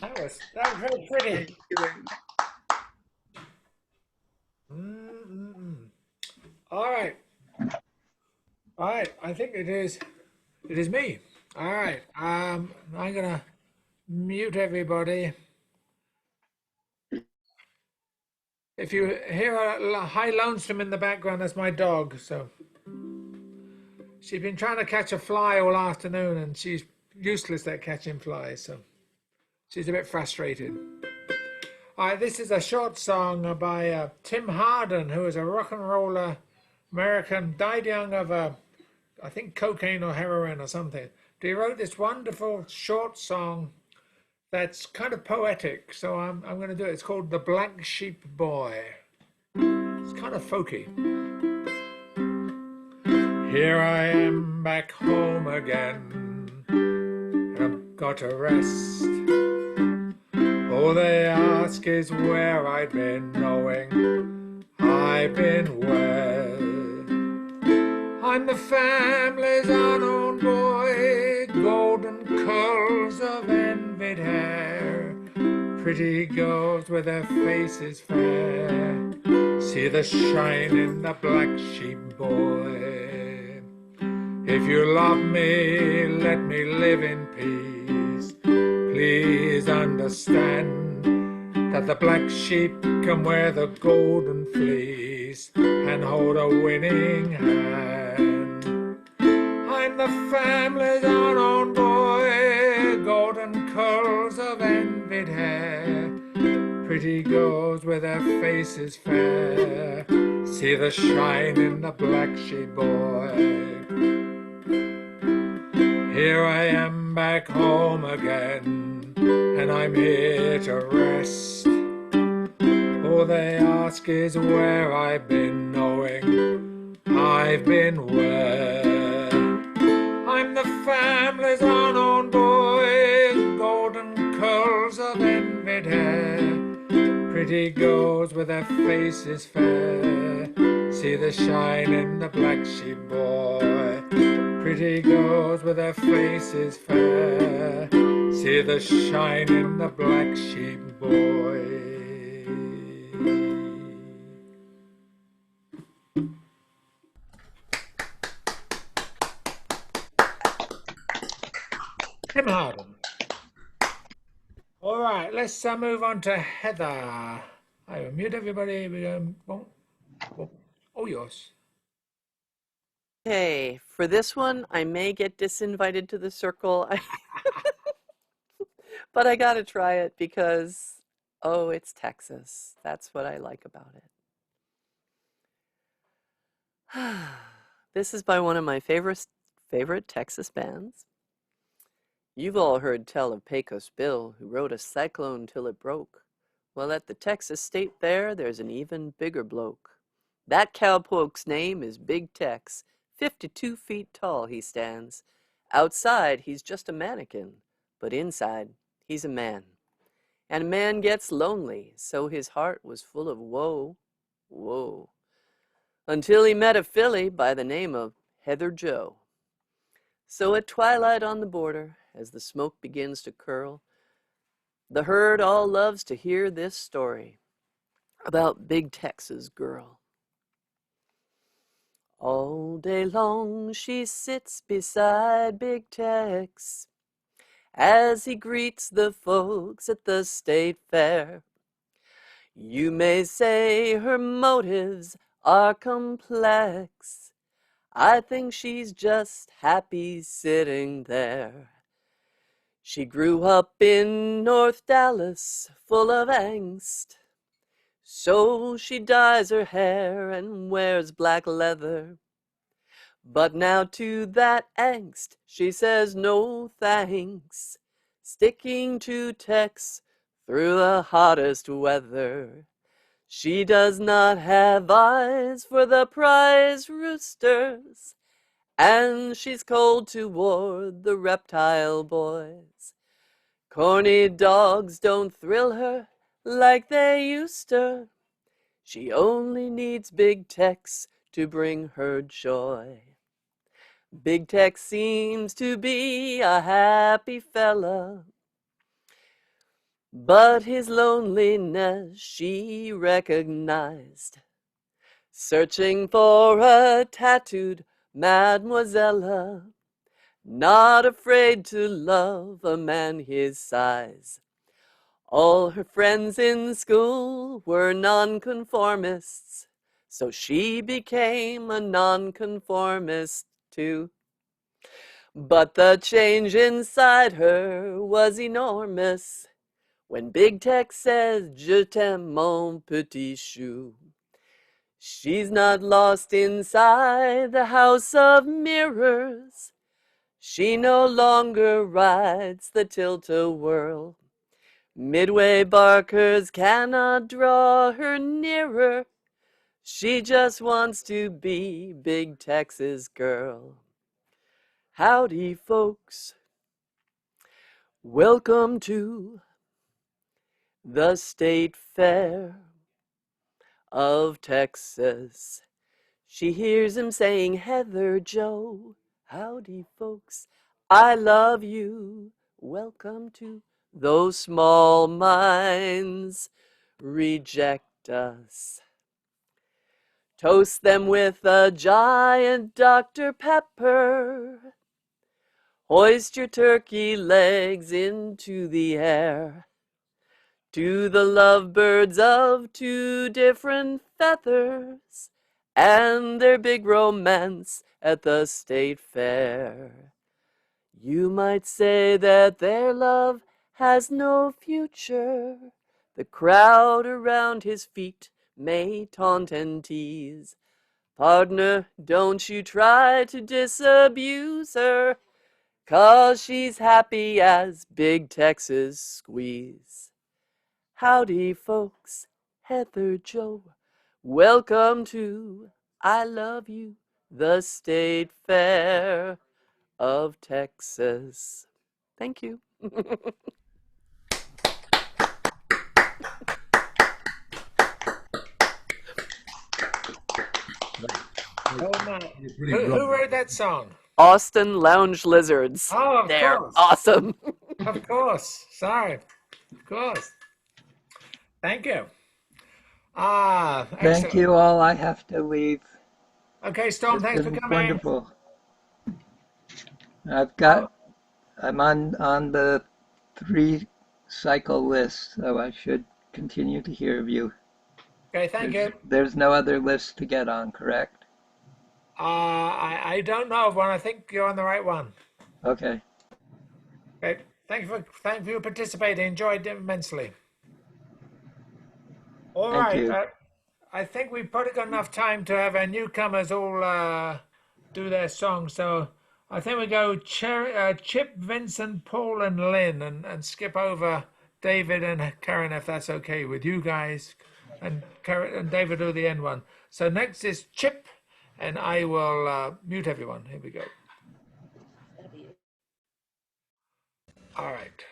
That was very pretty. Thank you very much. All right. All right. I think it is. It is me. All right. I'm gonna mute everybody. If you hear a high lonesome in the background, that's my dog. So she's been trying to catch a fly all afternoon, and she's useless at catching flies. So she's a bit frustrated. All right. This is a short song by Tim Hardin, who is a rock and roller American, died young of I think cocaine or heroin or something. But he wrote this wonderful short song that's kind of poetic, so I'm going to do it. It's called The Black Sheep Boy. It's kind of folky. Here I am back home again, and I've got to rest. All they ask is where I've been, knowing I've been well. I'm the family's unknown boy, golden curls of envied hair, pretty girls with their faces fair, see the shine in the black sheep boy. If you love me, let me live in peace. Please understand that the black sheep can wear the golden fleece and hold a winning hand. I'm the family's unknown boy, golden curls of envied hair, pretty girls with their faces fair, see the shine in the black sheep boy. Here I am back home again, and I'm here to rest. All they ask is where I've been, knowing I've been well. I'm the family's unknown boy, golden curls of envied hair, pretty girls with their faces fair, see the shine in the black sheep boy. Pretty girls with their faces fair, see the shine in the black sheep boy. Tim Hardin. All right, let's move on to Heather. I will mute everybody. Oh, yours. Okay, for this one, I may get disinvited to the circle, but I gotta try it because, oh, it's Texas. That's what I like about it. This is by one of my favorite Texas bands. You've all heard tell of Pecos Bill, who rode a cyclone till it broke. Well, at the Texas State Fair, there's an even bigger bloke. That cowpoke's name is Big Tex. 52 feet tall he stands. Outside, he's just a mannequin, but inside, he's a man. And a man gets lonely, so his heart was full of woe, woe. Until he met a filly by the name of Heather Joe. So at twilight on the border, as the smoke begins to curl, the herd all loves to hear this story about Big Tex's girl. All day long she sits beside Big Tex as he greets the folks at the state fair. You may say her motives are complex. I think she's just happy sitting there. She grew up in North Dallas, full of angst. So she dyes her hair and wears black leather. But now to that angst she says no thanks, sticking to Tex through the hottest weather. She does not have eyes for the prize roosters, and she's cold toward the reptile boys. Corny dogs don't thrill her like they used to. She only needs Big Tex to bring her joy. Big Tex seems to be a happy fella, but his loneliness she recognized. Searching for a tattooed mademoiselle, not afraid to love a man his size. All her friends in school were nonconformists, so she became a nonconformist too. But the change inside her was enormous when Big Tex says, "Je t'aime, mon petit chou." She's not lost inside the house of mirrors. She no longer rides the tilt-a-whirl. Midway barkers cannot draw her nearer. She just wants to be Big Tex's girl. Howdy, folks. Welcome to the State Fair of Texas. She hears him saying, "Heather Joe, howdy, folks. I love you. Welcome to those small minds reject us. Toast them with a giant Dr. Pepper. Hoist your turkey legs into the air. To the lovebirds of two different feathers and their big romance at the state fair. You might say that their love has no future. The crowd around his feet may taunt and tease. Partner, don't you try to disabuse her, 'cause she's happy as Big Tex's squeeze. Howdy, folks, Heather Joe, welcome to I Love You, the State Fair of Texas. Thank you. Oh my! Who wrote that song? Austin Lounge Lizards. Oh, of They're course. awesome. Of course. Sorry. Of course. Thank you. Excellent. Thank you all. I have to leave. Okay, Storm, It's thanks for been coming. wonderful. Oh, I'm on the 3-cycle list, so I should continue to hear of you. okay, thank you. There's no other list to get on, correct? I don't know of one. I think you're on the right one. Okay. Okay, thank you for participating. Enjoyed it immensely. All Thank right. you. I think we've probably got enough time to have our newcomers all do their song. So I think we go Chip, Vincent, Paul, and Lynn, and skip over David and Karen if that's okay with you guys. And Karen and David do the end one. So next is Chip, and I will mute everyone. Here we go. All right.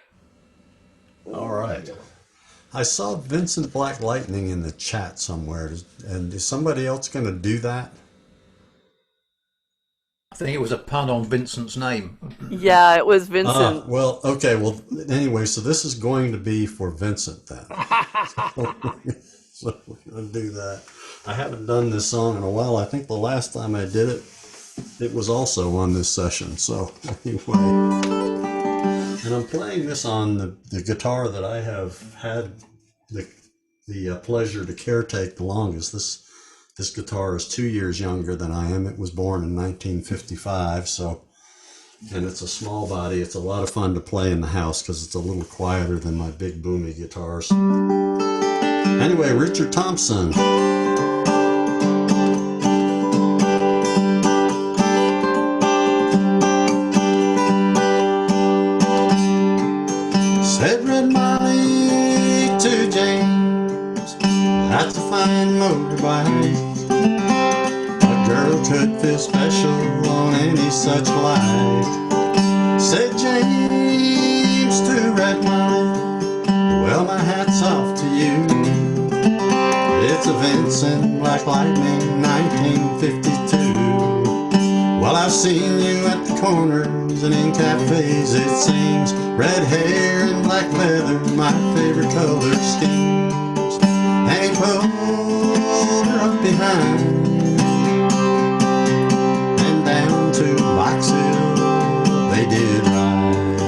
All right. I saw Vincent Black Lightning in the chat somewhere. And is somebody else going to do that? I think it was a pun on Vincent's name. Yeah, it was Vincent. Well, okay. Well, anyway, so this is going to be for Vincent then. So we're going to do that. I haven't done this song in a while. I think the last time I did it, it was also on this session. So anyway. And I'm playing this on the guitar that I have had the pleasure to caretake the longest. This guitar is 2 years younger than I am. It was born in 1955, so and it's a small body. It's a lot of fun to play in the house because it's a little quieter than my big boomy guitars. Anyway, Richard Thompson. Said Red Molly to James, that's a fine motorbike. A girl could feel special on any such like. Said James to Red Molly, well, my hat's off to you. It's a Vincent Black Lightning 1952. Well, I've seen you at the corners and in cafes, it seems. Red hair and black leather, my favorite color schemes. And he pulled her up behind and down to Box Hill they did ride.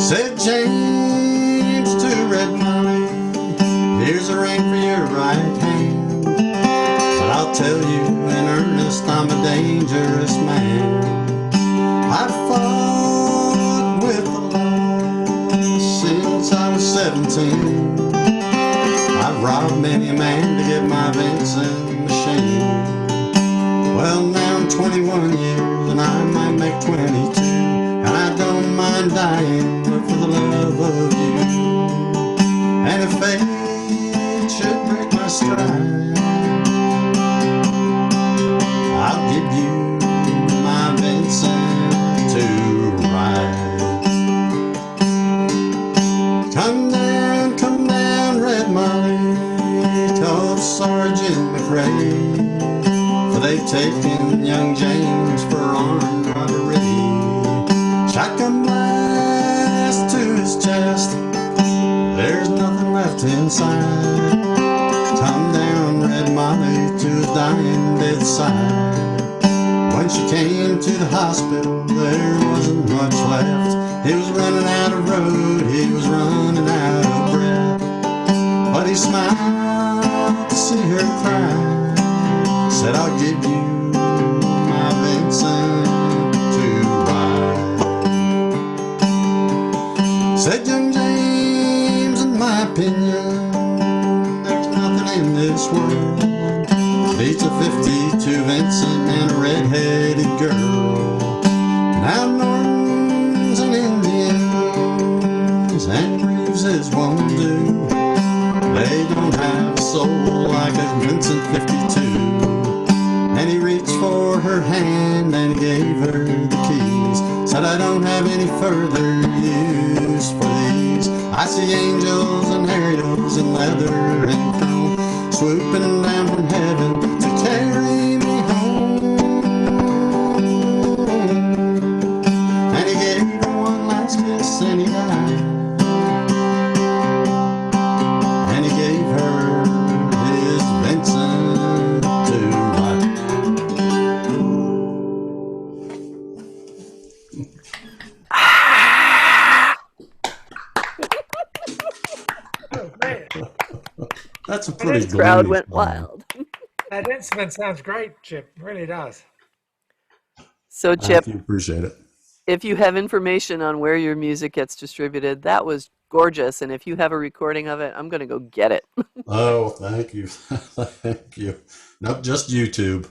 Said James to Red Molly, here's a ring for your right hand, but I'll tell you in earnest, I'm a dangerous man. I've fought with the law since I was 17. I've robbed many a man to get my Vincent machine. Well, now I'm 21 years and I might make 22, and I don't mind dying, but for the love of you. And if fate should break my stride, I'll give you my Vincent to ride. Come down, Red Molly, called Sergeant McRae, for they've taken young James for armed robbery. Shotgun blast to his chest, there's nothing left inside. Come down, Red Molly, to his dying bedside. When she came to the hospital, there wasn't much left. He was running out of road, he was running out of breath. But he smiled to see her cry, said, I'll give you my Vincent to ride. Said young James, in my opinion, there's nothing in this world beats a 52 Vincent and a red-headed girl. Now Nortons and Indians and Reeveses won't do. They don't have a soul like a Vincent 52. And he reached for her hand and gave her the keys. Said, I don't have any further use for these. I see angels and Ariels in leather and chrome, swooping down from heaven to carry me home. And he gave her one last kiss and he died. And he gave her his Vincent to ride. Oh, great. That's a pretty That Crowd gloomy went song. wild. instrument sounds great, Chip. It really does. So, Chip, Thank you, appreciate it. if you have information on where your music gets distributed, that was gorgeous. And if you have a recording of it, I'm going to go get it. Oh, thank you. Thank you. Nope, just YouTube.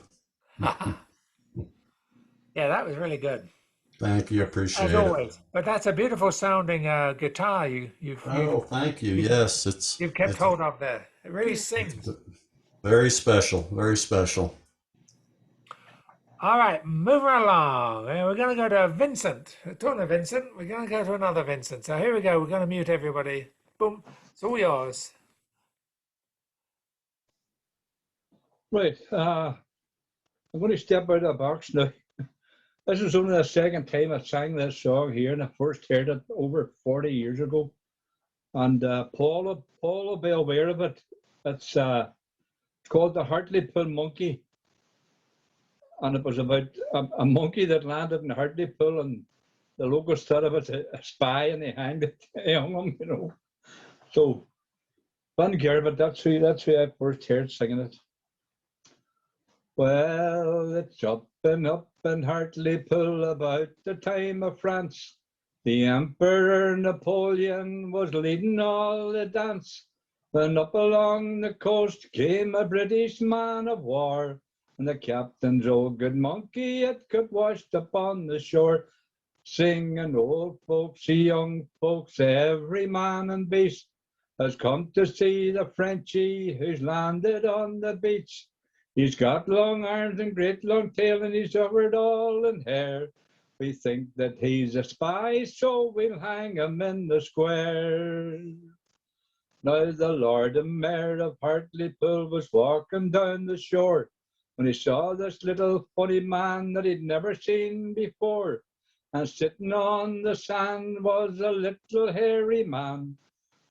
Yeah, that was really good, Thank you, as appreciate it. always. But that's a beautiful sounding guitar Oh, thank you. Yes, you've kept it's hold of there. It really sings. very special, very special. All right, moving along. We're going to go to Vincent. Talking of Vincent, we're going to go to another Vincent. So here we go. We're going to mute everybody. Boom. It's all yours. Right. I'm going to step out of the box now. This is only the second time I sang this song here, and I first heard it over 40 years ago. And Paul will be aware of it. It's called The Hartlepool Monkey. And it was about a monkey that landed in Hartlepool, and the locals thought it was a spy, and they hanged it, hung him, you know. So, fun care, but that's who I first heard singing it. Well, it's up and up in Hartlepool about the time of France. The Emperor Napoleon was leading all the dance. Then up along the coast came a British man of war, and the captain's old good monkey it got washed upon the shore. Singing old folks, young folks, every man and beast has come to see the Frenchie who's landed on the beach. He's got long arms and great long tail, and he's covered all in hair. We think that he's a spy, so we'll hang him in the square. Now the Lord and Mayor of Hartlepool was walking down the shore when he saw this little funny man that he'd never seen before. And sitting on the sand was a little hairy man,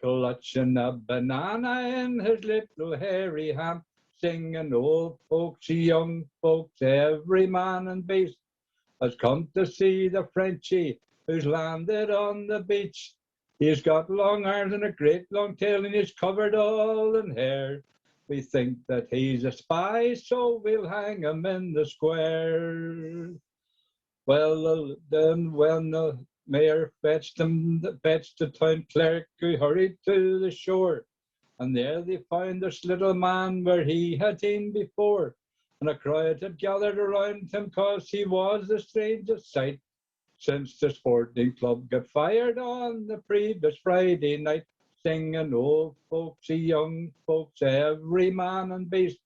clutching a banana in his little hairy hand, singing old folks, young folks, every man and beast has come to see the Frenchie who's landed on the beach. He's got long arms and a great long tail, and he's covered all in hair. We think that he's a spy, so we'll hang him in the square. Well, then when the mayor fetched the town clerk, who hurried to the shore, and there they found this little man where he had seen before, and a crowd had gathered around him, 'cause he was the strangest sight since the sporting club got fired on the previous Friday night. Singing old folks, young folks, every man and beast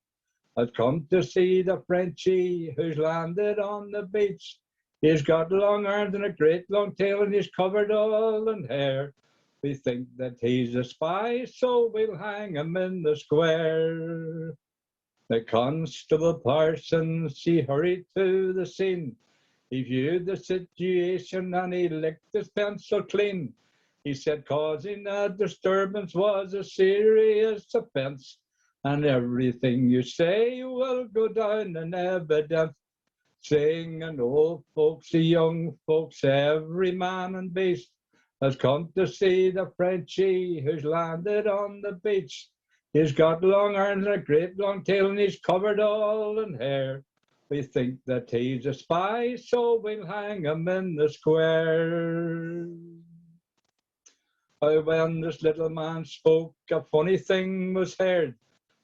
has come to see the Frenchie who's landed on the beach. He's got long arms and a great long tail, and he's covered all in hair. We think that he's a spy, so we'll hang him in the square. The constable Parsons, he hurried to the scene. He viewed the situation and he licked his pencil clean. He said causing a disturbance was a serious offence, and everything you say will go down in evidence. Singing old folks, young folks, every man and beast has come to see the Frenchie who's landed on the beach. He's got long arms and a great long tail, and he's covered all in hair. We think that he's a spy, so we'll hang him in the square. When this little man spoke, a funny thing was heard,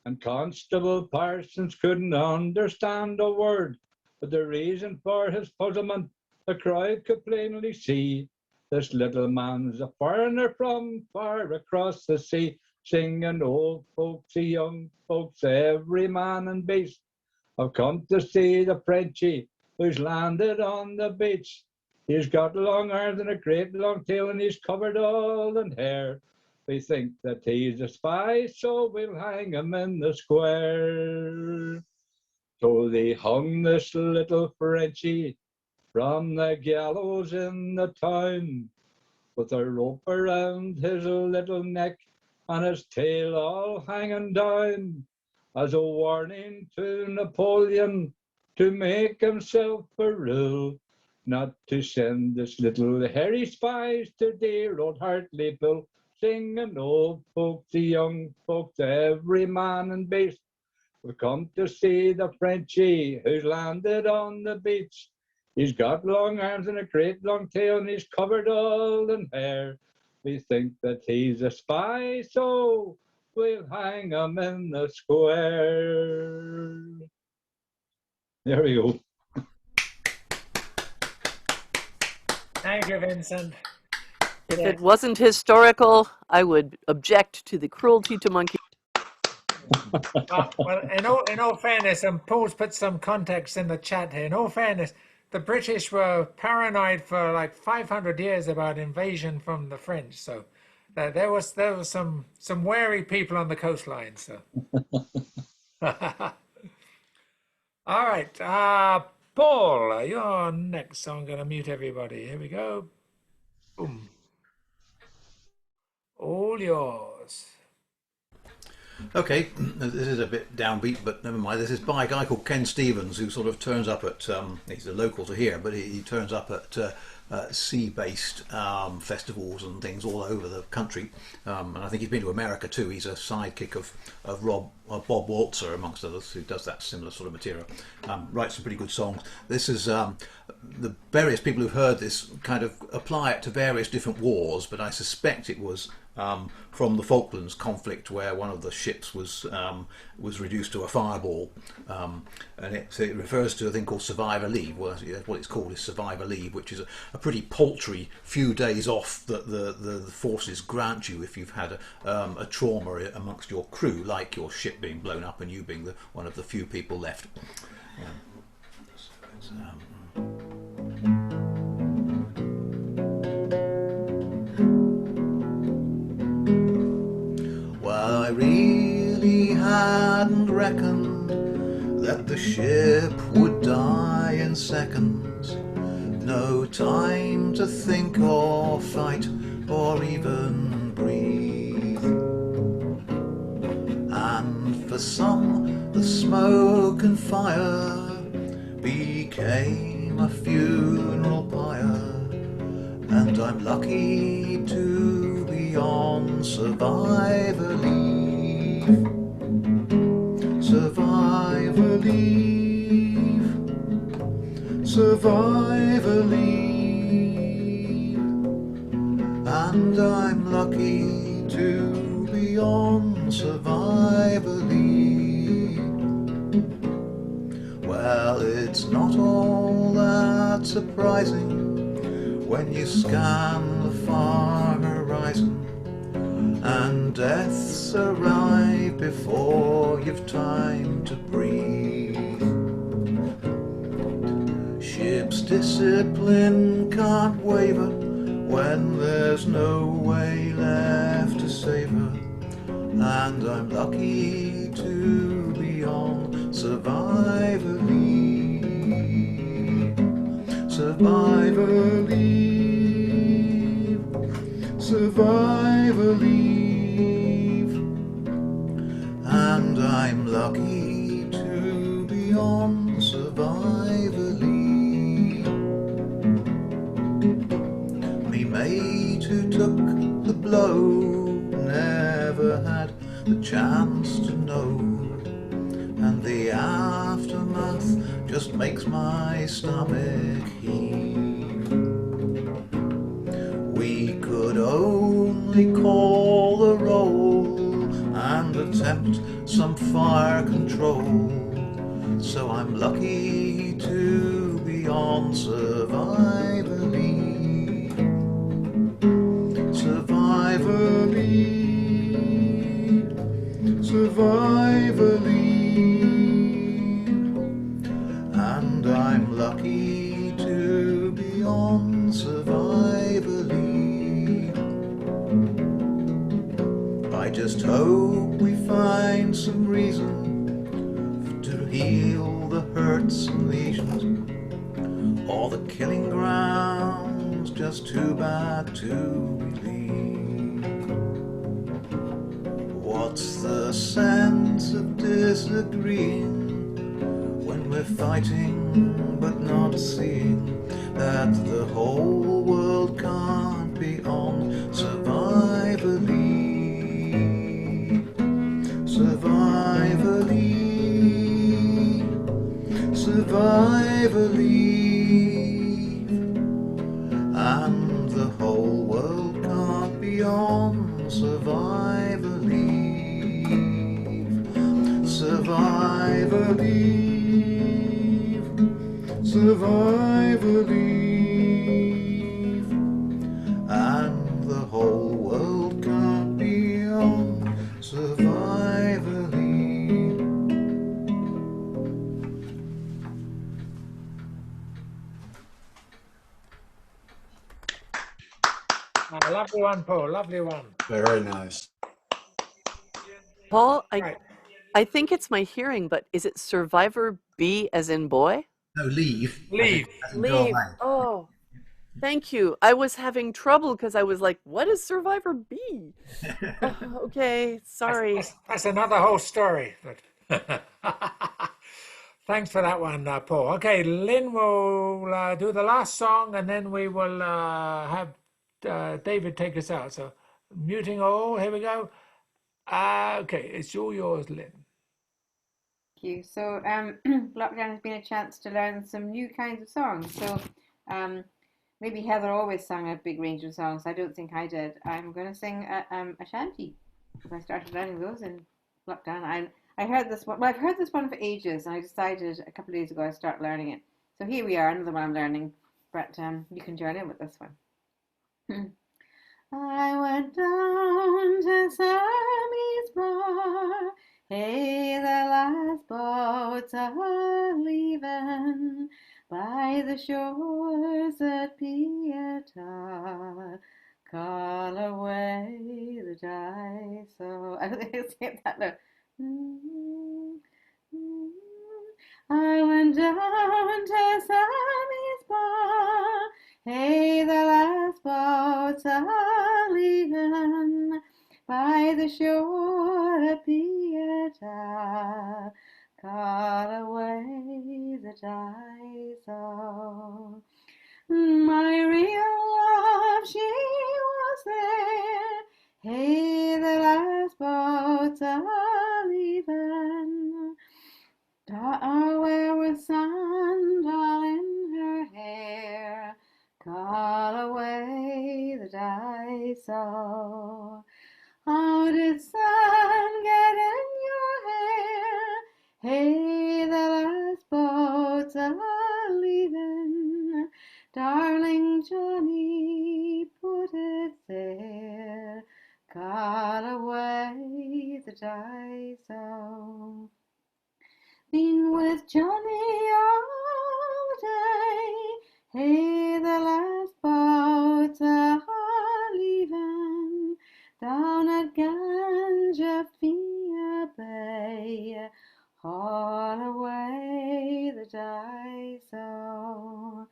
and Constable Parsons couldn't understand a word. But the reason for his puzzlement, the crowd could plainly see. This little man's a foreigner from far across the sea, singing old folks, young folks, every man and beast have come to see the Frenchie who's landed on the beach. He's got long arms and a great long tail, and he's covered all in hair. We think that he's a spy, so we'll hang him in the square. So they hung this little Frenchie from the gallows in the town, with a rope around his little neck and his tail all hanging down, as a warning to Napoleon to make himself a rule, not to send this little hairy spies to dear old Hartlepool, singing old folks, young folks, every man and beast we've come to see the Frenchie who's landed on the beach. He's got long arms and a great long tail, and he's covered all in hair. We think that he's a spy, so we'll hang him in the square. There we go. Thank you, Vincent. If it wasn't historical, I would object to the cruelty to monkeys. Well, in all fairness, and Paul's put some context in the chat here. In all fairness, the British were paranoid for like 500 years about invasion from the French. So there was some wary people on the coastline. So, all right, Paul, you're next. So I'm going to mute everybody. Here we go. Boom. All yours. Okay, this is a bit downbeat, but never mind. This is by a guy called Ken Stevens, who sort of turns up at, he's a local to here, but he turns up at sea-based festivals and things all over the country. And I think he's been to America too. He's a sidekick of Bob Waltzer, amongst others, who does that similar sort of material. Writes some pretty good songs. This is the various people who've heard this kind of apply it to various different wars, but I suspect it was from the Falklands conflict, where one of the ships was reduced to a fireball, and it refers to a thing called survivor leave. Well, what it's called is survivor leave, which is a pretty paltry few days off that the forces grant you if you've had a trauma amongst your crew, like your ship being blown up and you being one of the few people left. So well, I really hadn't reckoned that the ship would die in seconds. No time to think or fight or even breathe. And for some, the smoke and fire became a funeral pyre. And I'm lucky to be on survivor leave. Survivor leave. Survivor leave. And I'm lucky to be on survivor leave. Well, it's not all that surprising when you scan the far horizon and death's arrive before you've time to breathe. Ship's discipline can't waver when there's no way left to save her, and I'm lucky to be on survivor leave. Survivor leave. Survivor leave. And I'm lucky to be on survivor leave. Me mate who took the blow never had the chance to know, and the aftermath just makes my stomach heave. We could only call the roll and attempt some fire control, so I'm lucky to be on survivor leave. Survivor leave. Survivor leave. And I'm lucky to be on survivor leave. I just hope we find some reason to heal the hurts and lesions. All the killing grounds just too bad to relieve. What's the sense of disagreeing when we're fighting but not seeing that the whole world can't be on survivor leave. Survivor leave. Survivor leave. And the whole world can't be on survivor leave. Survivor leave. Survivor leave. And the whole world can't be on survivor leave. Lovely one, Paul. Lovely one. Very nice. Paul, Right. I think it's my hearing, but is it survivor B as in boy? No, leave. Leave. As in go Leave. away. Oh, thank you. I was having trouble because I was like, what is survivor B? Oh, okay, sorry. That's another whole story. But Thanks for that one, Paul. Okay, Lynn will do the last song, and then we will have David take us out. So, muting all. Here we go. Okay, it's all yours, Lynn. Thank you. So, lockdown has been a chance to learn some new kinds of songs. So, maybe Heather always sang a big range of songs. I don't think I did. I'm going to sing a shanty because I started learning those in lockdown. I heard this one. Well, I've heard this one for ages, and I decided a couple of days ago I'd start learning it. So here we are, another one I'm learning. But you can join in with this one. I went down to Sammy's bar. Hey, the last boats are leaving by the shores at Pieta. Call away the dice. So I don't think I say that now. I went down to Sammy's bar. Hey, the last boats are leaving by the shore of Pieta. Call away the dice. Oh, my real love, she was there. Hey, the last boats are leaving. Where was sandal in her hair? Call away the dice. Oh, how did sun get in your hair? Hey, the last boats are leaving. Darling Johnny, put it there. Call away the dice. Oh, been with Johnny all day. Hey, the last boats are leaving down at Ganjafia Bay. Haul away the dice. Oh,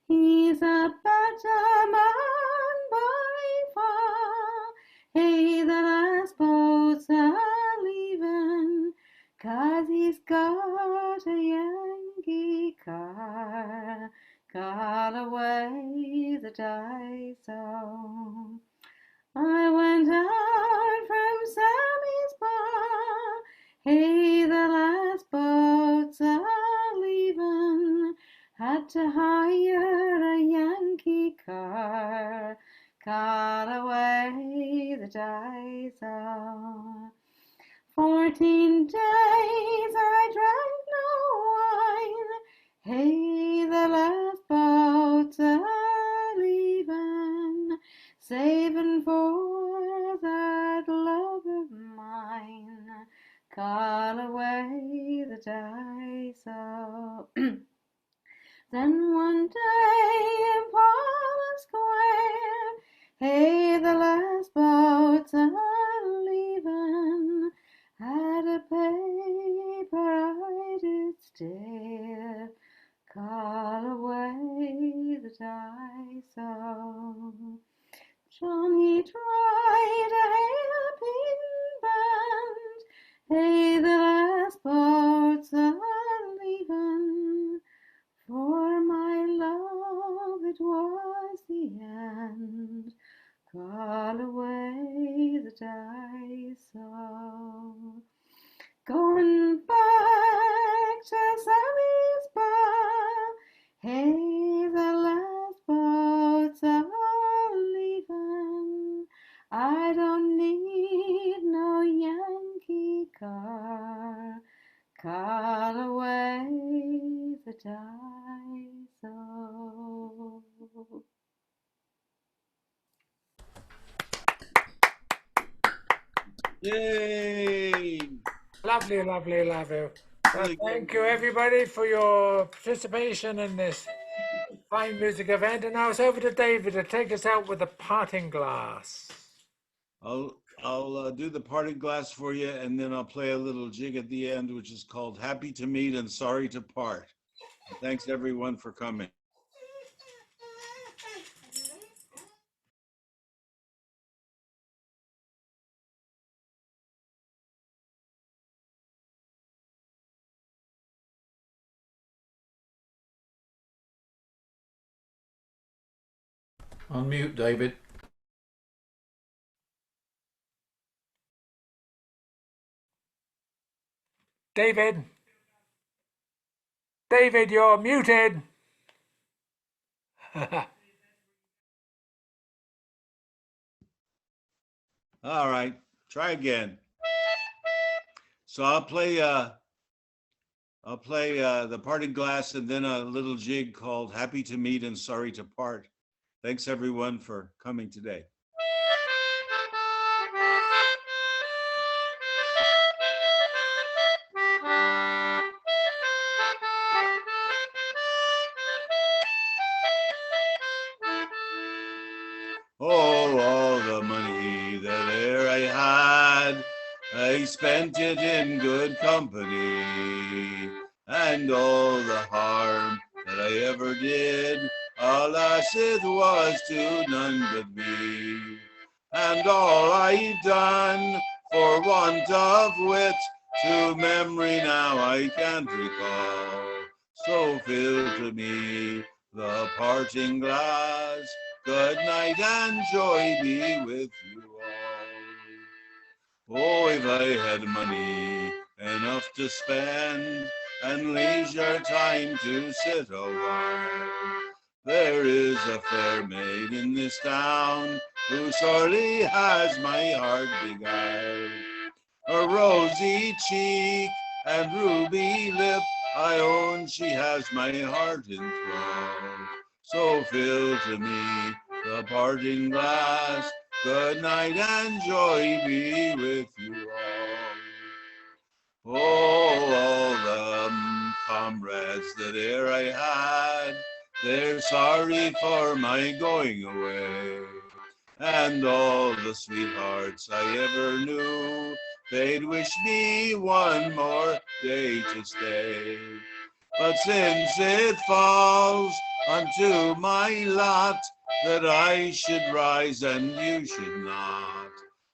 he's a better man by far. Hey, the last boats are leaving, 'cause he's got a Yankee car. Call away the dice. Oh, I went out from Sammy's bar. Hey, the last boats are leaving. Had to hire a Yankee car. Call away the dice. Oh, 14 days I drank no wine. Hey, the last boats are leaving, saving for that love of mine. Call away the dice. Oh. Then one day in Paula Square, hey, the last boats are leaving. Had a paper I did stare. Call away the dice. Oh, Johnny tried a hairpin band. Hey, the last boats are leaving. For my love, it was the end. Call away the dice. Oh, going back to Sammy's bar. Hey, the last boats are leaving. I don't need no Yankee car. Call away the dice. Oh. Yay! Lovely, lovely, lovely. Really Thank good. you, everybody, for your participation in this fine music event. And now it's over to David to take us out with a parting glass. I'll do the parting glass for you, and then I'll play a little jig at the end, which is called "Happy to Meet and Sorry to Part." Thanks everyone for coming. Unmute, David. David. David, you're muted. All right, try again. So I'll play the parting glass and then a little jig called Happy to Meet and Sorry to Part. Thanks everyone for coming today. Oh, all the money that e'er I had, I spent it in good company, and all the harm that I ever did, alas, it was to none but me. And all I've done for want of wit, to memory now I can't recall. So fill to me the parting glass, good night and joy be with you all. Oh, if I had money enough to spend and leisure time to sit a while, there is a fair maid in this town who sorely has my heart beguiled. A rosy cheek and ruby lip, I own she has my heart enthralled. So fill to me the parting glass, good night and joy be with you all. Oh, all the comrades that e'er I had, they're sorry for my going away. And all the sweethearts I ever knew, they'd wish me one more day to stay. But since it falls unto my lot that I should rise and you should not,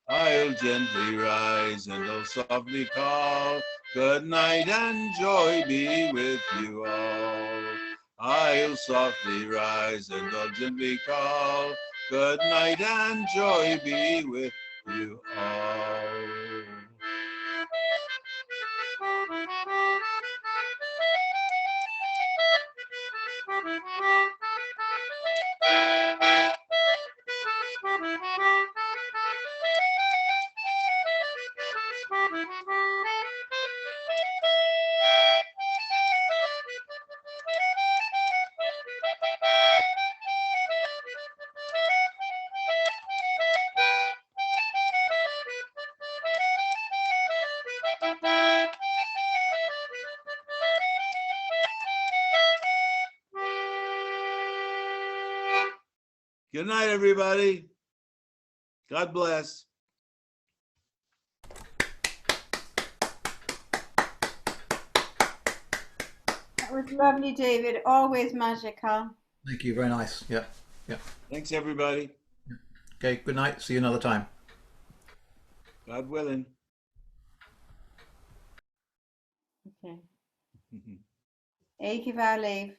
I'll gently rise and I'll softly call, good night and joy be with you all. I'll softly rise and I'll gently call, good night and joy be with you all. Good night, everybody. God bless. That was lovely, David. Always magical. Thank you. Very nice. Yeah. Yeah. Thanks, everybody. Okay. Good night. See you another time. God willing. Okay. Eike waar leef.